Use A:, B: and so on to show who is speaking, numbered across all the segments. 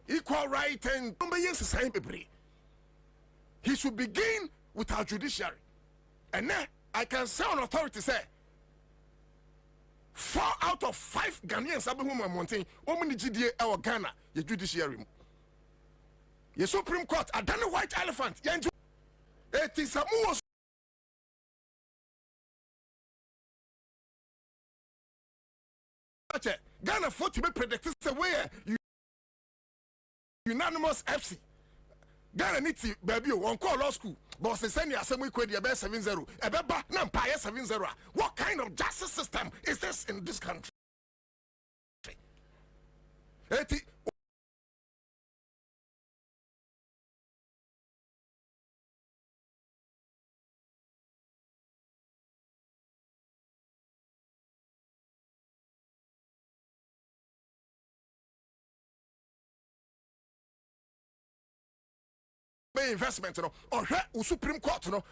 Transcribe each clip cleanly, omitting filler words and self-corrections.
A: equal right and he should begin with our judiciary. And now I can say on authority say 4 out of 5 Ghanaians are wanting woman GDA our Ghana, your judiciary. Your Supreme Court, a done white elephant. It is a more Ghana 40 predicted the way unanimous FC. Ghana needs baby one call law school. But they send you a semi quid about 7-0. A beba Nampire 7-0. What kind of justice system is this in this country? Investment or Supreme Court no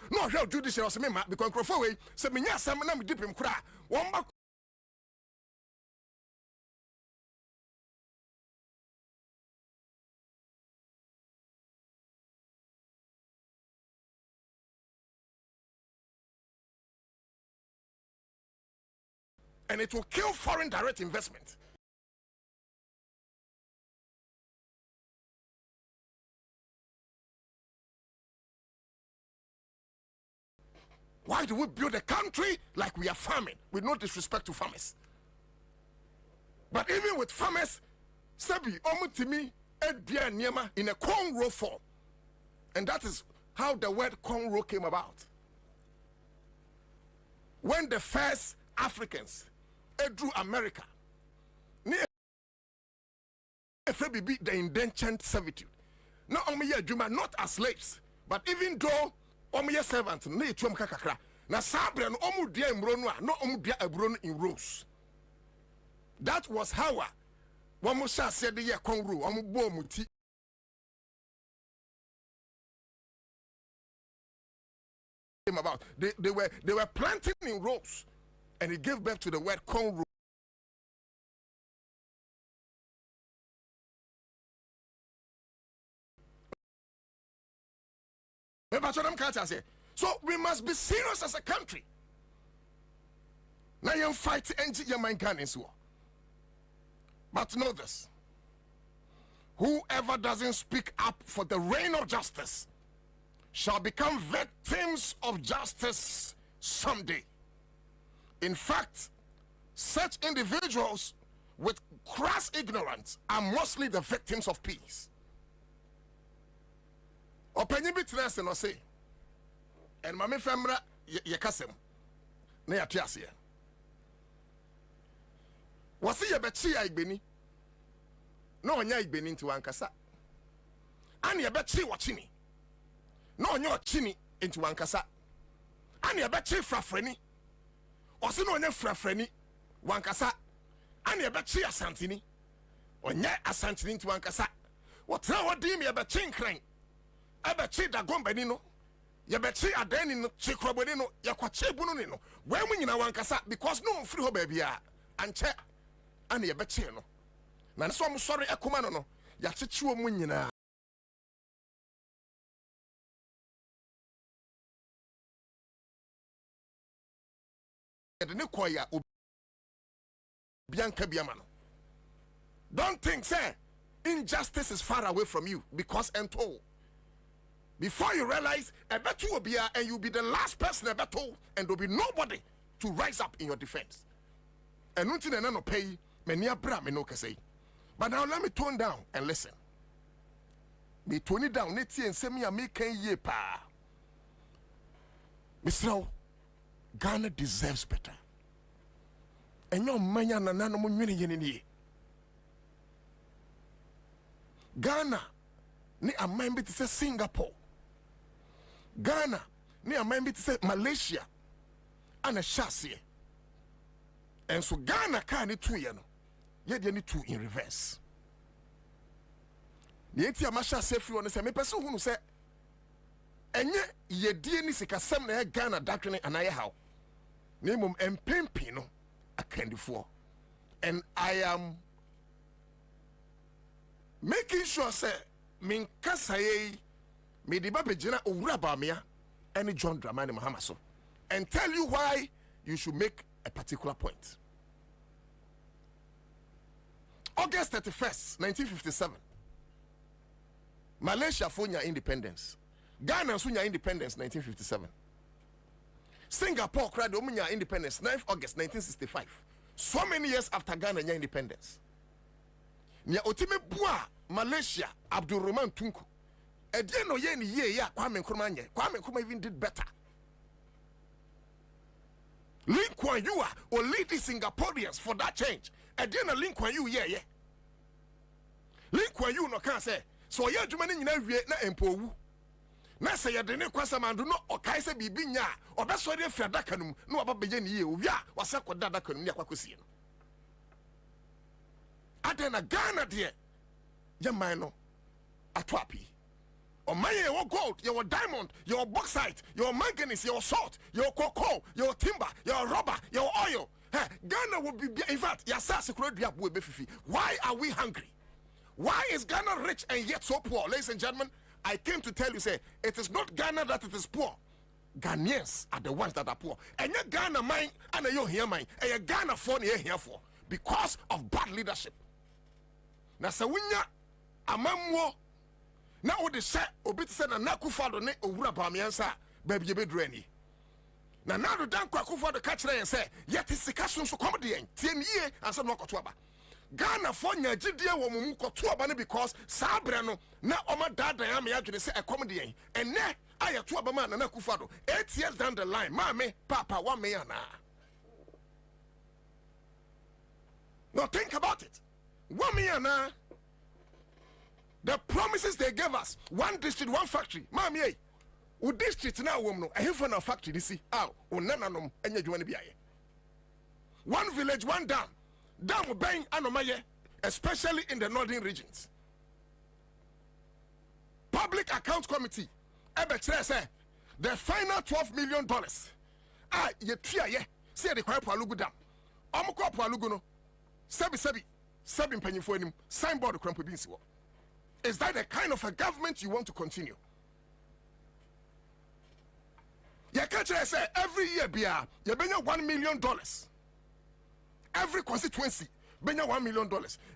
A: judicial because Crofaway said me some na me deep him kra one back and it will kill foreign direct investment. Why do we build a country like we are farming with no disrespect to farmers? But even with farmers, Sabi omutimi edbia niema in a cornrow form. And that is how the word cornrow came about. When the first Africans drew America, the indentured servitude. Not only not as slaves, but even though omuye servant na etuam kakakra na sabre no omudua emro no a no omudua aburo no in rows. That was how womo sha se de ye konru omubo muti about they were planting in rows, and it gave birth to the word konru. So we must be serious as a country. Now you fight and your mind can war. But know this: whoever doesn't speak up for the reign of justice shall become victims of justice someday. In fact, such individuals with crass ignorance are mostly the victims of peace. Opinion bitness no say and mame famra ye kasem na ya tiase wasi ye bechi ya igbeni na onya igbeni nti wankasa ani ye bechi wachini na onya ochini nti wankasa ani ye bechi frafreni osi na onya frafreni wankasa ani ye bechi asantini onya asantini nti wankasa wotra wodi me ye bechi nkran abechi dagombani no yebechi adani no chikrobani no yakwache bunu ni no we mu nyina wankasa because no free ho baby a anche ana yebechi no na so mo sori ekoma no ya chechiwo mu nyina ne koya obianka biama no. Don't think say injustice is far away from you because ento. Before you realize, a better will be and you'll be the last person a better, and there'll be nobody to rise up in your defense. And nothing and no pay many a bra me no say. But now let me tone down and listen. Me tone it down, let's see and send me a make ye pa. Mr. Ghana deserves better. And your manya na no munye yen Ghana ni a member to say Singapore. Ghana ni a member to say Malaysia and a chassis. And so Ghana can it 2 years. Yet you need 2 in reverse. The Etia Masha say free on say me person who say enye ye die ni sika sem na Ghana doctrine and I how. Nemum empempi no akandifo. And I am making sure say min kasaye me di ba bejina owura bamia any John Dramani Mahama so and tell you why you should make a particular point. August 31st, 1957. Malaysia fonya independence. Ghana sunya independence 1957. Singapore cried omunya independence 9th August 1965. So many years after Ghana nya independence. Nya otime bua Malaysia Abdul Rahman Tunku. Edie no ye ni ye ya Kwame Nkrumah nye. Kwame Nkrumah even did better. Lee Kuan Yew or lead the Singaporeans for that change. Edie no Lee Kuan Yew ye. Lee Kuan Yew no can say so ye adwuma ni nyina wie na empowu. Na say ye de ne kwasa mandu no okai se bibi nya obeso de afia daka num na obabeye ni ye owia wasa koda daka num ni akwakosie no. Adena Ghana de ye man no atwapi. O man ye wo gold, your diamond, your bauxite, your manganese, your salt, your cocoa, your timber, your rubber, your oil. Hey, Ghana will be in fact yasase kro dua bo ebefifi. Why are we hungry? Why is Ghana rich and yet so poor? Ladies and gentlemen, I came to tell you, say, it is not Ghana that it is poor. Ghanaians are the ones that are poor. And your Ghana mine, and your here mine, and your Ghana for here for because of bad leadership. Now, so when ya amamwo, now what they say, obit said, and Nakufado ne Ura Bamiansa, baby, you be drainy. Now, the Dan Kwakufa the catch and say, yet it's the custom for comedy, 10 years, and some knock to Ghana for Nigeria woman to because Sabrano na Oma Dada am ya say a comedy and ne I a 2 man and Akufado 8 years down the line, Mammy, Papa, 1 million. Now think about it. 1 million. The promises they gave us, 1 district, 1 factory, Mammy, who district now woman, a heaven of factory, this see how, Unanum, and you want to be 1 village, 1 dam. Dam bang anomaye, especially in the northern regions. Public Account Committee, say the final $12 million. Ye tria ye, say the Kwapo Alugu Dam. Omoko Alugu no, sebi penny for him, signboard crumple beans. Is that the kind of a government you want to continue? Ye catch say every year bia, ye benya $1 million. Every constituency, benya $1 million.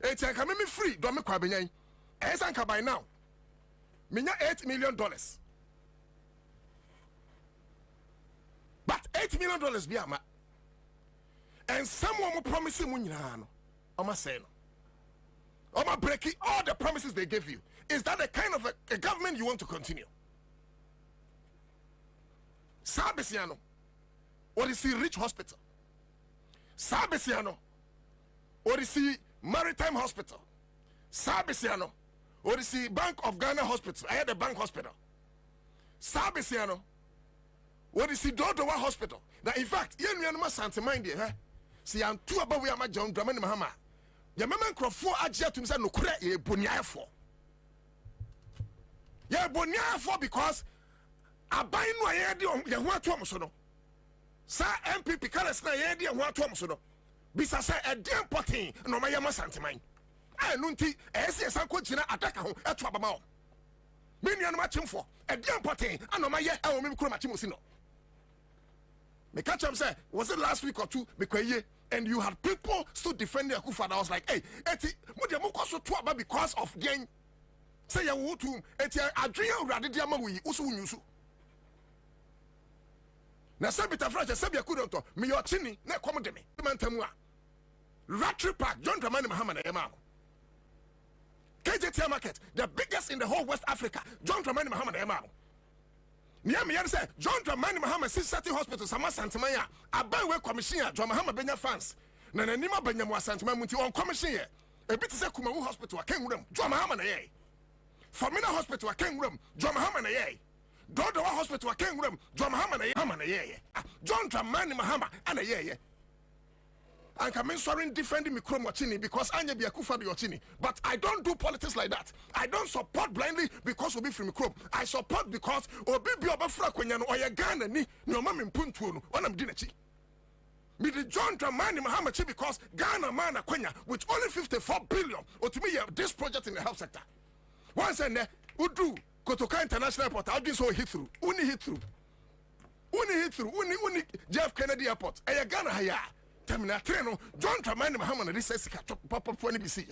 A: It's like me free, don't make kwabenya. Esanka by now, minya $8 million. But $8 million be ama. And someone will promise you munyano. Oma say no. Oma breaking all the promises they gave you. Is that the kind of a government you want to continue? Sabesiano, or is he rich hospital? Sabesiano, or is he Maritime Hospital? Sabesiano, or is he Bank of Ghana Hospital? I had a bank hospital. Sabesiano, or is he Dodowa Hospital? Now, in fact, you know, my Santa mind here. See, I'm too about where my John Dramani Mahama. Your man Crawford adjust himself no credit a bonia for. Yeah, bonia for because I buy no idea on your one Thomasono. Sa MPP Carlos na yedi and one Thomasono. Bisa say a damn potting no my yama santimine. I nunti, as yes, Uncle Gina attack home at Trabamao. Many on matching for a damn potting, and no my yet, I will make Chromatimosino. Me catch him say, was it last week or 2? Because and you had people still defending Akufo. I was like, hey, Eti, because of gang. Say ya wutu, Eti, Adrian Radidiama, we also use. Na sabita French, Sabia Kudoto, me your chini, ne commodeme, Mantamua. Ratri Park, John Dramani Mahama, Emma. KJT Market, the biggest in the whole West Africa, John Dramani Mahama, Emma. Near me, say, John Dramani Mahama, City Hospital, Sama Santamaya, a Banway Commissioner, John Mahama Benya fans. Nana Nima Benyamwa Santamunti on Commissioner. A bit of Kumawu Hospital, I came room, John Mahama, a Famina Hospital, I came room, John Mahama, a Dodowa Hospital, I came room, John Mahama, a John Dramani Mahama, and a yeah. And come in sorry defending me Chrome Wachini because Anya be a Kufa Yochini. But I don't do politics like that. I don't support blindly because Obi from Chrome. I support because Obi be Obafra Kwenyano or Ghana ni no mama puntu on am dinachi. Me the John Dramani Mahama because Ghana man Kenya with only 54 billion. Or to me, this project in the health sector. Once and there, Udu Kotoka International Airport. I'll be so hit through. Uni hit through. Uni Jeff Kennedy Airport. Aya Ghana haya. Terminal Treno. John Dramani Mahama this says Papa for NBC.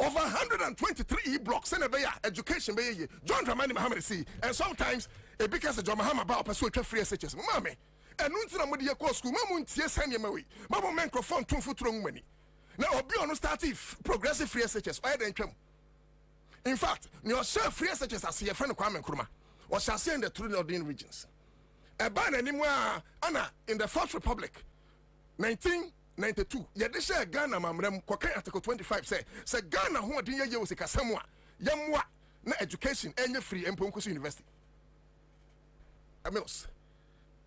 A: Over 123 blocks in a bay education bay. John Dramani Mahama see. And sometimes a because John Mahama about pursue free SHS. Mammy. And Nuntina Modia Court School, Mamun Ties Hanyamawi. Mamma microphone 2 foot long money. Now, be on starting progressive free SHS. Why don't you? In fact, your share free SHS as your friend Kwame Nkrumah or shall say in the three northern regions. A ban anymore, Anna, in the Fourth Republic, 1992. Yadisha Ghana, Mamrem, Kwaka Article 25 say Ghana, who are doing your Samoa, Yamwa, na education, and free and Ponkus University. Amils.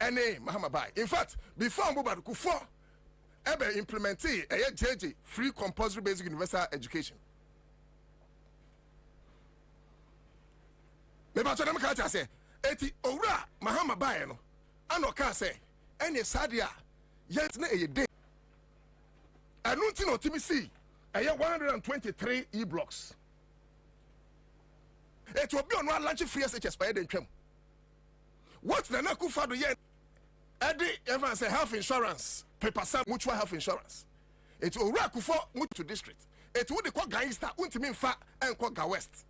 A: N.A. Mahama Bai. In fact, before Mubarak Kufo, ever implemented a JJ free compulsory basic universal education. Maybe I told them say, Eti Ora Mahama Bai no, Anoka say, any Sadia, yet na a day. Anunti Timisi, a 123 e-blocks. It will be on one lunch free SHS by the Trem. What the Nakufa do yet? Eddie Evans say health insurance, paper some mutual health insurance. It will work for mutual district. It would call Gangsta, Untimin Fa and Koga West.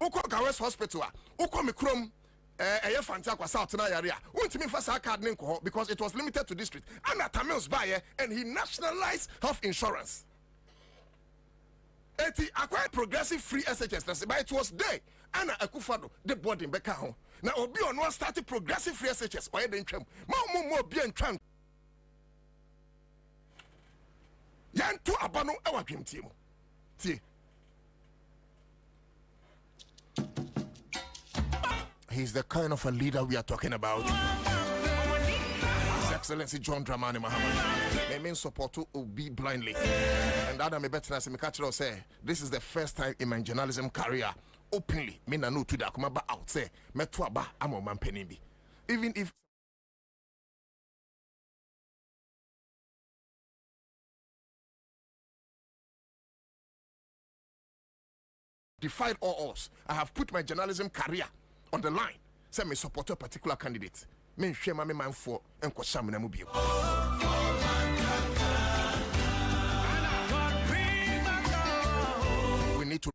A: Uko West Hospital, Uko Mikrum, a Fantaqua South area. Untimin Fa card because it was limited to district. Anna Tamils buyer and he nationalized health insurance. Eti acquired progressive free SHS, but it was there. Anna Akufado, the body in Becca home. Now, Obi on one started progressive free SHS. Why didn't you? More be and tram. Yan to Abano, our team. He's the kind of a leader we are talking about. His Excellency John Dramani Mahama. They mean support to Obi blindly. And Adam Betterness and Mikachiro say, this is the first time in my journalism career. Openly, me na no to da kuma ba out say me to aba amo man penimbi. Even if defied all odds, I have put my journalism career on the line. Say me support a particular candidate. Me share my man for enko sham na mu bio. We need to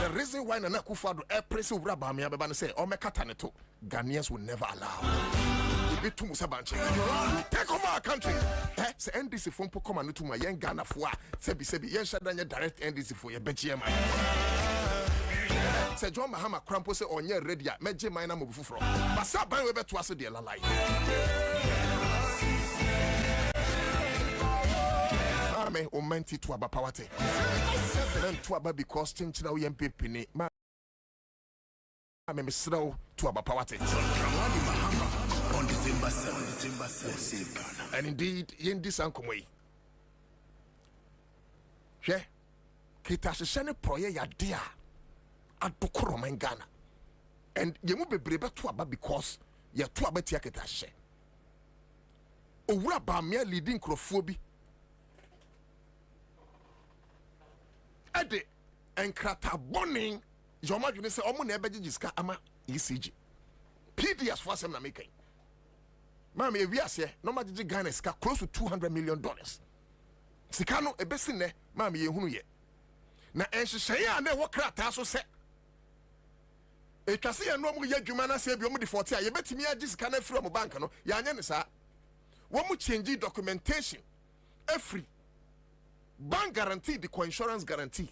A: the reason why Nana Akufo-Addo press over Bamia Beba say, "Oh, me kataneto." Ghanaians will never allow. It be too musabanche. Take over our country. Say NDC phone come and to my young Ghana for sebi yen shadanya direct NDC for your BGM. Say John Mahama Krampo say on your radio. Meje mina mo bufu from. Basa ban we be to aso de lalai. Ame o menti to aba pawate. Then to aba because change na we MPP ni. Ma ame misraw to aba pawate. On December 7th. And indeed, yen this ankomwe. She kita shene proye ya dia adokoro man Ghana. And yemu bebrebe to aba because ya to aba tia kita she. Owura ba me leading krofobi. Ede enkrata boning Joma Juni say omo na ebeji jiska ama ECG. PDS for some na making. Mami we ase no ma gigi Ghana ska close to $200 million. Sika no ebesi ne mami ye hunu ye. Na enhyehyeye a na wo krata so se. Etwase ye no mo ye dwuma na se bi omo di 40 a ye betimi agi sika na free omo bank no ya anya ne sa. Wo mo change documentation every bank guarantee the co-insurance guarantee.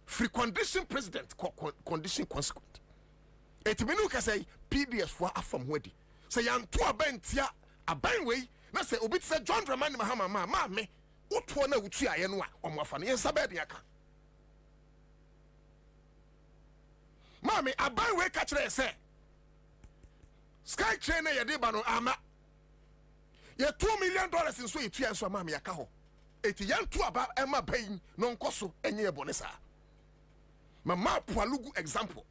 A: Free condition president, condition consequent. It means say PDS for from wedi. Say yan to a bentia a banway na say obi say John Dramani Mahama ma me woto na wutu aye no a omoafa ne yensa be de aka mami aban we ka kire say sky train na ye de ba no ama ye $2 million in so yetu enso mami aka ho eti yantu aba ema bayin no nkoso enye ebone sa mama Pualugu example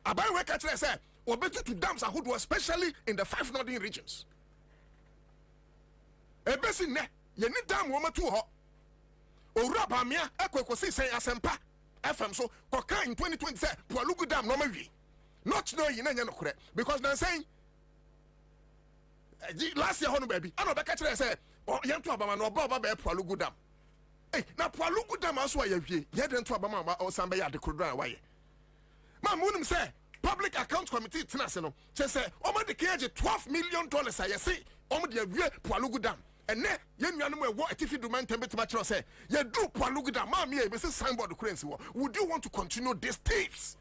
A: aban we ka kire say obetu to dams ahodo especially in the 5 northern regions ebesi ne ye ni dam wo matu ho owura bamia ekwekosi sen asempa FM so koka in 2020 say Pualugu dam no mawi not knowing na nya no kore because na saying last year hono baby ana obeka kire say yentu abama no oba be Pualugu dam na Pualugu dam aso ayawie ye de ntu abama ba o san be ya de kodran waye ma munum say public account committee tenase no che say omo de keje $12 million ayese omo de awie Pualugu dam ene ye nuanom e wo atifi do man tembe tuma kire say ye do Pualugu dam ma me e be say signboard currency wo would you want to continue these thieves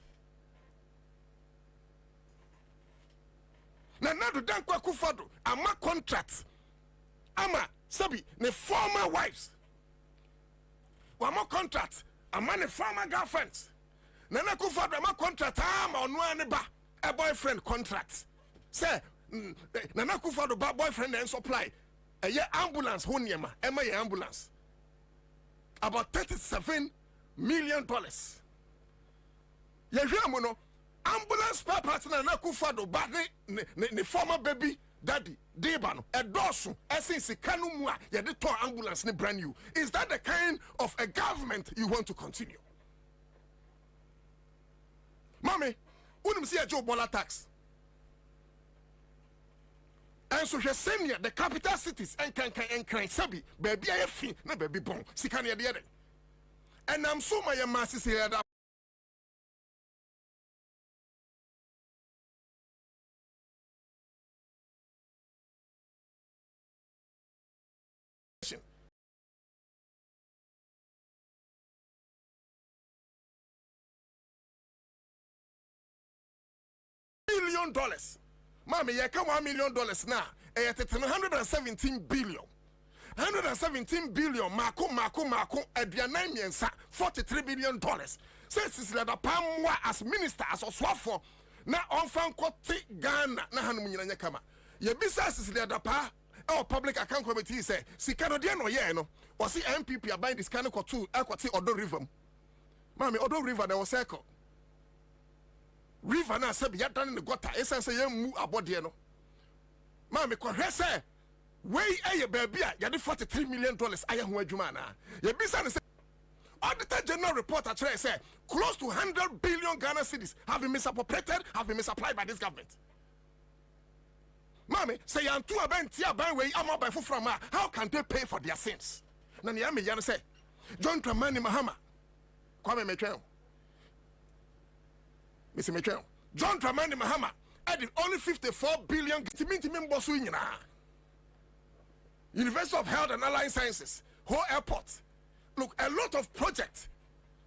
A: na nado dan kwa kufado ama contract ama sabi ne former wives wama contract ama ne former girlfriends na kufado ama contract ama ono ane ba a boyfriend contract say na kufado ba boyfriend and supply a ye ambulance ho niema ema ye ambulance about $37 million ye hwemo no ambulance spare parts na kufado ba ne former baby daddy deba no edoso essence kanu mu a ye de to ambulance ne brand new. Is that the kind of a government you want to continue? Mommy, unim see a Joe Bola tax. And so she send the capital cities and can sabi baby I fin na baby bon sikani de. And I'm so my masses here that $1 million. Mommy, you can $1 million now. 117 billion. 117 billion. Marco, Adriana Miensa, $43 billion. Since it's like a palm as minister, as a swafo. Now, on fan kote Ghana, na Hanunya Kama. Ye business is the pa. Our public account committee say, Sikano Diano Yeno, or see MPP are buying this kind of two, Aquati Odo River. Mommy, Odo River, there was circle. River na sabi ya done in the gutter. Essence ye move about there no. Mama ko hwese wey eye baby a ya de $43 million aye ho adwuma na. Ye bisa ne say Auditor General report actually say close to 100 billion Ghana cedis have been misappropriated, have been misapplied by this government. Mama say yantu aban wey am by from how can they pay for their sins? Na ne am ya say John Dramani Mahama kwame metwen Mr. Mitchell, John Dramani Mahama added only 54 billion. University of Health and Allied Sciences, whole airport. Look, a lot of projects.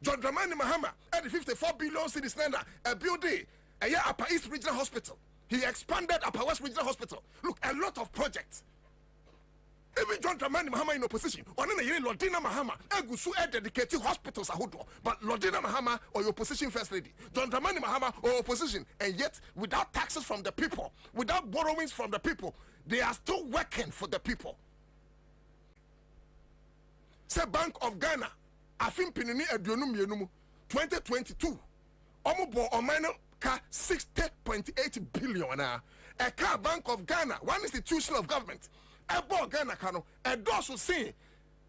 A: John Dramani Mahama added 54 billion cities a building, a year Upper East Regional Hospital. He expanded Upper West Regional Hospital. Look, a lot of projects. Even John Dramani Mahama in opposition. On a year, Lordina Mahama, Egusu dedicated hospitals ahodo. But Lordina Mahama or your opposition first lady, John Dramani Mahama or opposition, and yet without taxes from the people, without borrowings from the people, they are still working for the people. Say Bank of Ghana, Afin Pinini Edionum Yenumu, 2022, Omobo Omano ka 60.8 billion. A car Bank of Ghana, one institution of government. Ebo Ghana kano edoso say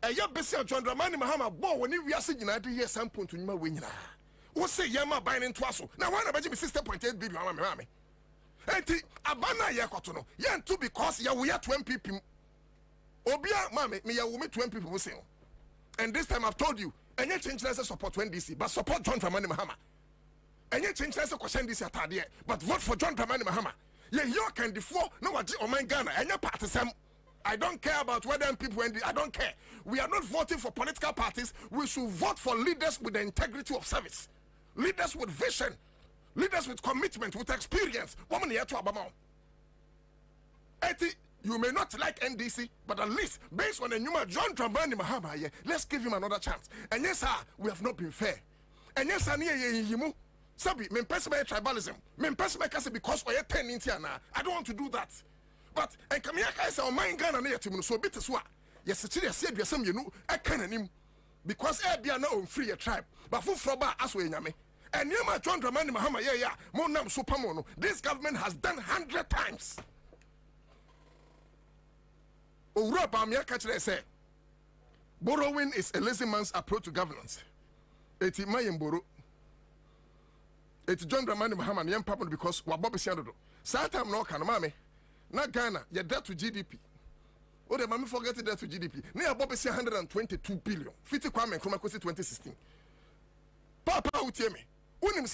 A: eya besi John Dramani Mahama bo woni wiase nyina de yes samponto nyuma we nyina wo say yama ban nto aso na wan na beji 60.8 billion mama enti abana ye koto no ye nto because ya wo ya 20 pp obia mama me ya wo me 20 pp say and this time I've told you enye change less support NDC but support John Dramani Mahama enye change less question this atade but vote for John Dramani Mahama ye here can defo no waji o man Ghana enye party sam. I don't care about whether people I don't care. We are not voting for political parties. We should vote for leaders with the integrity of service. Leaders with vision. Leaders with commitment, with experience. Woman here to Abama. You may not like NDC, but at least based on the new John Dramani Mahama, let's give him another chance. And yes, sir, we have not been fair. And yes, sir, you Sabi, me personal tribalism, me personal kasi because we are 10 in Tiana. I don't want to do that. But and come here, I say, oh my Ghana near to me, so bit as well. Yes, it's said you some you know, I can't him because I be no free a tribe, but for Froba as we yame. And you my John Dramani Mahama, yeah, Monam Supermono. This government has done 100 times. Europa, me catch say, borrowing is a lazy man's approach to governance. It's my borrow. It's John Dramani Mahama and young papa because what Bobby Sandro. Satam no can mame. Not Ghana, your debt to GDP. Oh, the mammy forget the debt to GDP. Near Bobby 122 billion. 50 Kwame Kumakosi 2016. Papa Utiemi. Unim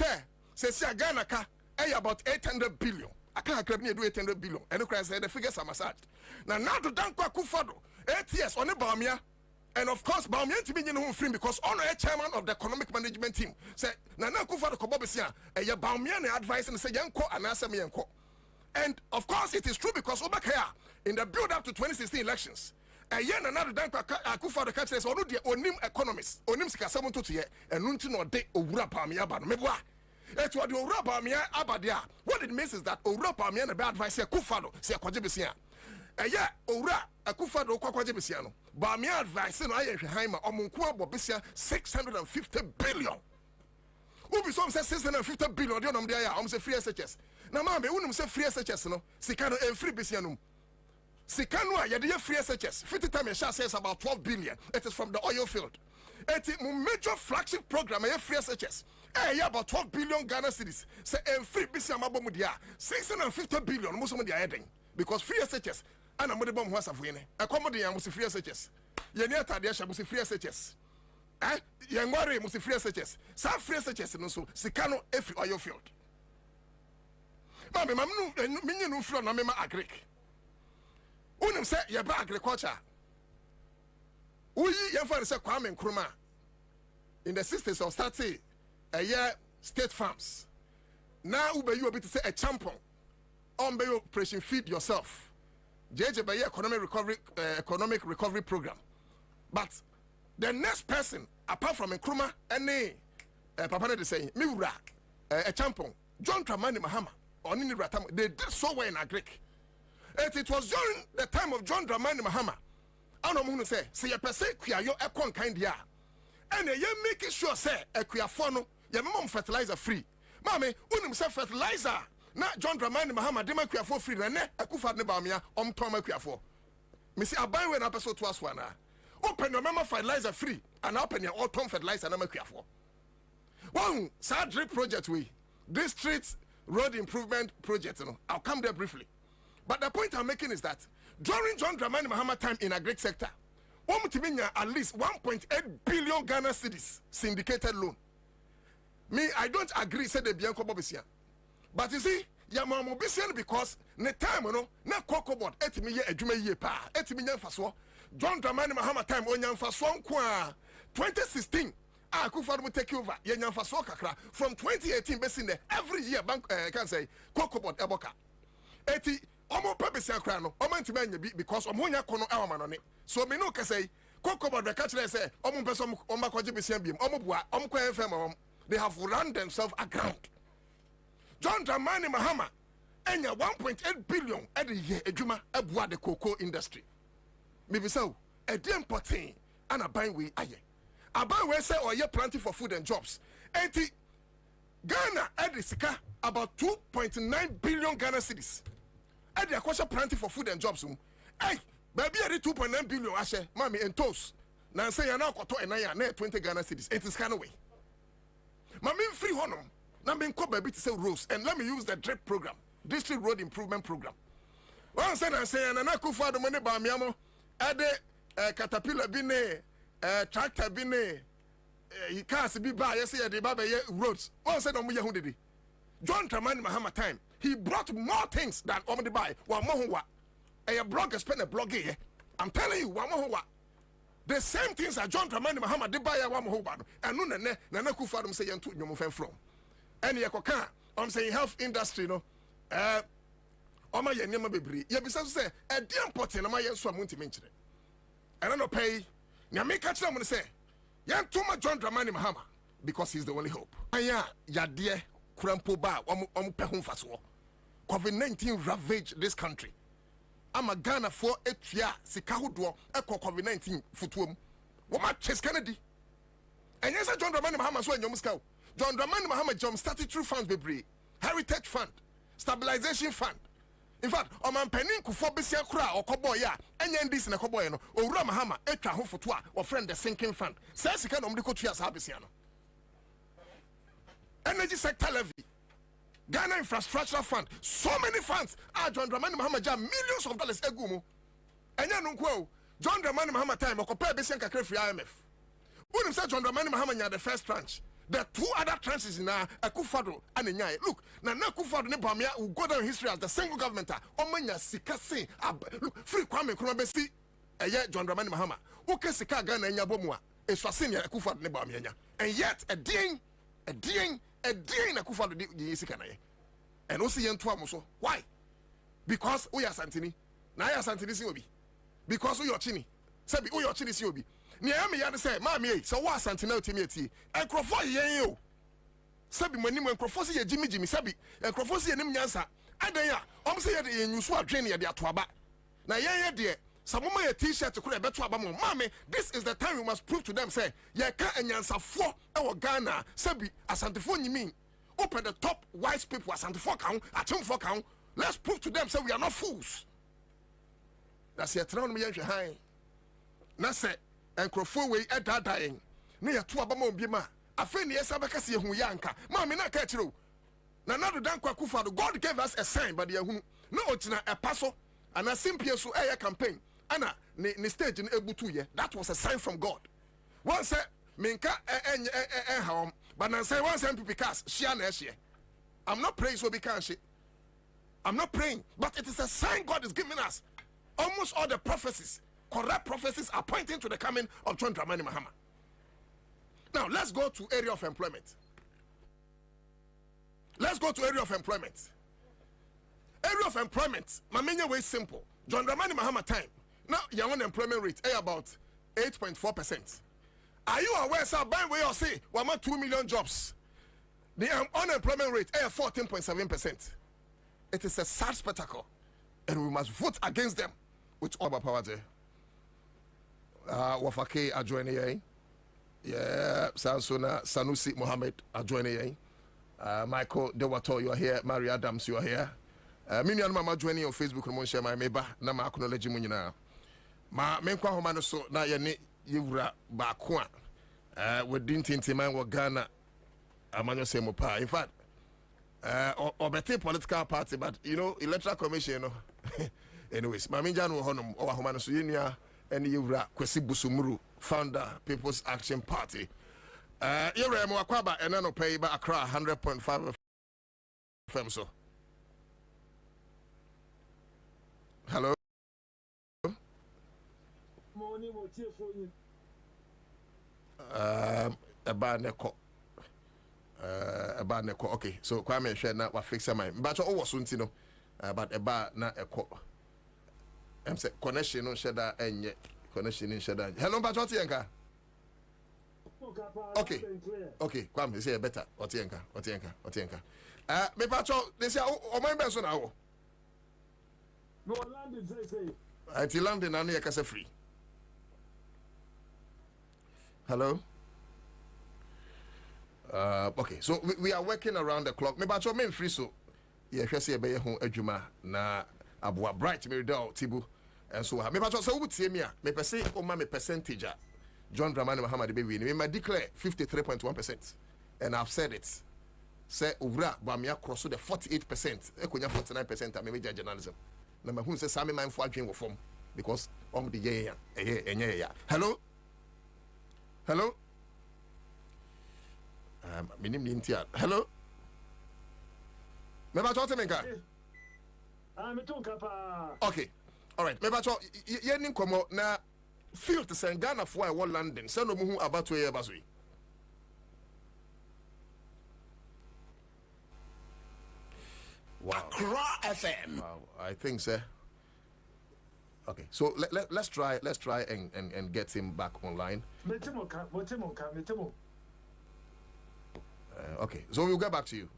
A: says Ghana ka about 800 billion. I can't do 800 billion. And the Christ said the figures are massaged. Now to Danko Kufado, 8 years on the Bamia. And of course, Baumia to be in free because on a chairman of the economic management team said, Nana Kufado Kobobisia, a Baumia advice and say, Yanko and Asami Yanko. And of course, it is true because Obakaya, in the build up to 2016 elections, a year and another Danko Kufado catches on the Onim economists, Onim Sikasamun Tutia, and Nuntino de Ura Pamia Banmebwa. It's what the Ura Pamia Abadia. What it means is that Ura Pamia and the bad advice, Kufado, say Kwajibisia. A year, Ura, a Kufado Kwajibisiano. Bamia advice no aye hwehaima omunko abobisia 650 billion. Ubi some say 650 billion de onom de ya om say free SHS. Na ma be unum say free SHS no sika no free bisia no. Sika no a ye de free SHS 50 time e says about 12 billion. It is from the oil field. It major flagship program e free SHS. About 12 billion Ghana cedis. Say free bisia mabomu dia 650 billion mo so mo dia eden because free SHS and I'm going to bomb was of winning. A comedy and was free SHS. Yeniata Desha was free SHS. Eh? Yangwari was free SHS. Some free SHS and also Sikano every oil field. Mammy, Mamma, no floor, no member agric. Unum said, Yaba agriculture. We young father said Kwame Nkrumah in the 60s or 30 a year state farms. Now, Uber, you a bit to say a champion. On by operation feed yourself. JJ by economic recovery program. But the next person, apart from Nkrumah, any Papa de saying, Miura, a champion, John Dramani Mahama, or Nini Ratam, they did so well in Agric. It was during the time of John Dramani Mahama. I don't know say, a per se, yo a con kind ya. And ye making sure, say, a quiafono, your mom fertilizer free. Mammy, unum say fertilizer. Na John Dramani Mahama dema kuafo free na ne akufa ne baamia omtoma kuafo. Me say aban we na peso to aswa na. Open your mama fertilizer free and open your autumn fertilizer na kuafo. One sad drip project we district road improvement project no. I'll come there briefly. But the point I'm making is that during John Dramani Mahama time in agri sector, at least 1.8 billion Ghana cedis syndicated loan. Me I don't agree say the Bianco Bobisia. But you see, Yamamu Bisian because ne time no na cocoa board etimi ye adwuma ye pa etimi nya mfaso John Dramani Mahama time onya mfaso nko a 2016 Akufo do take over ye nya mfaso kakra from 2018 besin there every year bank can say cocoa board eboka eti omo pebisia kra no omo ntimi anya bi because omo nya kono e wama no ne so me no ka say cocoa board ka kire say omo peso omo kwaje bisia biem omo bua omo kwa FM they have run themselves aground. John Dramani Mahama, enya 1.8 billion at the year ejuma abua the cocoa industry. Maybe so, a damn potting and a buying we aye. A buying we say or ye planting for food and jobs. Eti Ghana at the sika about 2.9 billion Ghana cedis. At the aquasha planting for food and jobs. Hey, baby at 2.9 billion ashe, mommy and toast. Now say you're now koto and I 20 Ghana cedis. It is kind of way. Mammy free honor. Now, I'm going to say rules, and let me use the DRIP program, District Road Improvement Program. One said, I say, and I could find the money by Miamo, add a caterpillar bine, tractor bine, he can't be by, yes, the Baba roads. One said, on Yahudi. John Dramani Mahama time, he brought more things than on the buy, one more. A blogger spent a blog here. I'm telling you, one more. The same things that John Dramani Mahama did buy one more, and Nana Kufadum say, and to from. And I'm saying health industry, no. Oma ye nema bebre. Ye bisa say e di important na ma ye so amunti menchire. Ena no pay. Nya me catch them say yan too John Dramani Mahama because he's the only hope. Aya yade kurampo ba omo pe ho mfaso. COVID-19 ravaged this country. Ama Ghana for etua sika hodo ekọ COVID-19 futuom. Wo ma Chase Kennedy. And yes, John Dramani Mahama so enyom ska. John Dramani Mahama jump statutory funds bebre. Heritage fund, stabilization fund. In fact, Oman Penin Kufo Bisia Kra or Koboy ya, and this in a Koboy no, or Ramahama, Etra Hofotua, or friend the sinking fund. Says he can only go to Habisiano. Energy sector levy, Ghana infrastructure fund, so many funds. John Dramani Mahama jam millions of dollars egumu. And Yanunko, John Dramani Mahama time or compare Bisian Kakre free IMF. When said John Dramani Mahama the first tranche. There are two other tranches in Akufo-Addo and Nyai. Look, now Akufo-Addo ne Bamia will go down in history as the single government. Omanya sika say, look, free Kwame Nkrumah besi. John Dramani Mahama. Uke sika Ghana nya bomwa. Eswase ne Akufo-Addo ne Bamia. And yet a ding Akufo-Addo di sika na ye. And also yentu amuso. Why? Because we are Santini. Na ya Santini si obi. Because we are Chini. Sebi we are Chini si obi. Niami yade say, Mammy, so what Santinel Timothy? And Crawford ye yo. Sabi when you Crawford ye Jimmy Sabi, and Crawford ye Nimyansa. And then, say you swap training at the Atuaba. Now, yeah, dear, some of my t-shirt to put a better abamo. Mammy, this is the time we must prove to them, say, ya can't and yansa for our Ghana, Sabi, as Santifon you mean. Open the top wise people as Santifon count, at home for count. Let's prove to them, say we are not fools. That's your throne, me high. That's it. And Crawford way at that dying. Near two abamo bima. A friend yes, Abacasi who yanka. Mammy not catch you. Now not the Dankwa Kufado. God gave us a sign, but the no ochina a paso and a simple so air campaign. Anna ni stage in Ebutuye. That was a sign from God. One said Minka home, but now say one said because she and she. I'm not praying so because she. I'm not praying, but it is a sign God is giving us. Almost all the prophecies. Correct prophecies are pointing to the coming of John Dramani Mahama. Now, let's go to area of employment. Let's go to area of employment. Area of employment, my main way is simple. John Dramani Mahama time. Now, your unemployment rate is about 8.4%. Are you aware, sir, by way of say, 2 million jobs? The unemployment rate is 14.7%. It is a sad spectacle, and we must vote against them with all our power there. Wafake ajoine yai. Yeah, Sansona Sanusi Mohammed ajoine yai. Michael Dewato, you are here. Mary Adams, you are here. Minion mama joining on Facebook no share my meba na ma acknowledge mu nyina. Ma menkwa homa no so na ye ne yewura ba ko a wodi ntintiman wo Ghana amanyo se mo pa. In fact, obete political party, but you know, electoral commission no. Anyways, ma menja no honom o homa no so yenua and Yura Kwesi Busumuru, founder People's Action Party. Yura Mwakwaba and Nano pay by Accra 100.5 FM. So, hello. Abaneko. Okay, so Kwame share na wa fix my. But what was soon but na eko. I'm say connection no share that and connection in share that. Hello, but what yanka? Okay, Kwame say better. What yanka? Me pacho they say o my benso na wo.
B: No landing say.
A: Until landing na no yakasa free. Hello. Okay, so we are working around the clock. Me pacho me free so. Yeah, hwese e be ye ho adwuma na aboa bright meridal tibu. And so me pacho so wutie me a me pese o ma me percentage a John Dramani Mahama de be wi. Me declare 53.1%. And I've said it. Say owura Bamia cross the 48%. Ekonya 49% me media journalism. Na me hu say sa me manfo adwen wo fom because the yeah. Hello. Minim Intia. Hello. Me pacho te menka. Okay. All right. Me pacho ye nin komo na field to send Ghana for one London. Send no mu about 2 years basui. Accra FM. Wow, I think so. Okay, so let's try and get him back online. Okay, so we'll get back to you.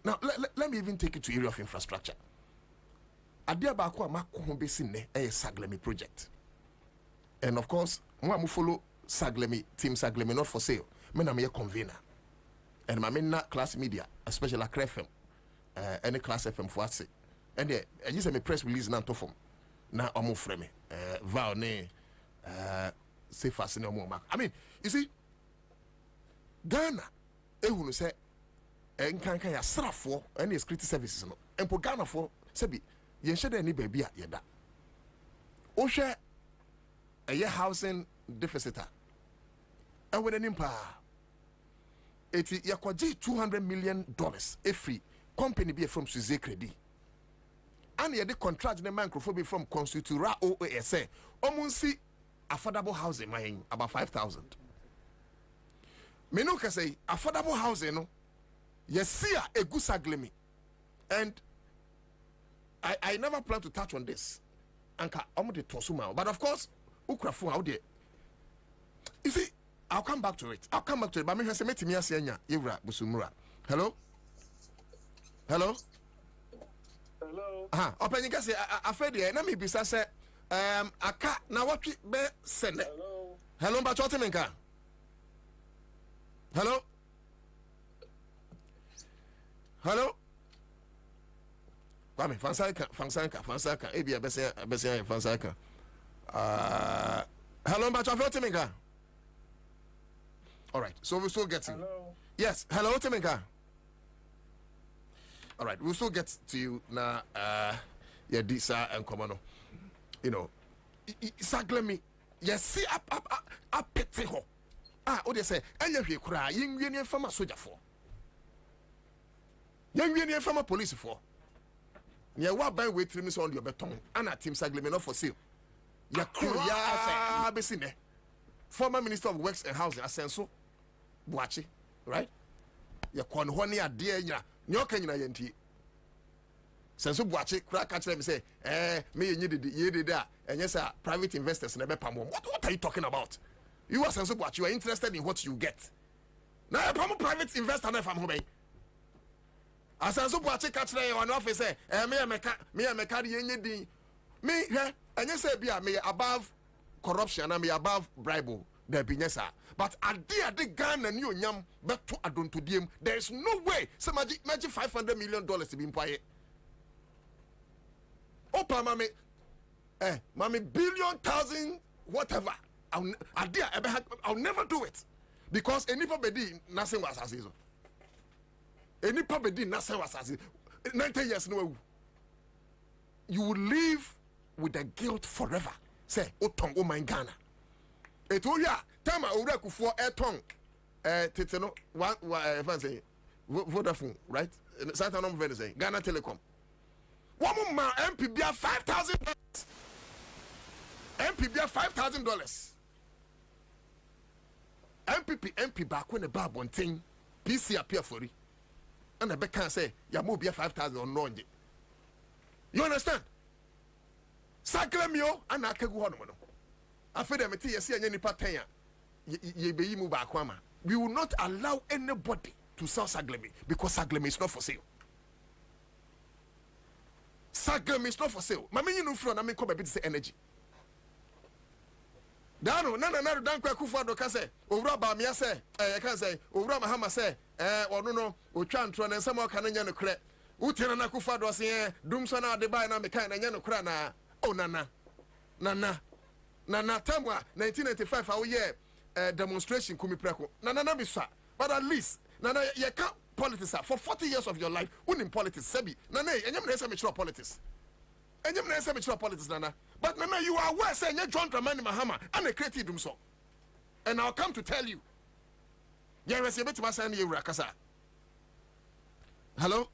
A: Now let me even take you to area of infrastructure. Adia Bakwa Mako Besine a Saglemi project. And of course, I follow Saglemi, Team Saglemi, not for sale. Men am a convener. And my main class media, especially like FM, any class FM for us. And I just have a press release now to form. Now I'm off me. Val ne say fast no more. I mean, you see, Ghana, who say, and can ya strafo any security services no. And for Ghana for Sebi, you should any baby at yada. Osha a year housing deficit. And with an empire. It is $200 million a free company be from Suze Credit. And you the contract the microphone from Constitura OASA. Omunsi affordable housing mine about 5,000. Me no can say affordable housing no. Yes, see a good saglemi. And I never plan to touch on this. Anka omo de tosuma. But of course, ukrafu out there. You see, I'll come back to it. But me say metimi asenya Yewra Busumura. Hello? Hello? Open you can say afraid there. Na me bisa say aka na watwi be send. Hello ba chote menka. Hello? Hello? Kwame fansanka ebi abese fansanka. Hello ba chote menka. All right, so we'll still get to you.
B: Hello.
A: Yes, hello, Timinka. All right, we'll still get to you now. Yeah, Disa and Komano. You know, Saglemi. Yes, see, up pete ho. What they say? And you cry, young from a soldier for. Young from a police for. Yeah, what by wait 3 minutes on your beton? And a team Saglemi not for sale. Ya cry, Besine. Former Minister of Works and Housing, Asenso Buachi, right? Ya konhoni ade nya nyoka nyina yenti. Senso Buachi kra ka kire me say, me yenyi de da, enye say private investors na be pam. What are you talking about? You are Senso Buachi, you are interested in what you get. Now pam private investor na fam ho be. Asenso Buachi ka kire your office say, me meka de yenyi din. Me enye say bia me above corruption and me above bribe. There be yes, but idea the Ghana and you yam back to adon to them. There is no way. So imagine $500 million to be employed. Opa mami, mami billion thousand whatever. I'll never do it because any probably nothing was as is. Any probably nothing was as 90 years no. You will live with the guilt forever. Say, Otong, oh my Ghana. It will ya, Tama Uraku for a tongue. Titano, one, fancy, Vodafone, right? Santa Nom Venice, Ghana Telecom. One more MPBA $5,000. MPBA $5,000. MP back when the bar one thing, PC appear for it. And the back can say, Yamubia 5,000 or no. You understand? Saklemio and Akaguano. I feel them see any pattern. Ye move back. We will not allow anybody to sell Saglemi because Saglemi is not for sale. Saglemi is not for sale. Mammy, you know, from I mean, come a bit say energy. Dano, nana, don't quite kufa do kase. Over Bamia say, I can say, over Mahama say, or no, or Chantron and some more Canadian credit. Utena kufa do say, Doomsona de buy na mekan and Yano Crana. Oh, Nana. Tamwa, 1995, our year demonstration, Kumi Preko. Nana Bisa. But at least, Nana, you can't politics for 40 years of your life, in politics, Sebi. Nana, and you're not politics. And you're not politics, Nana. But Nana, you are aware, saying you're John Dramani Mahama, and a creative doom so. And I'll come to tell you. Yes, you're better than you, Rakasa. Hello?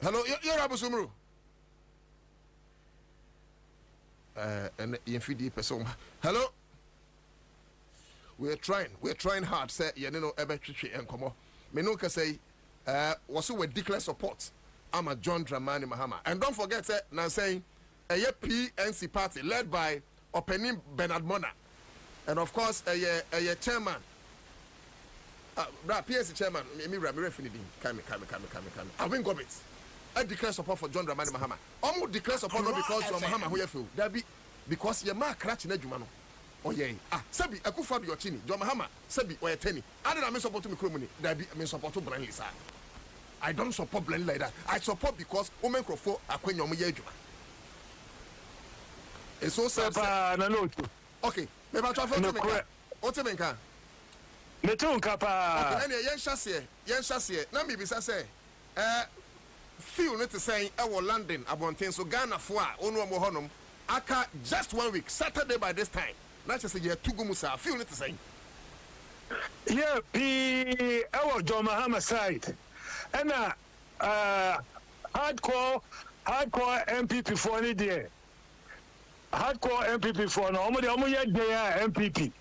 A: Hello, you're Abu Sumru. And in 50 person. Hello? we're trying hard say you know ebe twetwe enkomo me no ka say was we declare support ama John Dramani Mahama. And don't forget now saying a PNC party led by Openi Bernard Mona, and of course a chairman PNC chairman me refinidin come Alvin Gobbett. I declare support for John Dramani Mahama. Almost declare support not because John Mahama who you feel that be because your mark cratch in Jumano. Oh yeah. Sebi Akufo your chini. John Mahama Sebi or Tenny. I don't support me crumuni. That be me support to blindly sir. I don't support blindly like that. I support because Omen Crofo Akwen Yomu Yejuma. It's so sad. Okay. Maybe I try for to make what to make her.
C: Metunka pa.
A: Okay, any yen chassis. Na me bisa say feel net saying London abonten so Ghana for onu mo honum aka just 1 week Saturday by this time. Not just say tugu musa feel net saying.
C: Yeah, John Mahama side. And hardcore MPP for any day. Hardcore MPP for no yet there MPP.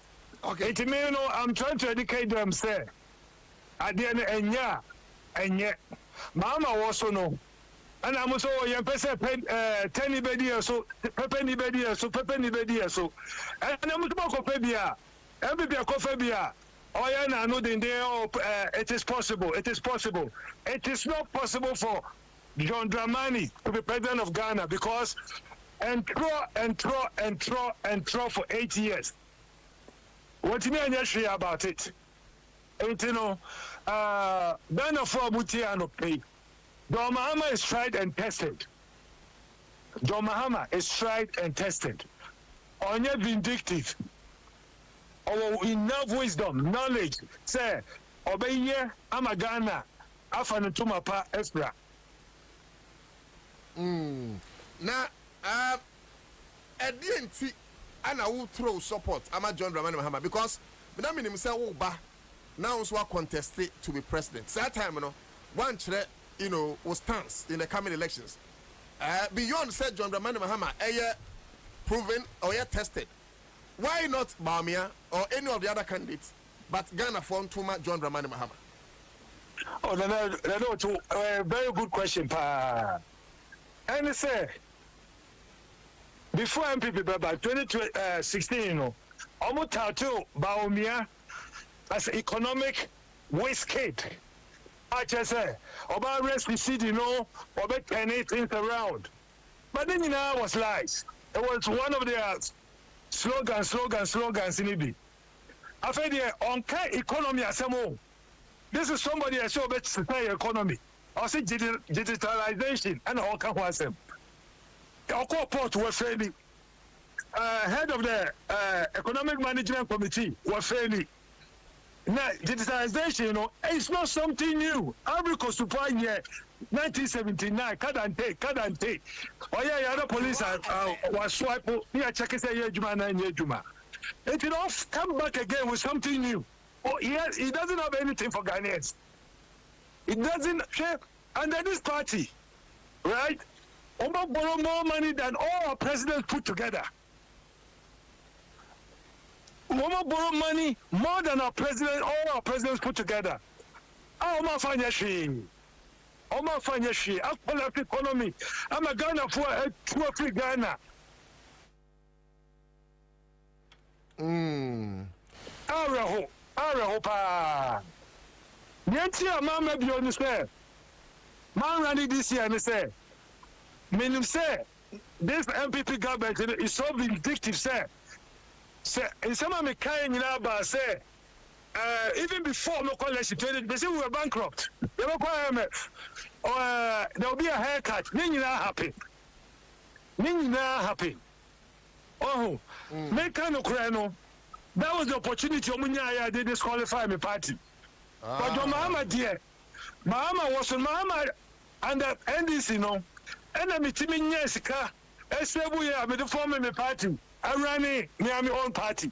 A: Okay.
C: It mean you know I'm trying to educate them say at the end and yet Mama also know. And I'm also young person penny bedi so penny bedi so and I'm to Fabia. MPP Fabia. Oh yeah, I know it is possible. It is possible. It is not possible for John Dramani to be president of Ghana because and throw for 8 years. What do you mean about it? And you know, Ghana for Mutiano pay. John Mahama is tried and tested. John Mahama is tried and tested. Onye vindictive. Or enough wisdom, knowledge, say, obey here, I'm a Ghana, Afanatuma pa Espra.
A: Now, at the end, I will throw support. I'm a John Dramani Mahama because I mean himself, now so contested to be president. So that time, one was stands in the coming elections. Beyond said John Dramani Mahama, proven or tested. Why not Bamia or any of the other candidates, but Ghana for Tuma John Dramani Mahama?
C: Oh, no, very good question, pa. And say, before MPP, by 2016, almost tattoo Baumia as economic wastegate. I just say, about rest the city, about 10 things around. But then, was lies. It was one of their slogans in Ibi. I said, on economy as this is somebody I saw about society economy. I said digitalization and all can was him. Our port was fairly head of the economic management committee was fairly. Now digitalization, it's not something new. Every supply year 1979, cut and take. Oh yeah, other police was swipe. Yeah, check it say Juma na Juma. It will come back again with something new. Oh yes, it doesn't have anything for Ghanaians. It doesn't share under this party, right? Oma borrow more money than all our presidents put together. Oma borrow money more than all our presidents put together. Oma financial. Oma financial. Economy. I'm a Ghana for a free Ghana. Araho pa. Nianti mama bi on say. Man running this year and say. Meaning say this MPP government is so vindictive, sir. Say in some of me kind about say even before no college they say we were bankrupt. They were there will be a haircut. Happy. Oh, make kind of crano. That was the opportunity they disqualify my party. But your Mahama dear, Mahama was on Mahama and the NDC, and I'm a teaming Yesika, SWA, I'm the former my party. I ran me my own party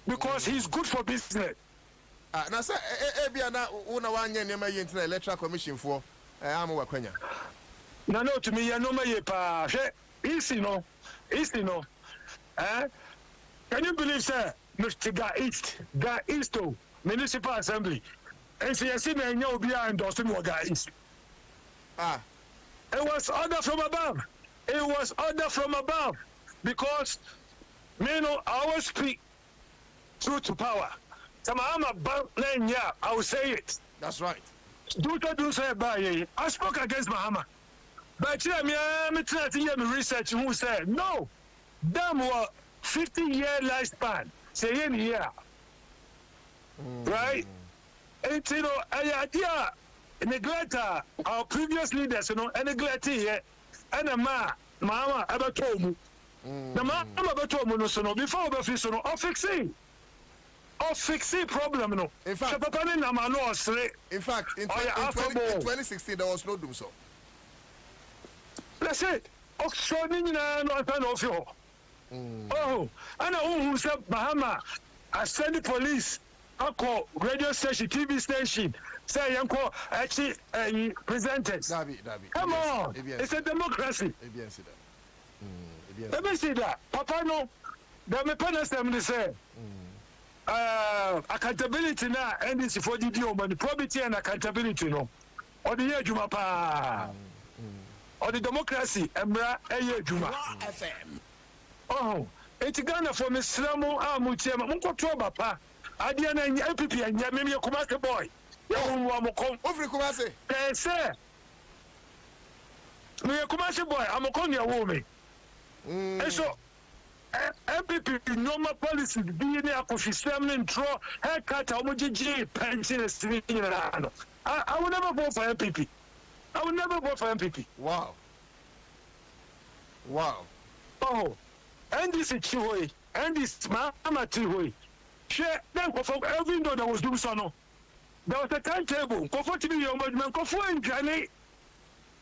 C: because he's good for business.
A: Now, sir, Ebiana, one year near my electoral commission for Amawakenya.
C: No, to me, I know my pa. Easy, no. Can you believe, sir? Mr. Ga East Municipal Assembly. And so you see me and you'll be endorsing what Ga East. It was order from above. It was order from above. Because, I always speak truth to power. So I'm a lane, yeah, I will say it.
A: That's right.
C: Do say by I spoke against Mahama. But me try to hear me research who said, no, damn what 50-year lifespan. Say in here. Right? And idea neglect our previous leaders, and neglect here, and a Mahama ever told me. The Mahama ever told me, no, before the office, or fixing problem, no.
A: In fact, in 2016, there was no doom so.
C: That's it. Oh, and who said Mahama, I send the police, I call radio station, TV station, say, I'm call actually presenters.
A: Dabi.
C: Come on, it's a democracy. Let me see that. Papa, no, there may penance them to say. Accountability now, NDC for the money, probity and accountability, no. Or the year Juma pa. Or the democracy, Emra, Juma. Oh, it's Ghana for Miss Slamo, Amutia, Munko Toba, pa. Adiana and LPP and Yamimi Kumaka boy.
A: Over Kumase.
C: They say, me a Kumasi boy, I'm a Konya woman. And so, MPP normal policy being a system and throw haircut homogeneous pension. I will never vote for MPP. I will never vote for MPP.
A: Wow.
C: Oh, and this is Chihui, and this Mama Chihui. Share them for every window that was doing so. No, there was a timetable. Comfortably, your man, and Johnny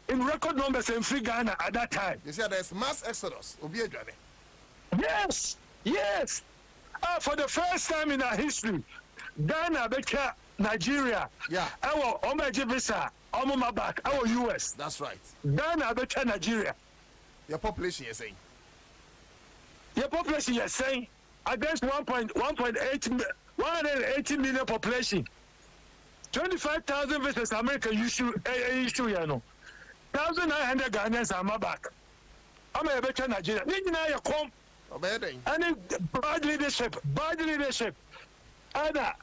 C: in record numbers in free Ghana at that time.
A: You said there's mass exodus. Obi Johnny.
C: Yes. For the first time in our history, Ghana, Becca, Nigeria, our Omaji Visa, Omama our US.
A: That's right.
C: Ghana, Becca, Nigeria.
A: Your population, you're saying?
C: Your population, you're saying, against 180 million population. 25,000 visitors America issue, you know. 1,900 Ghanaians are back. I'm a Becca, Nigeria. You come. And bad leadership. And I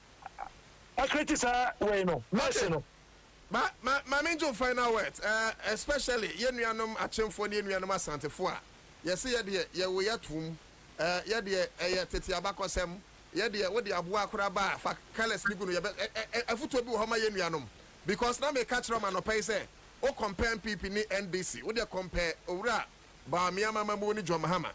C: criticize no.
A: My major final words, especially Yenuanum Achemfo Yenuanum Asantefo. Yes, ye we yatum, ye de tete abakosem, ye de wo de aboa koraba fa careless ligu no ye afuto bi wo homa Yenuanum. Because now me catch ram no pay say o compare PP ni NDC, wo de compare owura ba miama mamu ni John Mahama.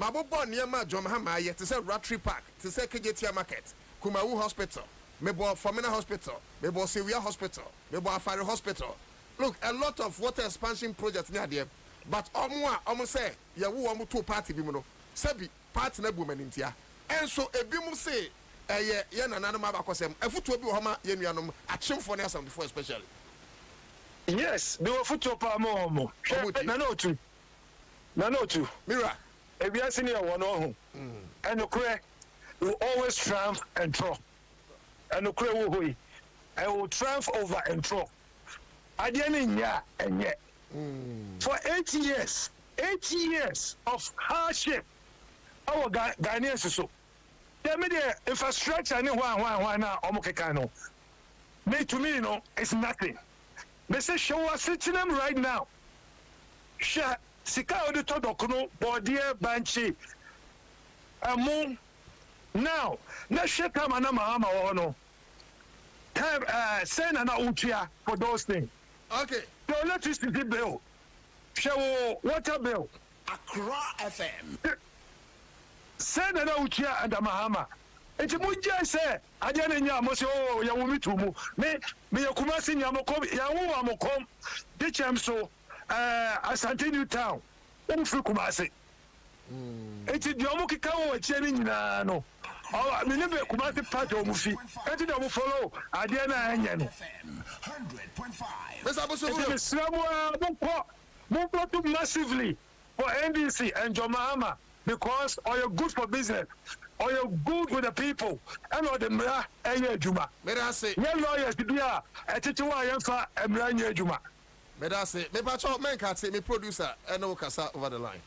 A: Mabobo niema John Mahama ye te say Ratri Park, te say KJT Market, Kumawu Hospital, Mebo Famina Hospital, Mebo Sewia Hospital, Mebo Afari Hospital. Look, a lot of water expansion projects near there. But omo say ye wo omo two party bi mu no. Sebi party na bu manintia. And so ebi mu say ye nananum abakosem. Afutu obi wo homa ye nuanom achimfo ne asam before especially.
C: Yes, they were foot up more. Nanotu.
A: Mira.
C: If you are senior one, and the cray will always triumph and throw. And the cray will triumph over and throw. I didn't and yet. For 8 years of hardship, our Ghanaians so. Tell me the infrastructure and why now, Omokekano. Me to me, it's nothing. They say, show us sitting them right now. Sika odi to dokuno body banchi amu now na sheka mana Mahama wono time send na utia for those things.
A: Okay,
C: the electricity bill show water bill
A: Accra FM
C: send na utia and Mahama enti mujja say adia na nya mo say oh ya wo mitumu me yakuma si nya mo kom ya wo amokom de chem so Asante New Town, free Kumasi. It's the Omukika Cheni no. Oh, I mean, Kumasi part of Mufi. I didn't follow Adiana Anyan. 100.5. Move massively for NDC and John Mahama because are you good for business. Or you're good with the people. And or the mra and juma.
A: May I say,
C: Your lawyers to be a Titua Yanfa and Ranya Juma.
A: may I say, maybe I told men can't say me producer and no Casa over the line.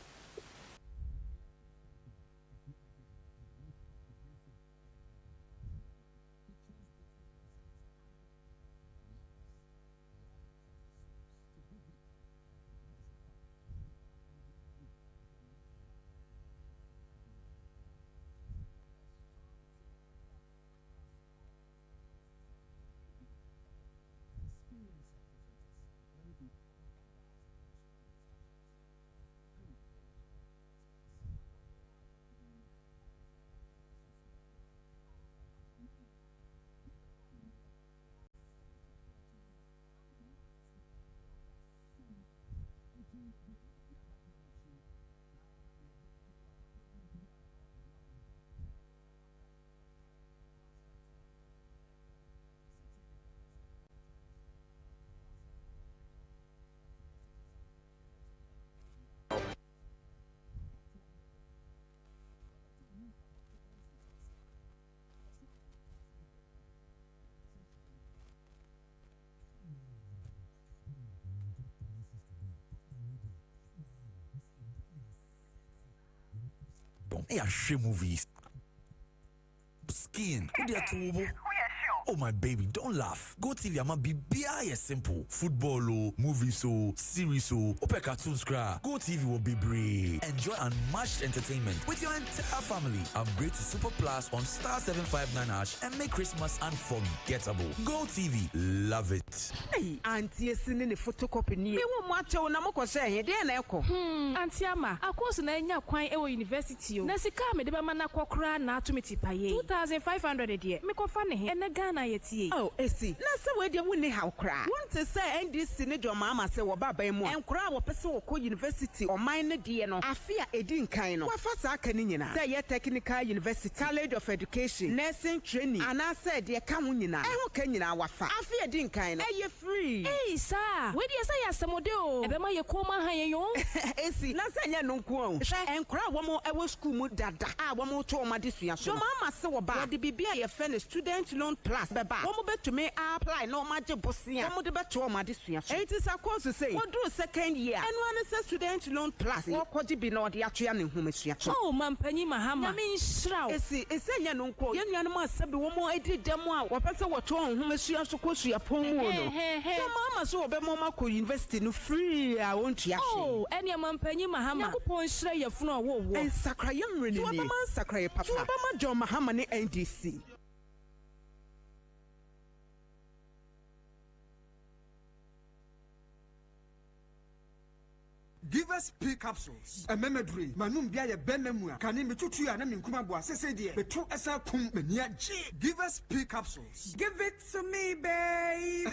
D: Hey, I share movies. Skin. Who they are Oh my baby, don't laugh. Go TV I'ma be simple. Football movies series Open cartoons cry. Go TV will be brave. Enjoy unmatched entertainment with your entire family. Upgrade to Super Plus on star 759# and make Christmas unforgettable. Go TV, love it.
E: Hey, Auntie sending a photocopy ni. Me won't match on Namoko say here na eko.
F: Auntie Ama, of course na nya kwan ewo university o. Na sika me de ba mana kwakra na atumiti paye. 2,500 a year. Me ko fa ne he. Na Ghana yeti.
E: Oh, esi. Na se we de woni ha kra. Want to say NDC ne jo mama se wo baba mu. Enkra wo pese wo ko university o man ne de no. Afia edi nkan no. Wa fa sa aka ni nyina. Say ye technical university, college of education, nursing training. Ana say de ka ho nyina. E ho ka nyina wa fa. Afia edi nkan no. E ye free.
F: Hey sir, we de say asemode o. E be ma ye ko ma han ye yo.
E: Esi. Na say nya no nko o. Enkra wo mo e wo school mu dada. Ah wo mo to ma de sua so. Jo mama se wo ba. De bibia ye finish student loan plus beba. Wo mo betumi apply no ma je bosia. Wo mo de beto ma de sua so. It is a course to say. Wo do second year. And one is student loan plus. Wo kwaji bi na de atwea ne ho mesua so.
F: Oh mampanyi mahama. Na me nshraw.
E: Esi nya no nko. Ye nua no ma sabi wo mo edi dem a wo pese wo to ho mesua so ko sua pon mu no. So mama so wo be mo ma ko university no free a won tua hwe.
F: Oh, eni mampanyi mahama. Yakupon nshra yefunu a wo wo.
E: En sakra ye mre ni. So ba man sakra ye papa. So ba ma John Mahama ne NDC.
G: Give us P capsules. A memory. Manum bia ye benamua. Kani metutu ya na minkuma bua sese die. Betu esa kum menia G. Give us P capsules.
H: Give it to me, baby.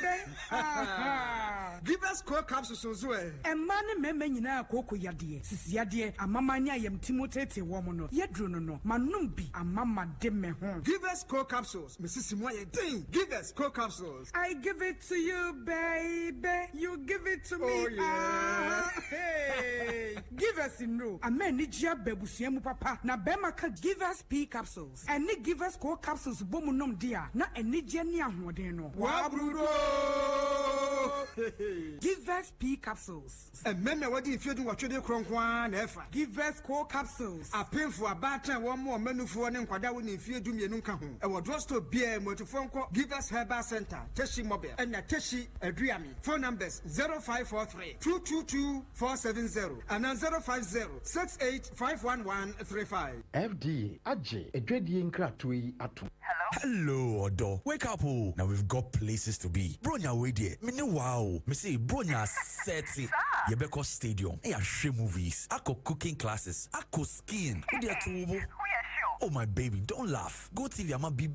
G: Give us core capsules so eh.
H: E mane meme nyina akoko yade. Sisi yade amamanya yam timotete wo mo no. Yedro no no. Manum bi amama de me ho.
G: Give us core capsules. Mrs. Moye ding. Give us core capsules.
H: I give it to you, baby. You give it to me.
G: Oh yeah.
H: Hey. Give us no. Ameni jia bebusia mu papa. Na bema ka give us P capsules. Eni give us core capsules bomu nom dia. Na eni jia ni ahoden no.
G: Wa brudo.
H: Give us P capsules.
G: And men wadi ifedu watwede kronkwan na efa.
H: Give us core capsules.
G: Apemfo abatan wo mo manufo ne nkwada wo ne ifedu mienu nka ho. E wo drugstore bia motofo nko Give us Herbal Center, Teshi Mobile, and Teshi Adriami. Phone numbers 0543 222 470 and 050 68
I: FDA Aje Edwedi Nkratui Atu.
D: Hello, Odo. Wake up, oh. Now we've got places to be. Bronya way there. Me no wow. Me say Bronya seti. Yebeko Stadium. Hey, I share movies. I go cooking classes. I go skiing. Who there to? Oh my baby, don't laugh. Go TV I'ma be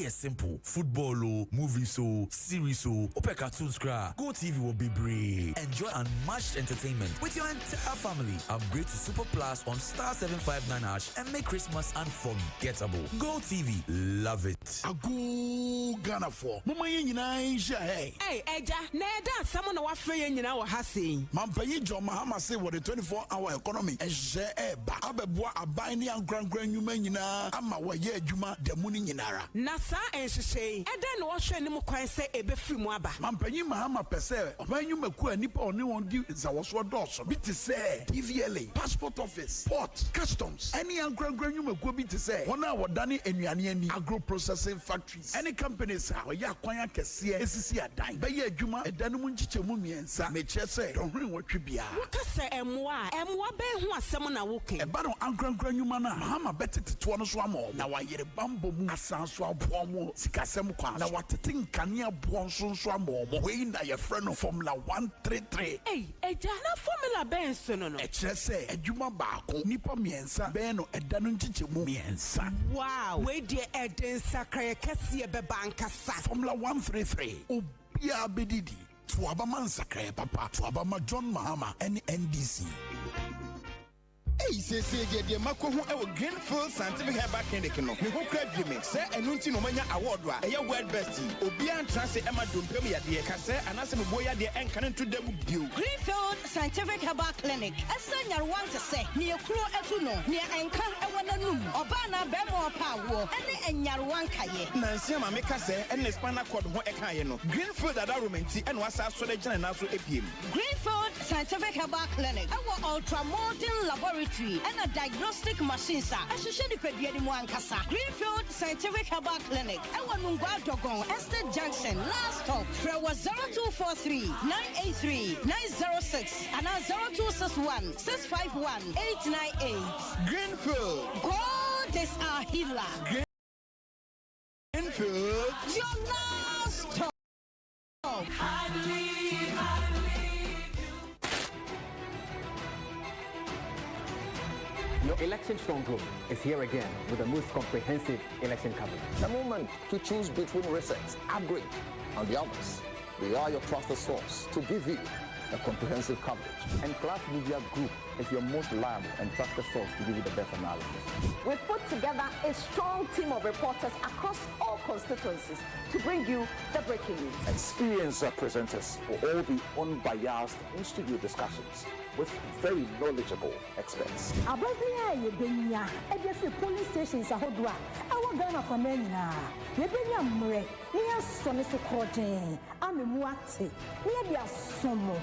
D: simple. Football movies series Open cartoons cry. Go TV will be brave. Enjoy unmatched entertainment with your entire family. Upgrade to Super Plus on star 759# and make Christmas unforgettable. Go TV, love it.
I: Agu Ghana for. Mama nyina insha hey.
E: Hey, Eja, na da someone wa free nyina wa ha sei.
I: Mampanyi John Mahama say what the 24-hour economy ehye eba. Abeboa aban ne ankran nyuma nyina nyinaa ama wɔyɛ adwuma da mu no nyinara.
E: Na saa nhyehyɛ ɛdɛn na wɔhwɛ ne mu kwan sɛ ɛbɛfiri mu aba.
I: Mampanyin Mahama pɛ sɛ ɔman nnwumakuo a nnipa ɔne wɔn di nsawɔsoɔ dɔɔso bi te sɛ DVLA, passport office, port, customs ɛne ankorankora nnwumakuo bi te sɛ wɔn a wɔdane nnuane ani agro processing factories ɛne companies a wɔyɛ akwan akɛseɛ esisi adan bɛyɛ adwuma ɛda no mu nkyekyɛmu mmiɛnsa mekyerɛ sɛ dɔnhwere wɔtwe biara.
E: Woka sɛ ɛmmoa bɛn ho asɛm na woka.
I: Ɛba no ankorankora nnwuma no a Mahama bɛtete toɔ no so ama ɔmo na wayere bambɔ mu asan so aboa mo sikasɛm kwan na watete nkanea boɔ nso ama ɔmo wei na yɛfrɛ no Formula 133.
E: Ei, agya na formula bɛn so no.
I: Ɛkyerɛ sɛ adwuma baako nipa mmiɛnsa bɛn no ɛda no nkyekyɛmu mmiɛnsa.
E: Wow, wei deɛ ɛde nsakraeɛ kɛseɛ bɛba ankasa.
I: Formula 133 obiara bɛdidi to abama nsakraeɛ papa to abama John Mahama ɛne NDC.
J: Hey, say the Mako who Greenfield Scientific Herbal Clinic no. Me who crave you say enunti no manya award wa. Eya world best. Obian transe Emma Dumpem ya de ka say anase me boya de enkan to dem bio.
K: Greenfield Scientific Herbal Clinic. Asa nyarwan te say ne ekuro etu no. Ne enka ewana num. Oba na be mo pa wo. Ene enyarwan kaye.
J: Nansi ma me ka say ene spinal cord ho ekaye no. Greenfield adarumenti ene wasa so de gina na so epiem.
K: Greenfield Scientific Herbal Clinic. Our ultramodern laboratory and a diagnostic machine sir. Ashisheni pediani mu ankasa. Greenfield Scientific Herbal Clinic. Ewa Nungwa Dogon Estate Junction. Last stop. Frewa 0243 983 906 and 0261 651 898.
J: Greenfield.
K: God is our healer.
J: Greenfield.
K: Your last stop.
L: I believe.
M: Your election stronghold is here again with the most comprehensive election coverage.
N: The moment to choose between research, upgrade, and the others. We are your trusted source to give you a comprehensive coverage. And Class Media Group is your most reliable and trusted source to give you the best analysis.
O: We've put together a strong team of reporters across all constituencies to bring you the breaking news.
N: Experienced presenters for all the unbiased in-studio discussions with very knowledgeable experts.
P: Police stations are hot. Our Ghana for men now. Yebenya mre, near Soniso Corte, I'm a muati, near the Somo.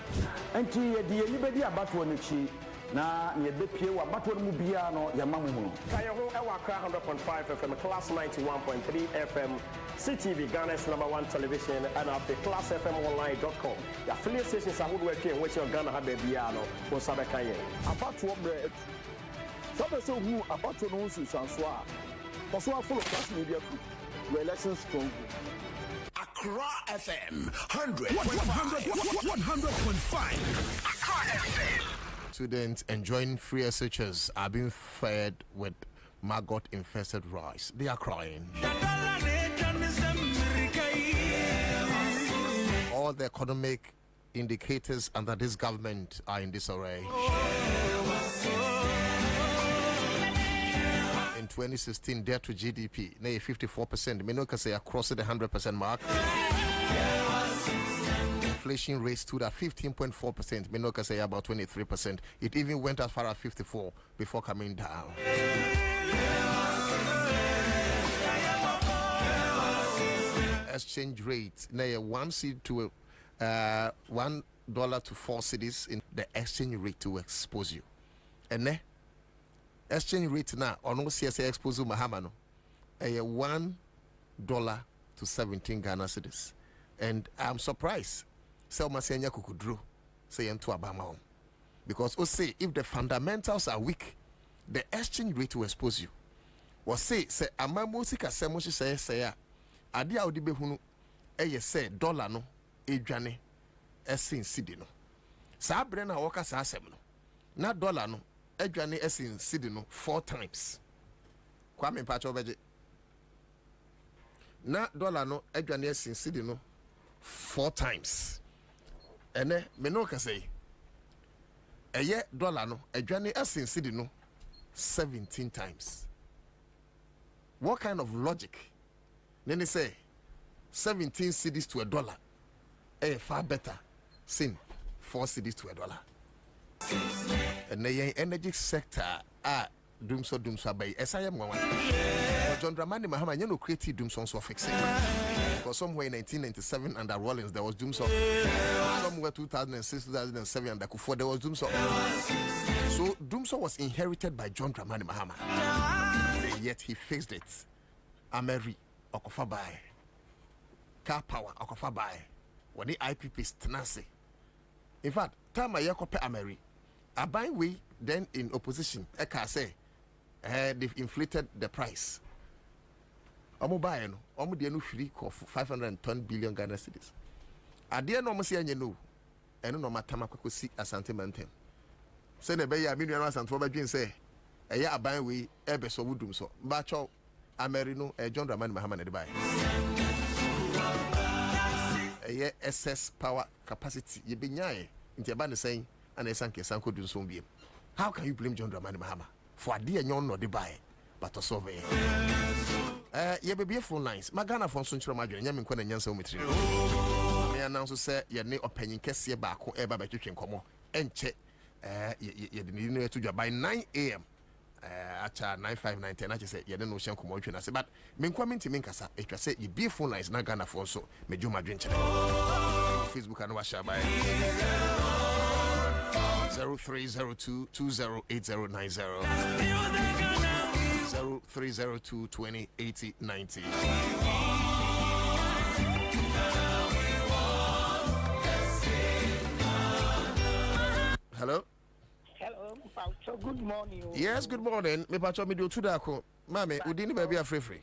Q: And the anybody about one chi. Na yebepie wa batwa mu bia no yamamu
R: Kayeho ewa 100.5 FM, Class 91.3 FM, CTV Ghana's #1 television, and at the classfmonline.com. The affiliate stations are who work in which your Ghana have a bia no for Sabakaye.
Q: Abatwa bre. So who abatwa no so sansoa. Also full of Class Media Group. Your election strong.
I: Accra FM 100.5. Accra FM.
A: Students enjoying free SHS are being fed with maggot infested rice. They are crying. All the economic indicators under this government are in disarray. In 2016, debt to GDP, near 54%. Menoka say across the 100% mark. Inflation rate stood at 15.4%. Menoka say about 23%. It even went as far as 54% before coming down. Exchange rate near $1 to $1 to 4 cedis in the exchange rate to expose you. And exchange rate now on CSA expose Mahama no $1 to 17 Ghana cedis. And I'm surprised. Selma Senya Kukudru say to Abama. Because say if the fundamentals are weak, the exchange rate will expose you. Or say Amamosika Semoshi say Adi Audibe Hunu say dollar no Ejane Esin Sidino. Sabrena Waka Sasemno. Na dollar no Ejane Esin Sidino 4 times. Kwame Pacho Beje. Na dollar no Ejane Esin Sidino 4 times. Ene Menoka say a dollar no Ejane Esin Sidino 17 times. What kind of logic? Then they say 17 cedis to $1. Far better sin 4 cedis to $1. And the energy sector Doomso by SIM 1. John Dramani Mahama, you know, created Doomso so fixing. Because somewhere in 1997 under Rollins there was Doomso. Somewhere 2006, 2007 under Kufuor there was Doomso. So Doomso was inherited by John Dramani Mahama. Yet he fixed it. Ameri Okofabai. Car power Okofabai. When the IPP tenacity. In fact, time I yakope Ameri. Abai we then in opposition. Eka say they've inflated the price. Omo buy no. Omo de no free of 510 billion Ghana cedis. Ade no mo se anye no. Eno no matama kwakosi Asante Mountain. Say na be ya minu anu Asante ba dwen say eye aban we ebe so wudum so. Ba cho Ameri no John Dramani Mahama na de buy. Eye excess power capacity ye benyae nti aba ne sen ana esanke sanko dun so biem. How can you blame John Dramani Mahama for ade enyon no de buy but to solve it? Ye be phone lines. Magana phone so nchiro madwene nyame nkwa na nyansa o metri. Me announce say ye ne opanyin kese ba ko e ba ba twetwe nkomo enche ye de ni to dwa by 9 am acha 9590 na che say ye de no hye nkomo twetwe na se but me nkwa me ntimi nkasa etwa say ye be phone lines na Ghana phone so me dwo madwene nche Facebook anu wa share by 0302208090 0302208090. Hello.
S: Hello, Pacho. Good morning.
A: Yes, good morning. Me Pacho me do tudako. Mame, udini baby are free.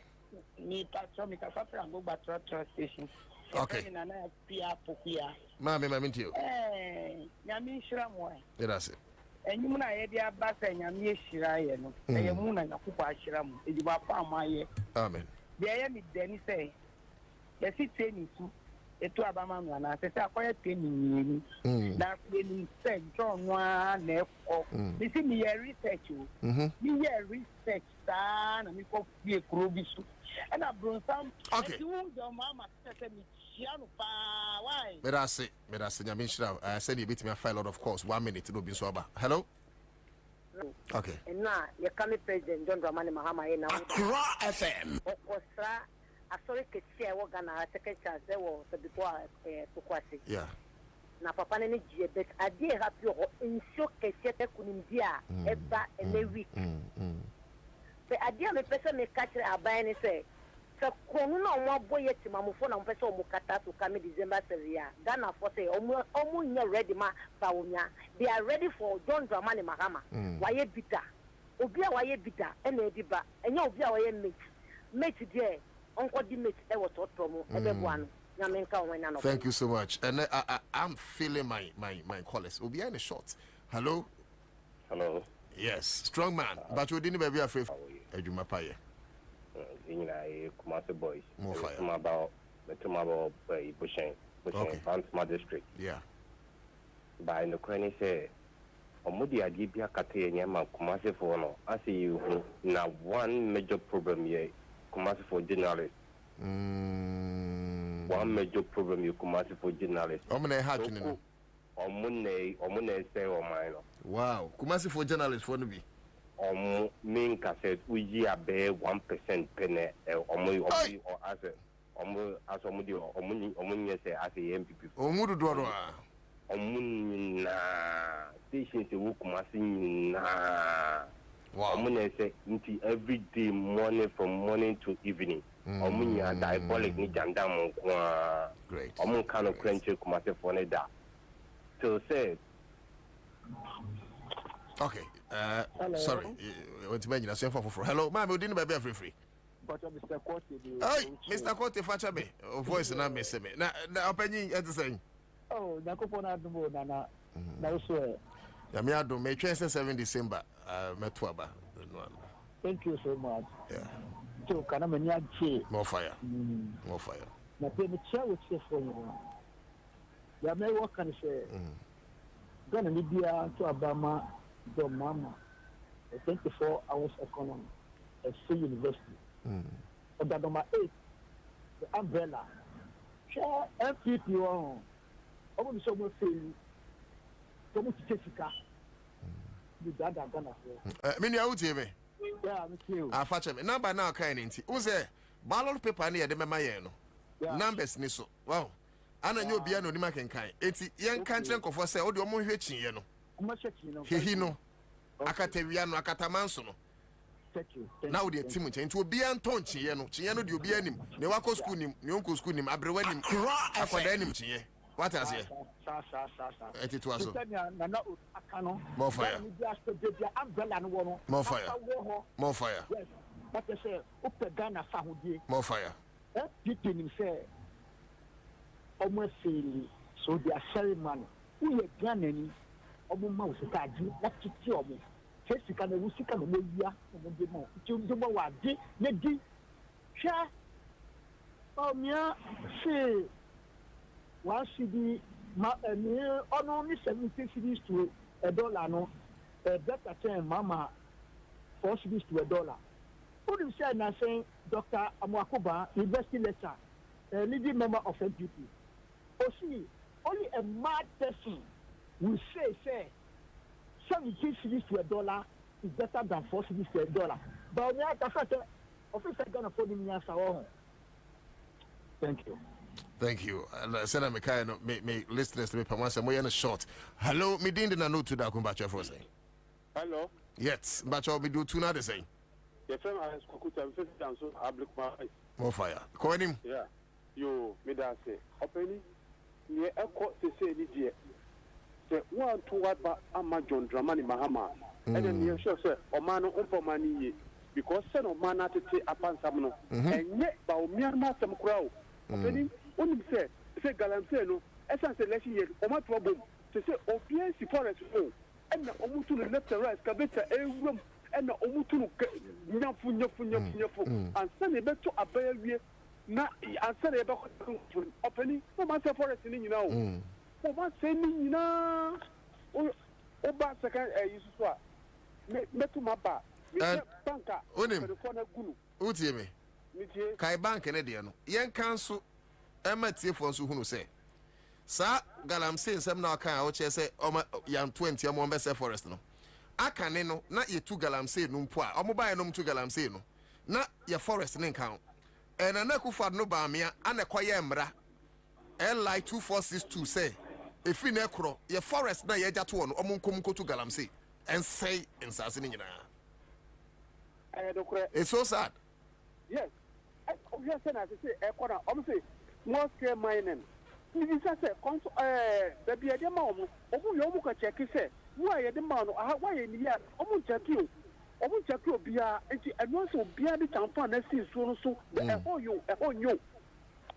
S: Me Pacho me ka safra go batro station.
A: Okay. Mame, into you.
S: Nyami shira mo.
A: That's it.
S: Enyum na ye dia ba sa nyame hira ye no eye mu na yakoko ahira mu ediba pa amaye
A: amen
S: de ye mi deni say ye si training su etu abama no na se akoye training ni na training say John wa na ekọ mi si mi ye research o mi ye research ta na mi ko fie kro bi su and abron
A: okay
S: you do mama say mi chiano pa why
A: me that's nyame hira I said you beat me a file of course 1 minute no bi so aba hello. Okay.
T: Na ye kami President John Dramani Mahama ye na
A: Accra FM.
T: Okosra asori kesi wo Ghana second chance there was before Pokwasi.
A: Yeah.
T: Na papa ne gie bet ade happy o insho kesi te kunimdia eba ene week. Be ade me pese me catch aban ni say so konu na omo boye timamufo na mpese omo kata to come December 7 ya Ghana for say omo nya ready ma bawonya they are ready for John Dramani Mahama waye bita obi a waye bita ena ediba enya obi a waye mate there onko di mate e wo to mo ebe boano nyame nka wona no.
A: Thank you so much and I'm feeling my callers obi in the short. Hello. Yes, strong man but we didn't be afraid eduma paye
U: Kumasi boys.
A: More fire.
U: About Bushing Fansma district.
A: Yeah.
U: By the Ukraine say, Omudi Adibia Kate Nyama Kumasi for no. I see you now one major problem here, Kumasi for journalists. One major problem you Kumasi for journalists.
A: Omune happening.
U: Omune say or mine.
A: Wow. Kumasi for journalists for be.
U: Main cassette we are bear 1% penny or as say as a MPP.
A: Omudu Doro.
U: Omuna stations a Wukumasi na. Omuna say every day morning from morning to evening. Omunya diabolic ni jandam.
A: Great.
U: Omun kind of crunchy Kumasi for that. So say.
A: Okay. Sorry. Hello, ma'am. We didn't be free.
Q: But Mr. Kote.
A: Hey, Mr. Kote, facha me. Voice na me se me. Na opinion at the same.
Q: Oh, Nakopona Dubo Nana. Now swear.
A: Ya me ado me 27 December. Metwaba.
Q: Thank you so much.
A: Yeah.
Q: So kana menya che.
A: More fire. More fire.
Q: Na pe me chia with you for you. Ya me work can say. Gonna be there to Obama. The mama, a 24 hours economy, a free university. But that number 8, the umbrella. Share FPP on. I want to show more failure. So much Jessica. You got that Ghana for.
A: Many out here, me. Afache me number now kind nti. Who say ballot paper na ye de mema ye no. Numbers ni so. Wow. Ana nyo bia no ni makenkan. Enti yen kan kire nkofo say wo de omo hwe chinye no. Hehi no. Akatawia no akatamanso no. Now the team nti obi anton chinye no de obi anim. Ne wako school nim, ne onko school nim, abrewa nim. Akoda anim chinye. What has here? It was more fire. More fire. More fire. More fire.
Q: Almost so they are selling money. Who are Ghanaian? Almost mouse kaji. What to tell me? Jessica, the Rusika, the media, and the more. Jumbo, Nedi. Sha. Oh, yeah. Say. One CD, only 70 CDs to $1 no. Better turn Mama 4 CDs to $1. Who do you say now saying Dr. Amwakuba, university lecturer, a leading member of NPP? Oh, see, only a mad person will say 70 CDs to $1 is better than 4 CDs to $1. But we have to officer gonna phone me answer. Thank you.
A: Thank you. Send me kind of me listeners to me once more in a short. Hello, me didn't know to that combat for saying.
B: Hello.
A: Yes, but I'll be do two now the same.
B: Yes, I'm so
A: more fire. Call him.
B: Yeah. You me that say. Opening. Near a court to say the say 1 2 what ama John Dramani Mahama. And then you sure say Omano Umpomani because send of man to take upon some and yet by Myanmar some crowd. Opening. Only say Galamsey no, essence election year, or my problem to say obedience forest home, and the Omutu left and right, Cabeta, a room, and the Omutu Yafu, and send it back to a bear year, not and send it back opening for myself forest in you know. For what sending you know, oh, back second, you saw, met to my bar, banker, the corner guru.
A: Utime, Kai Bank Canadian, young council. Emma Tiffon who say, Sir Galamsey, some now can I say, young 20 or more best forest. No, I can no, not ye 2 Galamsey, no poor, or mobile no 2 Galamsey, no, not your forest in count. And a neck for no bamia, and a quiet mbra. LI 2462 say, if we necro, your forest na ye that one, or munkum to Galamsey, and say in Sassinina. It's so sad.
B: Yes, I say, a corner, obviously. More scale mining. If you say, the Biadia Mom, Omu check, say, why the man, why in the year, Omu check you, Bia, and also Bia the Champan, and see so, the whole you.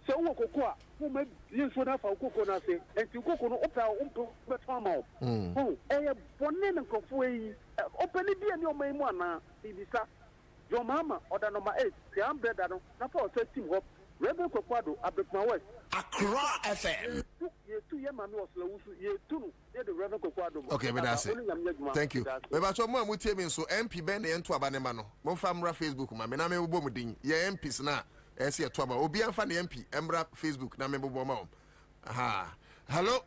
B: So, Cocoa, who may use for Cocoa, say, and to Cocoa, Opera, farmer. Oh, a bonnet and coffee, open it and your main one, your mamma, or the number 8, the umbrella, not for 13 hope. Rebel Coquado, Abekma West.
A: Accra FM. Okay, but that's it. Thank you. But so more muti so MP Ben and to Abanemano. Mon famra Facebook, ma mena me bomudin. Ye MPs na. Esi atwaba. Obi anfa ne MP. Emra Facebook na me bomom. Aha. Hello.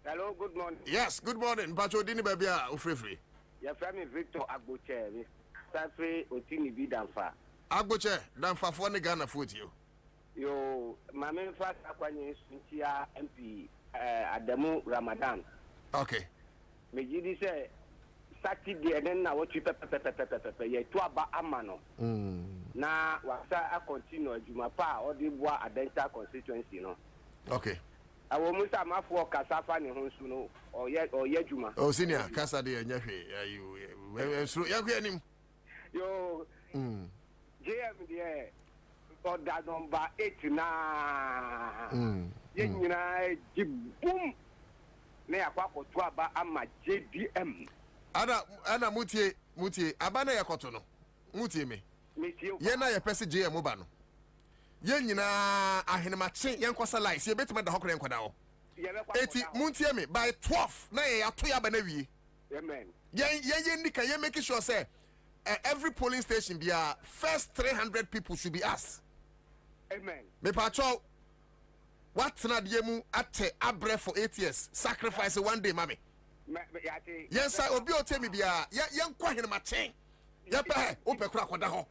U: Hello, good morning.
A: Yes, good morning. Pacho dini baby ofrefre.
U: Your family Victor Agboche. Safre Otini bi Danfa.
A: Agboche, Danfa for ne Ghana foot you.
U: Yo, my main fact, Aquanian Cynthia MP Adamu Ramadan.
A: Okay.
U: Majidi say, Saturday, and then now what you pepper, ye to about Amano. Now, what I continue, Jumapa or the Bois Adenta constituency, no.
A: Okay.
U: I will must have my 4 Casafa in Honsuno or Yejuma.
A: Oh, senior, Casa de Yafe, you,
U: yo, JM, yeah. Order number 8 na boom na yakwako to aba ama JDM
A: ana mutie abana yakoto no mutie me ye na ye pese JM ba no ye nyina ahenemache ye nkosa lies ye betima da hokore nkoda wo eti mutie me by 12 na ye ato ya ba na wie
U: amen
A: ye nika ye make sure say every polling station be first 300 people should be us.
U: Amen.
A: Me patrol. What na diemu ate abre for 8 years. Sacrifice one day, mommy. Yes, sir. Obi o tell me bia. Yen kwa hene ma chen. Yep, open crack on the hole.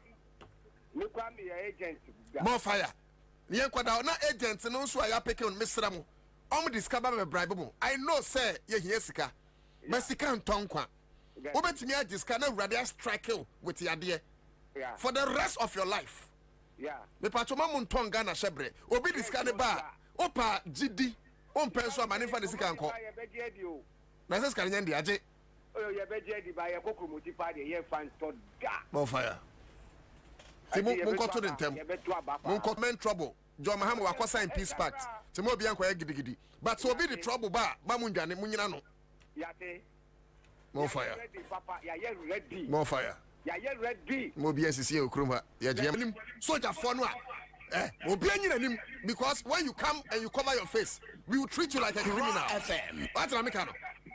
C: Look at me, agent.
A: More fire. Yen kwada na agent no so aya peke on Mr. Mo. Discover me bribe. I know say ye here sika. But sika nton kwa. Obetimi a discover na radio strike you with your dear. For the rest of your life.
C: Yeah.
A: Me patoma mo nton Ghana shebre. Obi discover ba. Opa GD. On penso amani fa de sika nko. Na se sika nyandi aje.
C: Oh, ye be je di ba ye kokromoti pa de ye fan to da.
A: More fire. Timo munko to the tem. Munko men trouble. John Mahama wa sign peace pact. Timo bi anko gidigidi. But so be the trouble ba mundwane munyina no.
C: Yate.
A: More fire.
C: Ready papa, ya ye ready.
A: More fire.
C: Ya ye ready.
A: Mo bi nsisi okroma. Ya je soldier for no a. Obi anyina nim because when you come and you cover your face, we will treat you like a criminal. What am I?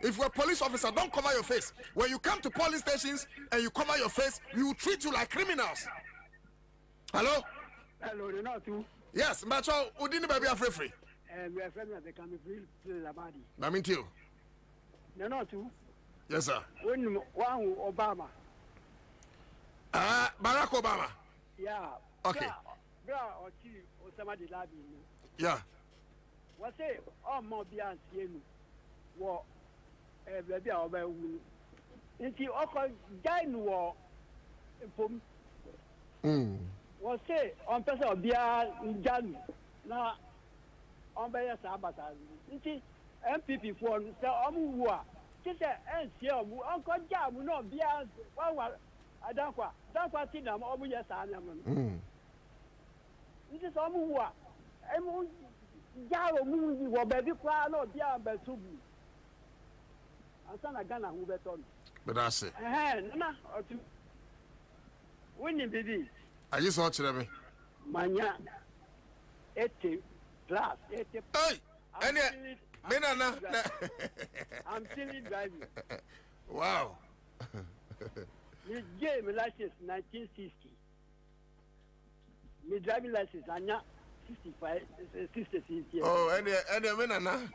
A: If you're a police officer, don't cover your face. When you come to police stations and you cover your face, we will treat you like criminals. Hello?
B: Hello, you know too.
A: Yes, Macho, Udini baby are free.
B: We are friends at the Camry Labadi.
A: I mean to you.
B: No, no, too.
A: Yes, sir.
B: When one Obama.
A: Barack Obama.
B: Yeah.
A: Okay.
B: Bra or Chi or somebody labi.
A: Yeah.
B: What say? Oh, more beyond you. What? Baby, I'll be win. Nti ọkọ jain wọ mpom. Wọ́n sẹ́ ọ̀n pẹ́sẹ́ ọ̀bíà njanu na ọ̀n bẹ́yẹ sábàtà nti NPP fún ọ sẹ́ ọmú wu a kí sẹ́ ẹ̀ ń sẹ́ ọmú ọkọ jáàmù náà bíà wọ́n wà àdánkwa tí nà ọmú yẹ sáà ní ọmọ nù. Nti sẹ́ ọmú wu a ẹ̀mú jáàrò mú wọ bẹ̀bí kúrá náà bíà bẹ̀ tóbu. Ansana Ghana who better.
A: But that's it.
B: Nana or two. Winning baby.
A: I just watch me.
B: Manya 80 plus 80.
A: Hey! I'm
B: still driving.
A: Wow.
B: Me gave me license 1960. Me driving license anya 66 years.
A: Oh, any menana.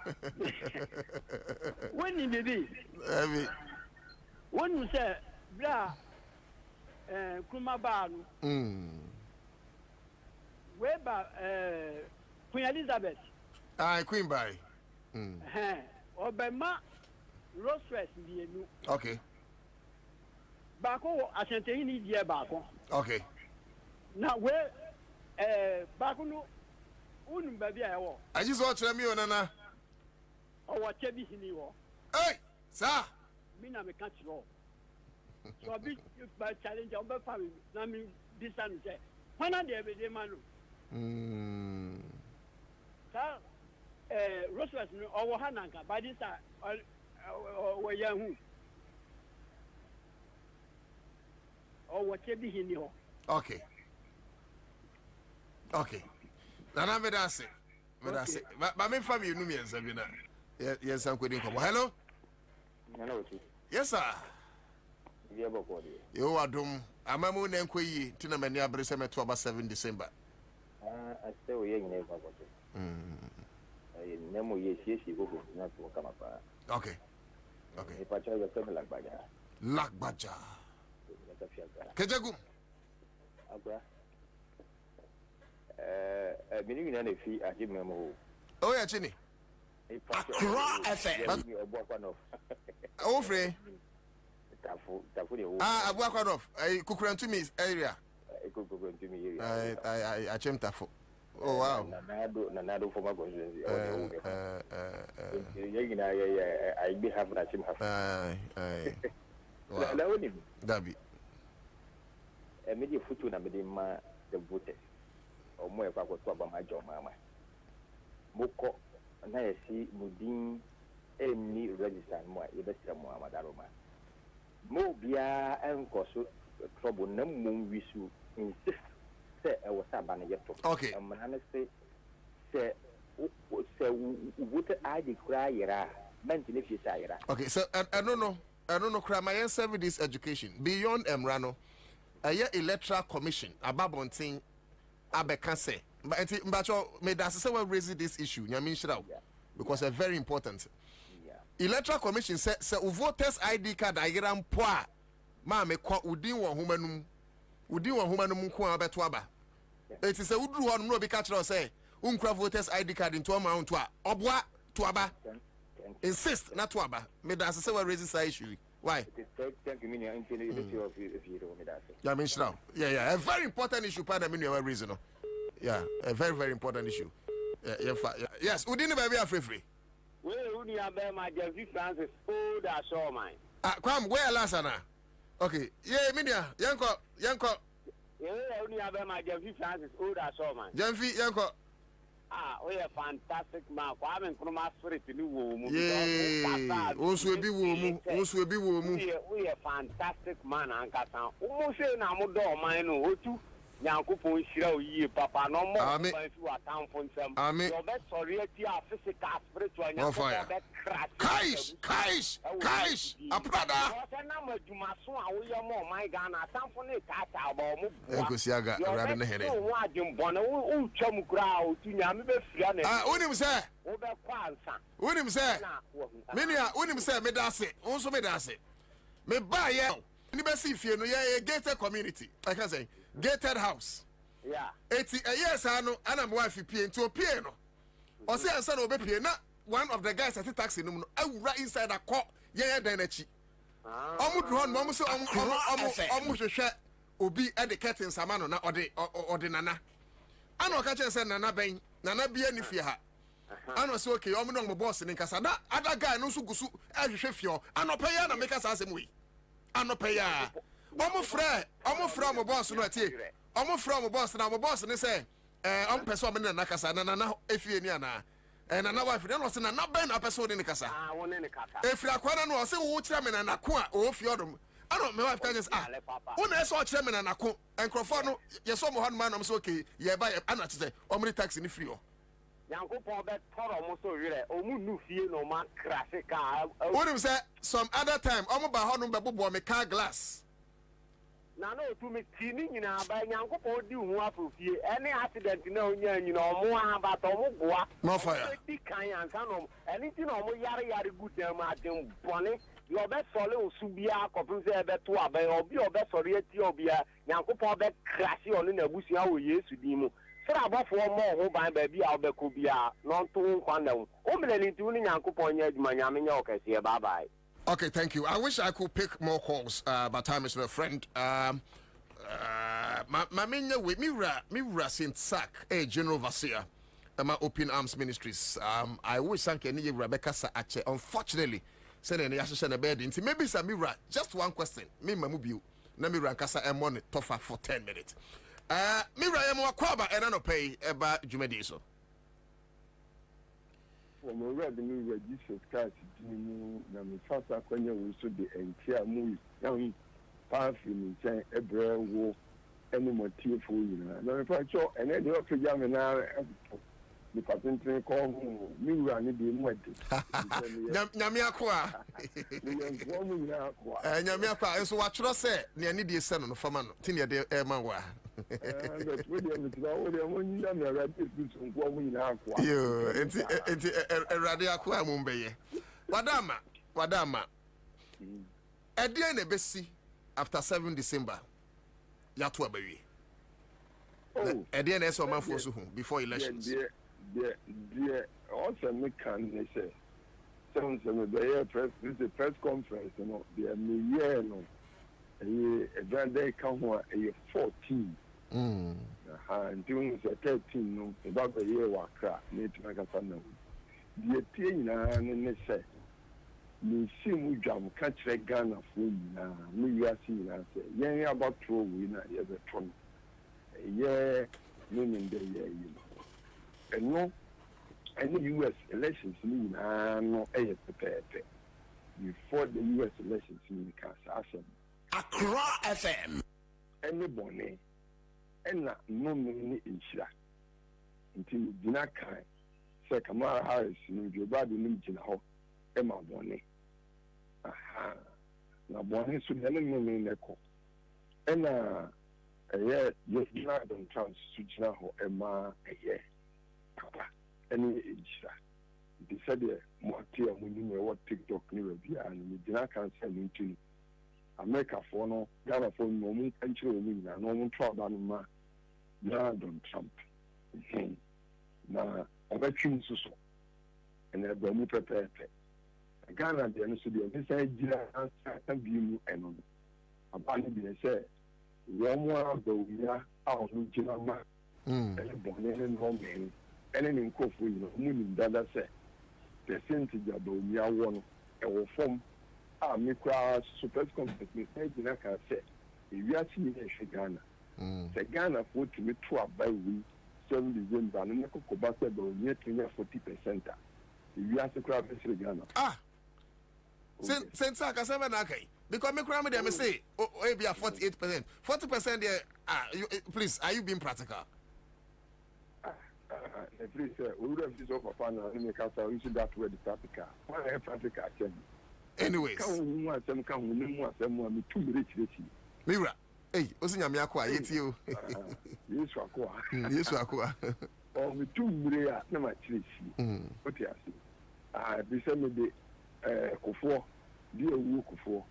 B: When you baby. When you say bra Kumabanu. Weba Queen Elizabeth.
A: Queen by.
B: Obama Rose West bienu.
A: Okay.
B: Bako asante ni die bako.
A: Okay.
B: Now where bako no unu baby ayo.
A: I just watch me onana.
B: O wa chebi hini wo.
A: Hey, sir.
B: Me na me catch roll. So a big challenge on the family. Na me this time say, when are they be manu? Sir, Roswell no o hananka by this time o yahu. O wa chebi hini ho.
A: Okay. Okay. Nana me da se. Me da se. Ba me family nu me ensa bi na. Yes, I'm going to come. Hello?
U: Hello.
A: Yes, sir.
U: You
A: are doomed. I'm a moon and quay, Tina Mania Brisem to about 7 December.
U: I say we ain't never got it. Nemo, yes, you go not to come up.
A: Okay. Okay.
U: If I try to tell me like Baja.
A: Lak Baja. Kajagu.
U: Meaning in any fee, I give memo.
A: Oh, yeah, Chini.
U: Accra FM.
A: Oh, free.
U: Abuakwanov.
A: I cook run to me area. I came to. Oh, wow.
U: Nanado for my constituency. I be having a chim have. Dabi. A media foot na medima the voters. Or more if I was to about my job, mamma. Moko. Na yesi mudin eni register mo yebesira mo amadaroma mo bia enko so trouble na mo wisu insist say e was aba na yeto
A: okay
U: amana say wote ID kura yira ment ne fi say yira
A: okay so I don't know kura my serve this education beyond Emrano electoral commission ababontin abeka say but Mbacho made us say we raise this issue because it's very important. Electoral Commission said voters ID card ayiram poa ma me kwa udin wo homa num udin wo homa num ko abeto aba eti se uduru ho no obi ka kire o say unkra voters ID card into amount to oboa to aba insist not to aba me da say we raise this issue why
U: thank you mean if you don't me that
A: yeah me now yeah a very important issue part of me reason yeah a very important issue yes udin baby afrefre
C: we uni abe ma Jeffrey Francis old as all mine
A: kwam where last ana okay yeah media yanko
C: yeah uni abe ma Jeffrey Francis old as all mine
A: Jeffrey yanko
C: we a fantastic man Kwame Nkrumah spirit ni wo mu
A: yeah also ebi wo mu
C: we a fantastic man ankasa umu say na mu do man no otu Nyankopon hira oyi papa no mo ban fi watamfo nsam your best sorriety a physical spiritual Nyankopon be crash kaish aprada na maduma so a wo ye mo man Ghana atamfo ne tata ba mo
A: ekosiaga rade ne here
C: wo adimbo na wo twam kura otu nyame be fira na
A: wonim se
C: wo be kwa ansa
A: wonim se menia wonim se me dase wonso me dase me ba ye ni be si fie no ye gated community I can say gated house
C: yeah
A: eti yes ano ana my wife pie nti opie no o say ansa na obepie na one of the guys at the taxi no awura inside a call ye dan achi omu dro no omu say omu hwehwe obi e the curtains amano na ode nana ana o ka che say nana ben nana bia ni fie ha ana say okay omu no mo boss ni nkasa da other guy no so gusu ahwehwe fie o ana pay ya na make us asem we ana pay ya omo frɛ mo boss no atie omo frɛ mo boss na mo boss ne sɛ omo pɛsɛ omo ne na kasa na efie ni ana na na wife no se na ben na pɛsɛ odi ne kasa
C: wo ne kasa
A: efiri akwa na o se wo kyerɛ me na nako a o fie odom ana me wife kan say wo na so kyerɛ me na nako enkrofo no ye so mo hanu ma no so okay ye ba ana kyerɛ omo ne taxi ni free o
C: Yankopon be toro mo so wire omu nu fie no ma crash ka
A: wonim say some other time omo ba hanu be bobo me car glass
C: na no to me tini nyina ba Nyankopon di hu afofie any accident na onya nyina omo aba to omo boa
A: no fire
C: di kan ansa no any ti na omo yare good dem adem bone yo be sole osubia kopun se be to aba obi obe sore ati obia Nyankopon be crash onu na abusia wo Yesu di mu sira abofo mo ho ban ba bia obeko bia no to nkwa na wo o mele ni ti uni Nyankopon nya adwuma nyame nya okese bye bye.
A: Okay, thank you. I wish I could pick more calls, but time is my friend. Maminya with Mira Saint Sack, General Vasia, my Open Arms Ministries. I wish thank you, Rebecca Saache. Unfortunately, sending the association a bed into maybe Samira. Just one question. Me Mamubu, Namira Kasa and one tofa for 10 minutes. Mira Yamuakwaba and I don't pay about Jumediso.
F: From already me Jesus Christ na me fasa kwanya wo so de entia mu yan pafi ni chen ebre wo eni motifo yina na me fa cho ene de ofeja me na ni patentin ko hu mi wura ni de mu ade
A: nyame akoa nyame akoa eso wa tworo se ne ani de se no fama no ti ne de e man wa yo enti erade akoa mu mbeye wadama edie na besi after 7 December ya to abawie edie na eso manfo so hu before elections
F: also me can say some the press conference no the year no a grand day come a 14 doing 13 no about the year wakra need to make a son the thing na ne say ni simu jam catch Ghana for na me ya see na say yen about throw we na ye be ton yeah meaning the year you know and no any US elections ni na no prepare before the US elections in Kasa
A: Accra FM
F: anybody and no many inshira until dina kai say Kamala Harris ni Joe Biden ni jina ho e ma bone na bone so na no me neko ena jina Donald Trump so jina ho e ma papa any inshira they said mo tia mo ni me what TikTok ni we bia ni jina kan say ni ntini America for no Ghana for no mun country no mun trouble no ma na Donald Trump na obetwin so and the mu prepare Ghana de no so de be say gira asa bi mu eno abani bi say wo mu abawia a ho gira ma bɔne ne nɔmɛ ɛne ne nkɔfo yi no mu nim dada sɛ percentage abawia wɔ no ɛwɔ fam a me kura super conference me sɛ gyina ka sɛ ewiase yi ɛhwɛ Ghana sɛ Ghana fo tumi to aba wi 7 December no ne kɔkɔ ba sɛ bawia tinya 40% a ewiase kura bɛsere Ghana
A: since I can say that because me cry me there me say be 48%. 40% there please are you being practical?
F: Please we would have this offer partner and make us use that word practical. Why practical can
A: anyways
F: can we me too rich
A: Mira hey osinya me akwa yeti o
F: Yesu akwa
A: Yesu akwa
F: o me too mure na ma chirisi what you say be say me de Kofo di ewu Kofo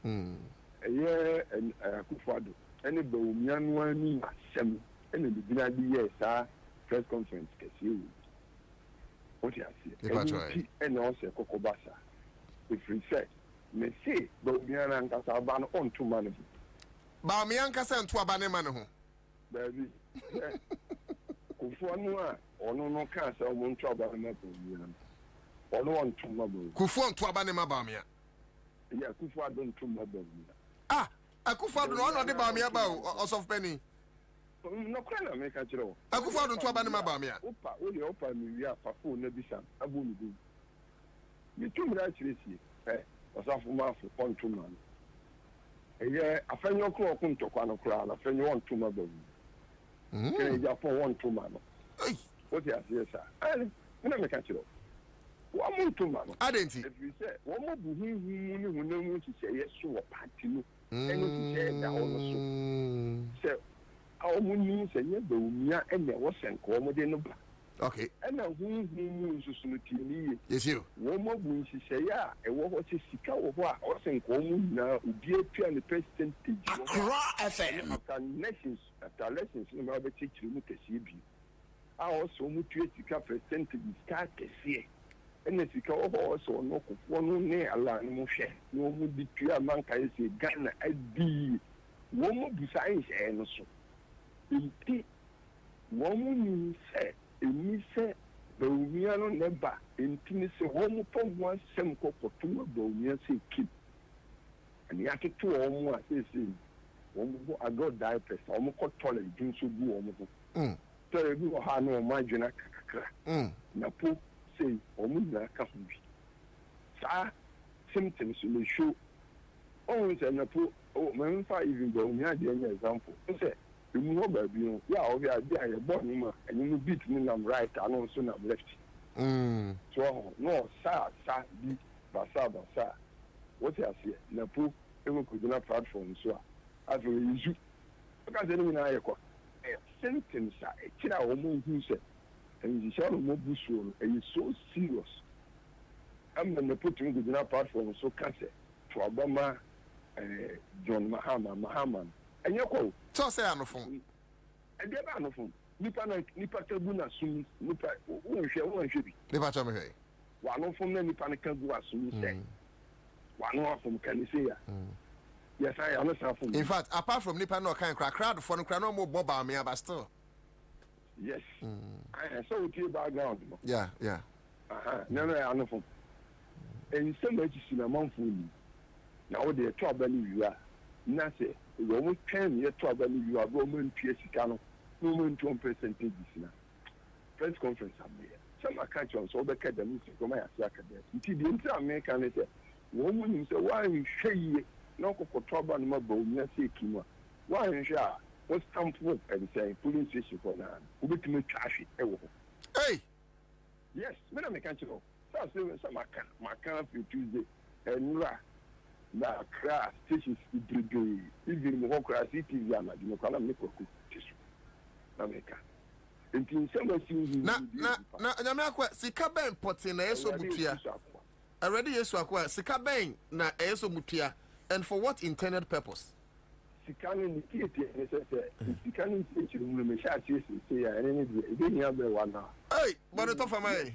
F: eye Akufo-Addo ene ba omianu ani asem ene bibina di ye sa press conference kesi what you say ene o se kokobasa if we say me say ba omianu nkasa ba no on to man
A: ba omianu nkasa nto aba ne man ho
F: baby Kofo anu a ono no ka sa o mo nto aba na ba omianu ono on to mabo
A: Kofo nto aba ne ma ba omia
F: yeah Akufo-Addo nto mabo
A: Akufo-Addo no de ba omia ba osof penny
F: no kwa na me ka kire
A: Akufo-Addo nto aba ne ma ba omia
F: opa mi wi afa fo na bisa abo mi do mi tumra kire si osafo ma fo ponto man afenyo kro ko ntokwa no kra na afenyo on to mabo kire ja fo on to man o ti asiesa na me ka kire one month to man
A: adenti
F: if you say one more bu hu ni hunamu ti say yes so party no eno ti say da ono so say awu ni say ye ba umia ene wo senko mo de no ba
A: okay
F: ena hu nsusu no ti ni
A: yes you
F: one more bu nsi say ya e wo ho se sika wo ho a o senko mo na obi atua ne percentage
J: Accra FM
F: after lessons no ma be teaching mu kesi bi a o so mu tua sika percentage sika kesi ene sika o so no Kofo no ne ala no mo hwe no mo di tua man kai se Ghana adi wo mo busa ihe no so nti wo mo ni se emi se ba umia no ne ba nti ni se wo mo po mo asem kokoto ba umia se keep ani aketo wo mo a se wo mo go ado diapers wo mo ko toilet din so bu wo mo go so ebi wo ha no ma dwena kakra na po say omuna ka hu bi sa symptoms will show on say na po me fa even go me ade any example say emu ho ba bi no ya o bi ade aye bo ni ma enyu beat ni nam right anu so nam left so no sa bi ba sa what you say na po e mo ko na platform so a aso yizu ka se ni na aye ko symptoms a e kira o mo hu say and the show mo busu is so serious. I'm going to put him in a platform so cancer to Obama John Mahama. And you call
A: so say on the phone.
F: And they are no phone. Nipa tabuna sum nipa won hwe bi.
A: Nipa chama hwe.
F: Wa no phone nipa ne kan go asum say. Wa no phone kan say ya. Yes, I understand phone.
A: In fact, apart from nipa no kan crowd for no crowd no more boba me but still.
F: Yes. I saw with your background.
A: Yeah.
F: No, I know from. And so much is in a month. Now they trouble you are. Nase, you almost 10 years trouble you are Roman Piesicano, Roman 2% now. Press conference up there. Some are catch on so the academy from my academy. Until the entire American say, woman, so why you say no trouble no more, you say, Kima. Why you say? What's stamp work and say police station for now? Who be to make traffic?
A: Hey!
F: Yes, when I make a show. So some my camp Tuesday and na crash stations to even more crash cities and you know, make a cook tissue. America. And in some of
A: na nyamekwa sika ben pote na eso mutua. Already yesu akwa sika ben na eso mutua. And for what intended purpose?
F: Sikanin Sikanin hey,
A: but it's for me.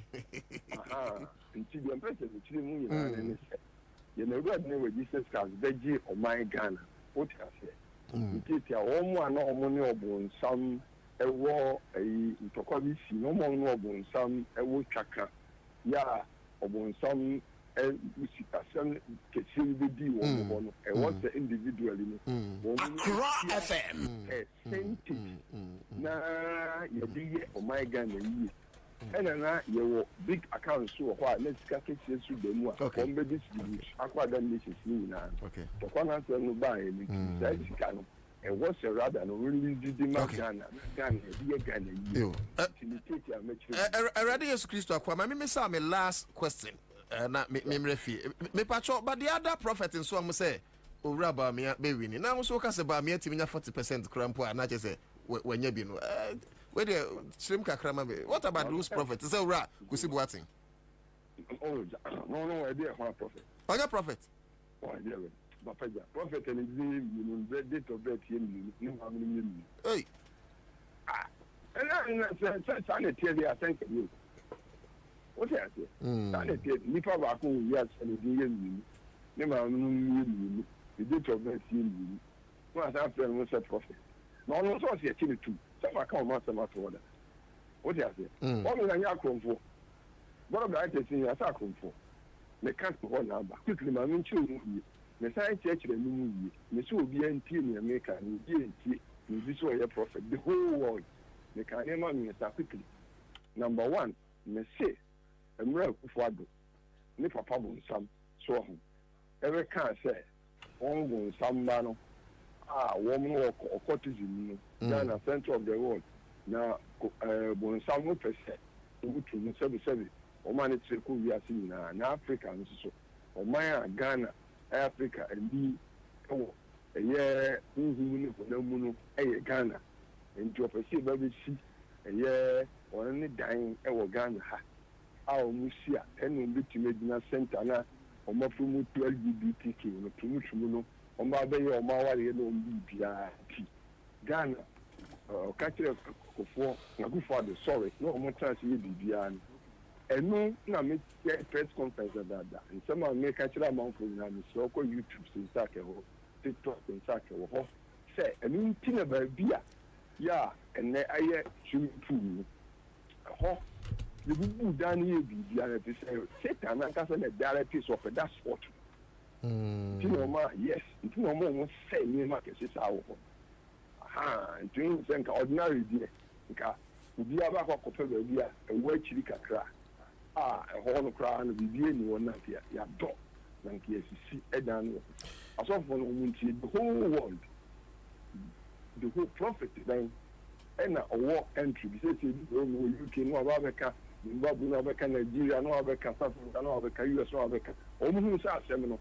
F: You know, God never Jesus Christ, Beji or my Ghana. What I say? It is your own one or money or bone, some a war, a Tokobi, no more no bone, some a wood chaka, ya, or bone, some a some KCBD or what's the individual in
J: Accra FM.
F: Na ya diye o my Ghana yi. Ena na ye big account so ho let's ka kesi su de mu a on be distribute akwa dan nation ni na. Okay. To kwana so no ba e ni. That is kind e was a rather no really did ma Ghana. Ghana ye Ghana yi.
A: Already Jesus Christ akwa ma me say my last question. Na me refi. Me patcho but the other prophet in so am say owura ba me be wini. Na so ka se ba me atimi nya 40% krampo a na che say wanya bi no. Where the Slim Kakrama? What about those prophets? Is that right? Kusibuating.
F: Oh, no, I did one prophet.
A: Other prophet?
F: Oh, I did. Prophet and his name, date of birth, hey. And I tell you, I thank you. What I say? Sanity, Nipa Baku, yes, and the name, the date of birth, was after a prophet. No, no, so I see a too. Some account master matter order. What do you say? What is an yakron for? What about it in a sacrum for? They can't go on number. Quickly, my main children, the science church and movie, the so be in America, and this way a prophet, the whole world. They can never mean quickly. Number one, me say, a miracle for do. Me papa bun some, so every can say, on bun some man. Woman or courtesan, Ghana, center of the world. Now, when some percent, to 77, or man, it's a cool we are seeing in Africa, and so, or Maya, Ghana, Africa, and be a year, who no mono, a Ghana, and to perceive every sea, a year, or only dying, or Ghana, our Musia, and will be to Medina Center, or more from LGBTQ, or too much mono. On my bay or my way, no BPI. Ghana, catch for the sorry, no more chance you BPI. And no, I make press conference about that. And someone make catch a month from local YouTube in Sakaho, TikTok in Sakaho. Say, and you think about beer. Yeah, and I should prove. Oh, the good down here BPI to say, Satan, I can't a direct piece of a dash spot. Yes, it's no more say me market is our and doing think ordinary dear. We have a copper beer, a white chili crack. A horn crown, the beer, no one here, ya dog, like yes, see, Edan. As of one, the whole world, the whole prophet then, and a war entry, because you can know about the Zimbabwe, Nigeria, no other South Africa, no other US, no other. Almost our seminal.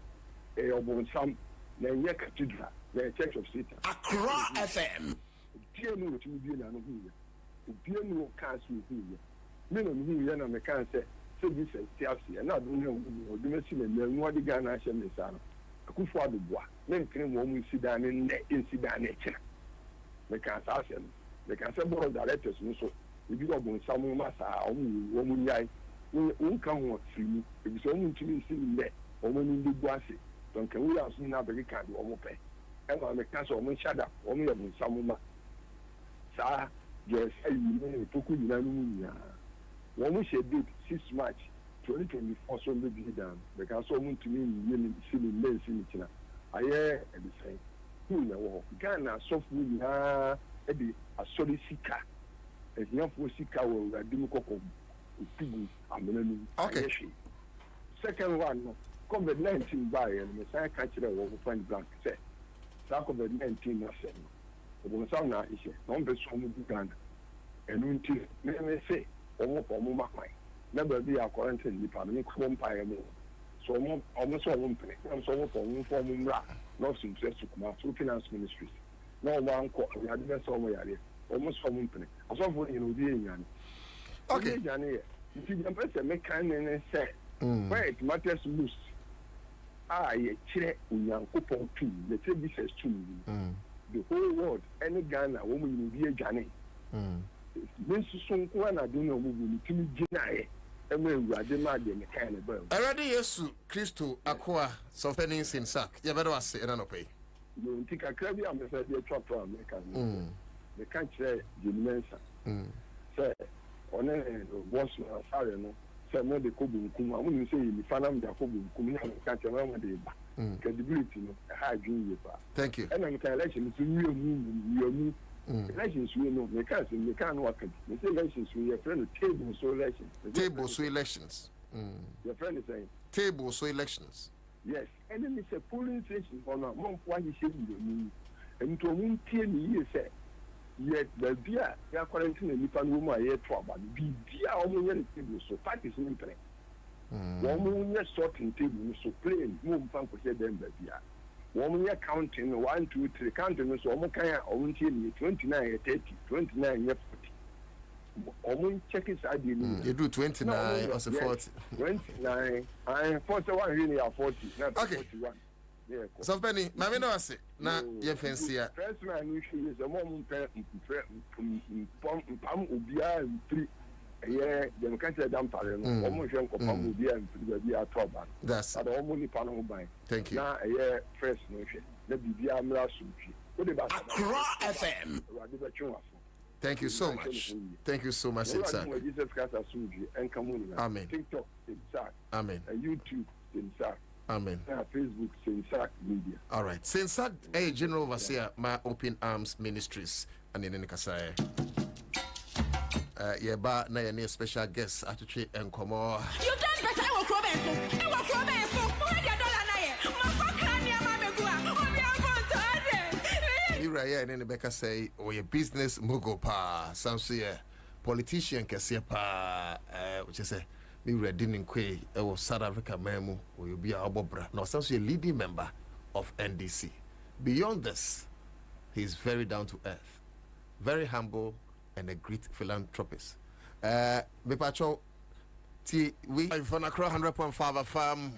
F: Some Nanya Cathedral, the Church of Satan.
J: Accra FM.
F: Dear no to be an who, dear no can't see here. Men of whom you and I can't say, so this is Chelsea, and not doing the machine and then what the Ghana Shem is on. A good father boy, then came woman sit down in Sidan nature. They can't ask them. They can say more directors, so if you go on some massa, woman, yai, won't come what free. If it's only to be seen there, or when you do bossy. Don't can we have seen Africa do almost pay? And on the council, woman shut up, only of some woman. Sir, yes, I mean, Toku Yanu. When we said 6 March 2024, so maybe done. The council went to me in the lens in China. I hear and say, who know Ghana, soft wood, a solid seeker. As young for seeker will do okay. Second one. COVID-19 by and the same country will find blank say. COVID-19 nothing. The one sound now is a number so Uganda. And until may say, almost for Mumbai. Never be a quarantine department, Kumpire. So almost all one place. I'm so for one for Mumra, not success to come out through finance ministries. No one called, we had best somewhere, almost for one place. I saw for you, the okay, Johnny. You see, the person make kind and say, where it matters most. ye chere unyankopon tu ye say Jesus tu the whole world any Ghana wo mu bi adwane bensu sonko na do na wo bu timi ginae ema ewurade ma de me kan ne ba
A: Erade Yesu Kristo akoa sofenin sin sak ye bedo ase na no pay
F: yo ntika krabi am say dey chop America the country Jemensa say one boss na sare no say mo de ko bunkum amu say ni fanam de ko bunkum na country ma de ba credibility no ha adwin ye pa
A: thank you
F: and I'm election to you elections we know me can work me say elections we your friend table so elections your friend is saying
A: table so elections
F: yes and then it's a polling station for now month why he should be and to win tie ni say yet the dia ya quarantine ni pa no mu aye to aba bi dia o mu ye table so parties in play wo mu ye sorting table so plain mu mfa ko say dem ba dia one year counting 1 2 3 counting so omo kan a omo tie ni 29 30 29 40 check it out the
A: you do 29 or 40
F: 29 and 41 really are 40 not
A: okay
F: 41 yeah
A: so Benny mama no ase na ye fancy a
F: first man you should is a mom pam obia 3 yeah dem kan say dam pare no omo hwe nkopam obia 3 ba bi atoba
A: that's
F: ada omo ni pa no ban
A: thank you
F: na yeah first no hwe na bibia amra sumpi o de ba
J: Accra FM
A: thank you so much sir
F: Jesus Christ asuji and kamuni
A: amen
F: TikTok Sinsak
A: amen
F: YouTube Sinsak
A: amen
F: Facebook Sinsak media
A: all right Sinsak a general overseer my Open Arms Ministries and in Kasai ba na ye special guest atutwe enkomo
L: you done better I will so what your dollar na ye makokra ni ama megu a obi akonto ade
A: you right and Rebecca say o your business mogul pa sanso ye politician kese pa which say me ready nkwe e wo South Africa memu o you be abobra no sanso ye leading member of NDC. Beyond this, he's very down to earth, very humble, and a great philanthropist. Bepacho, we from Accra 100.5 FM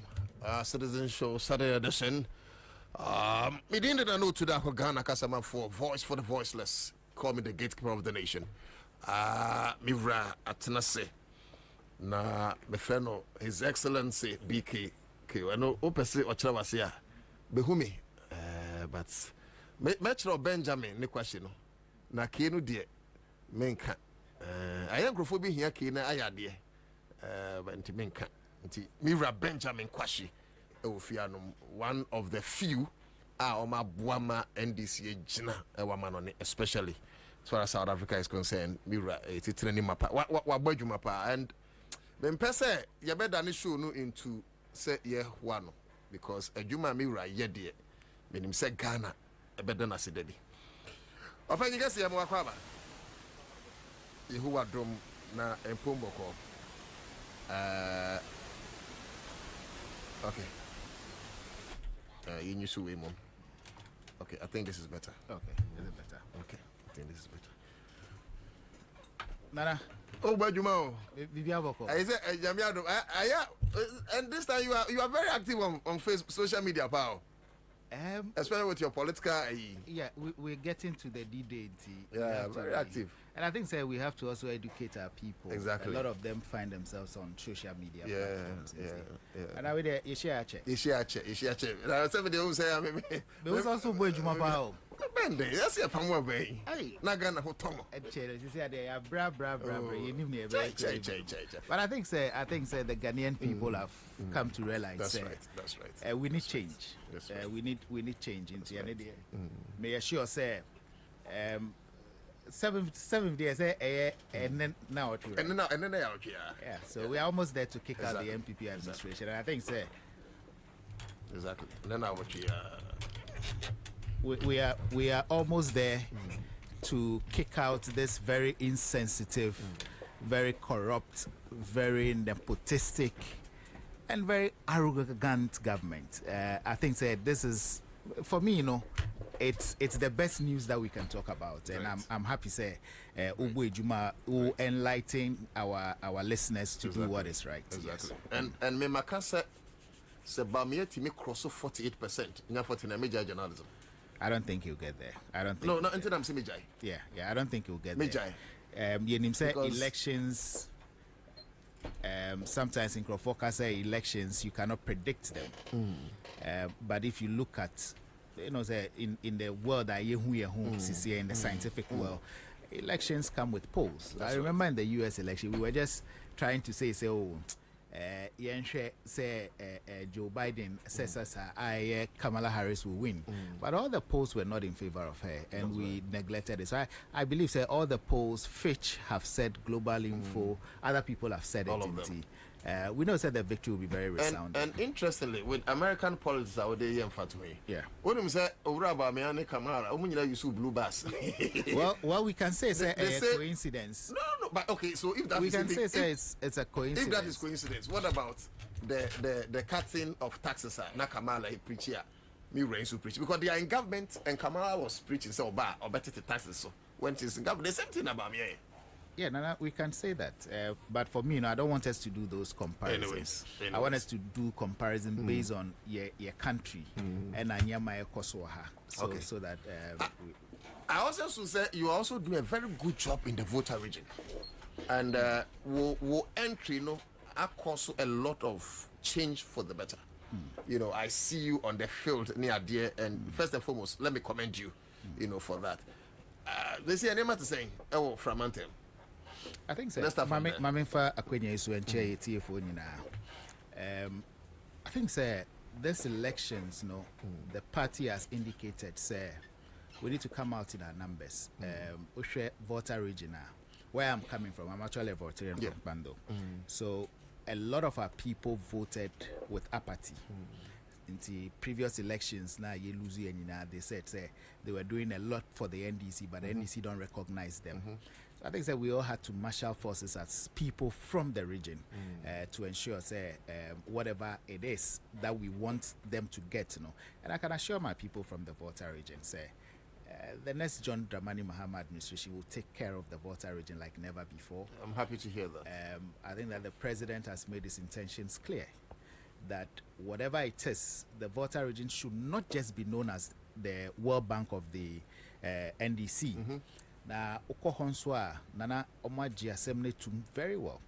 A: Citizen Show Saturday edition. We didn't know to that Ghana Kasama for voice for the voiceless. Call me the gatekeeper of the nation. Mivra Atenase. Na me friend His Excellency BK. I know opese Ochawasia. Behumi. But Metro Benjamin ni question. Na kinu die menka. Ayankrofo bi hia kina ayade. But nti menka. Nti Mivra Benjamin Kwashi. One of the few Oma Buama NDC Jina Ewamanoni, especially as far as South Africa is concerned. Mira, it's a training mapa. What mapa? And then Pese, you better not show no into say yeah one because a Juma Mira yedi, when him say Ghana, a better than a Sidedi. Open you guess, Yamuakaba. Yehuwa drum na Empomboko. Okay. You knew so mom. Okay, I think this is better.
H: Okay, is it better?
A: Okay, I think this is better.
H: Nana.
A: Oh, Bajumao.
H: Viviaboko.
A: I said, Jamiado. And this time you are very active on Facebook, social media, pal. Especially with your political.
H: Yeah, we're getting to the D-Day.
A: Yeah, very active.
H: And I think we have to also educate our people.
A: Exactly.
H: A lot of them find themselves on social media platforms.
A: Yeah.
H: And I would you share check.
A: Now, somebody who say,
H: there was also boy Jumapao.
A: Bende, that's your power bay. Nagana Hotomo.
H: You see, they are bra. You need me a very. But I think the Ghanaian people have come to realize
A: that's right.
H: We need change. We need change in the May assure say 7 days and then now yeah, so we are almost there to kick out the MPP administration, and I think
A: exactly. Then I
H: we are almost there to kick out this very insensitive, very corrupt, very nepotistic, and very arrogant government. I think this is, for me, it's the best news that we can talk about, and I'm happy say Ubu Ejuma will enlighten our listeners to do what is right.
A: Exactly. Yes. And me makasa se Bamia Timi cross 48%. In 49 major journalism.
H: I don't think he'll get there. I don't think.
A: No, not until I'm saying Mijai.
H: Yeah, I don't think he'll get
A: Mijai.
H: there. You say elections. Sometimes in Crawford say elections, you cannot predict them. But if you look at, say in the world that in the scientific world, elections come with polls. I remember in the U.S. election, we were just trying to say, Joe Biden says Kamala Harris will win, but all the polls were not in favor of her, and we neglected it. So I believe all the polls, Fitch have said, Global Info, other people have said
A: all
H: it.
A: Of them.
H: We know that the victory will be very resounding.
A: And interestingly, with American politics, I would say, when you say Uraba Miane Kamara, you see blue bus.
H: Well, we can say it's a coincidence.
A: No, but okay. So if that
H: we can say it's a coincidence.
A: If that is coincidence, what about the cutting of taxes? Na Kamala he preach here, me rain to preach because they are in government and Kamala was preaching so bad or better the taxes. So when it's in government, the same thing about me.
H: Yeah, Nana, we can say that. But for me, I don't want us to do those comparisons.
A: Anyways.
H: I want us to do comparison based on your country and Anyama Kosoha. So that.
A: I also should say you also do a very good job in the voter region, and will entry, cause a lot of change for the better. I see you on the field near there, and first and foremost, let me commend you, for that. They say a to saying, from Anthem.
H: I think so. Mami fa akwenya isu enche TFO nyina. I think say this elections, the party has indicated say we need to come out in our numbers. Voter region where I'm coming from, I'm actually a Voltarian from Bando. So a lot of our people voted with apathy. In the previous elections, they said they were doing a lot for the NDC, but the NDC don't recognize them. So I think that we all had to marshal forces as people from the region to ensure whatever it is that we want them to get. And I can assure my people from the Volta region, the next John Dramani Mahama administration will take care of the Volta region like never before.
A: I'm happy to hear that.
H: I think that the president has made his intentions clear that whatever it is, the Volta region should not just be known as the World Bank of the NDC. Na Okohonswa, Nana Omaji Assembly to very well.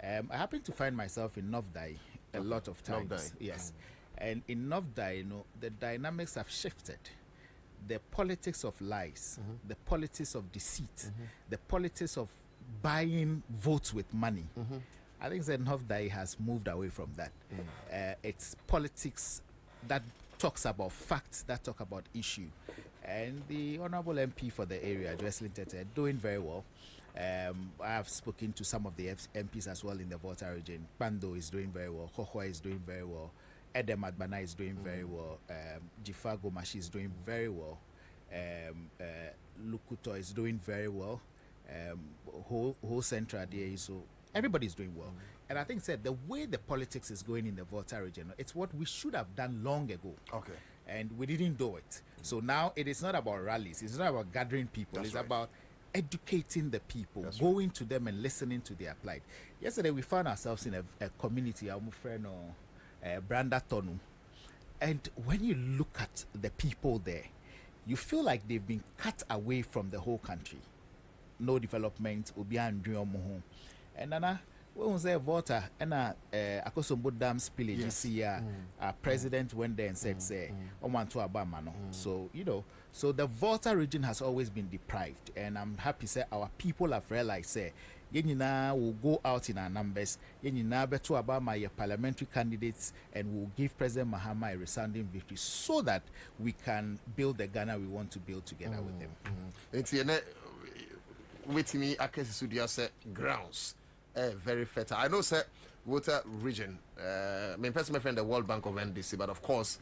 H: I happen to find myself in Novdai a lot of times. Yes. And in Novdai, the dynamics have shifted. The politics of lies, the politics of deceit, the politics of buying votes with money. I think that Novdai has moved away from that. It's politics that talks about facts, that talk about issue. And the Honorable MP for the area, Jocelyn Tete, doing very well. I have spoken to some of the MPs as well in the Volta region. Pando is doing very well. Hohua is doing very well. Edem Adbana is doing very well. Jifa Gomashi is doing very well. Lukuto is doing very well. Whole Central there, so everybody is doing well. And I think the way the politics is going in the Volta region, it's what we should have done long ago.
A: Okay.
H: And we didn't do it. So now it is not about rallies. It's not about gathering people. It's about educating the people, going to them and listening to their plight. Yesterday we found ourselves in a community, our friend Branda Tonu. And when you look at the people there, you feel like they've been cut away from the whole country. No development, and Nana, when we say Volta, and Akosombo Dam spillage this year, our president went there and said, So, so the Volta region has always been deprived, and I'm happy to say our people have realized, Yenina will go out in our numbers, Yenina beto Obama your parliamentary candidates, and will give President Mahama a resounding victory so that we can build the Ghana we want to build together with them.
A: With me, Akesi said grounds. Very fertile. I know, sir, water region. My friend, the World Bank of NDC, but of course,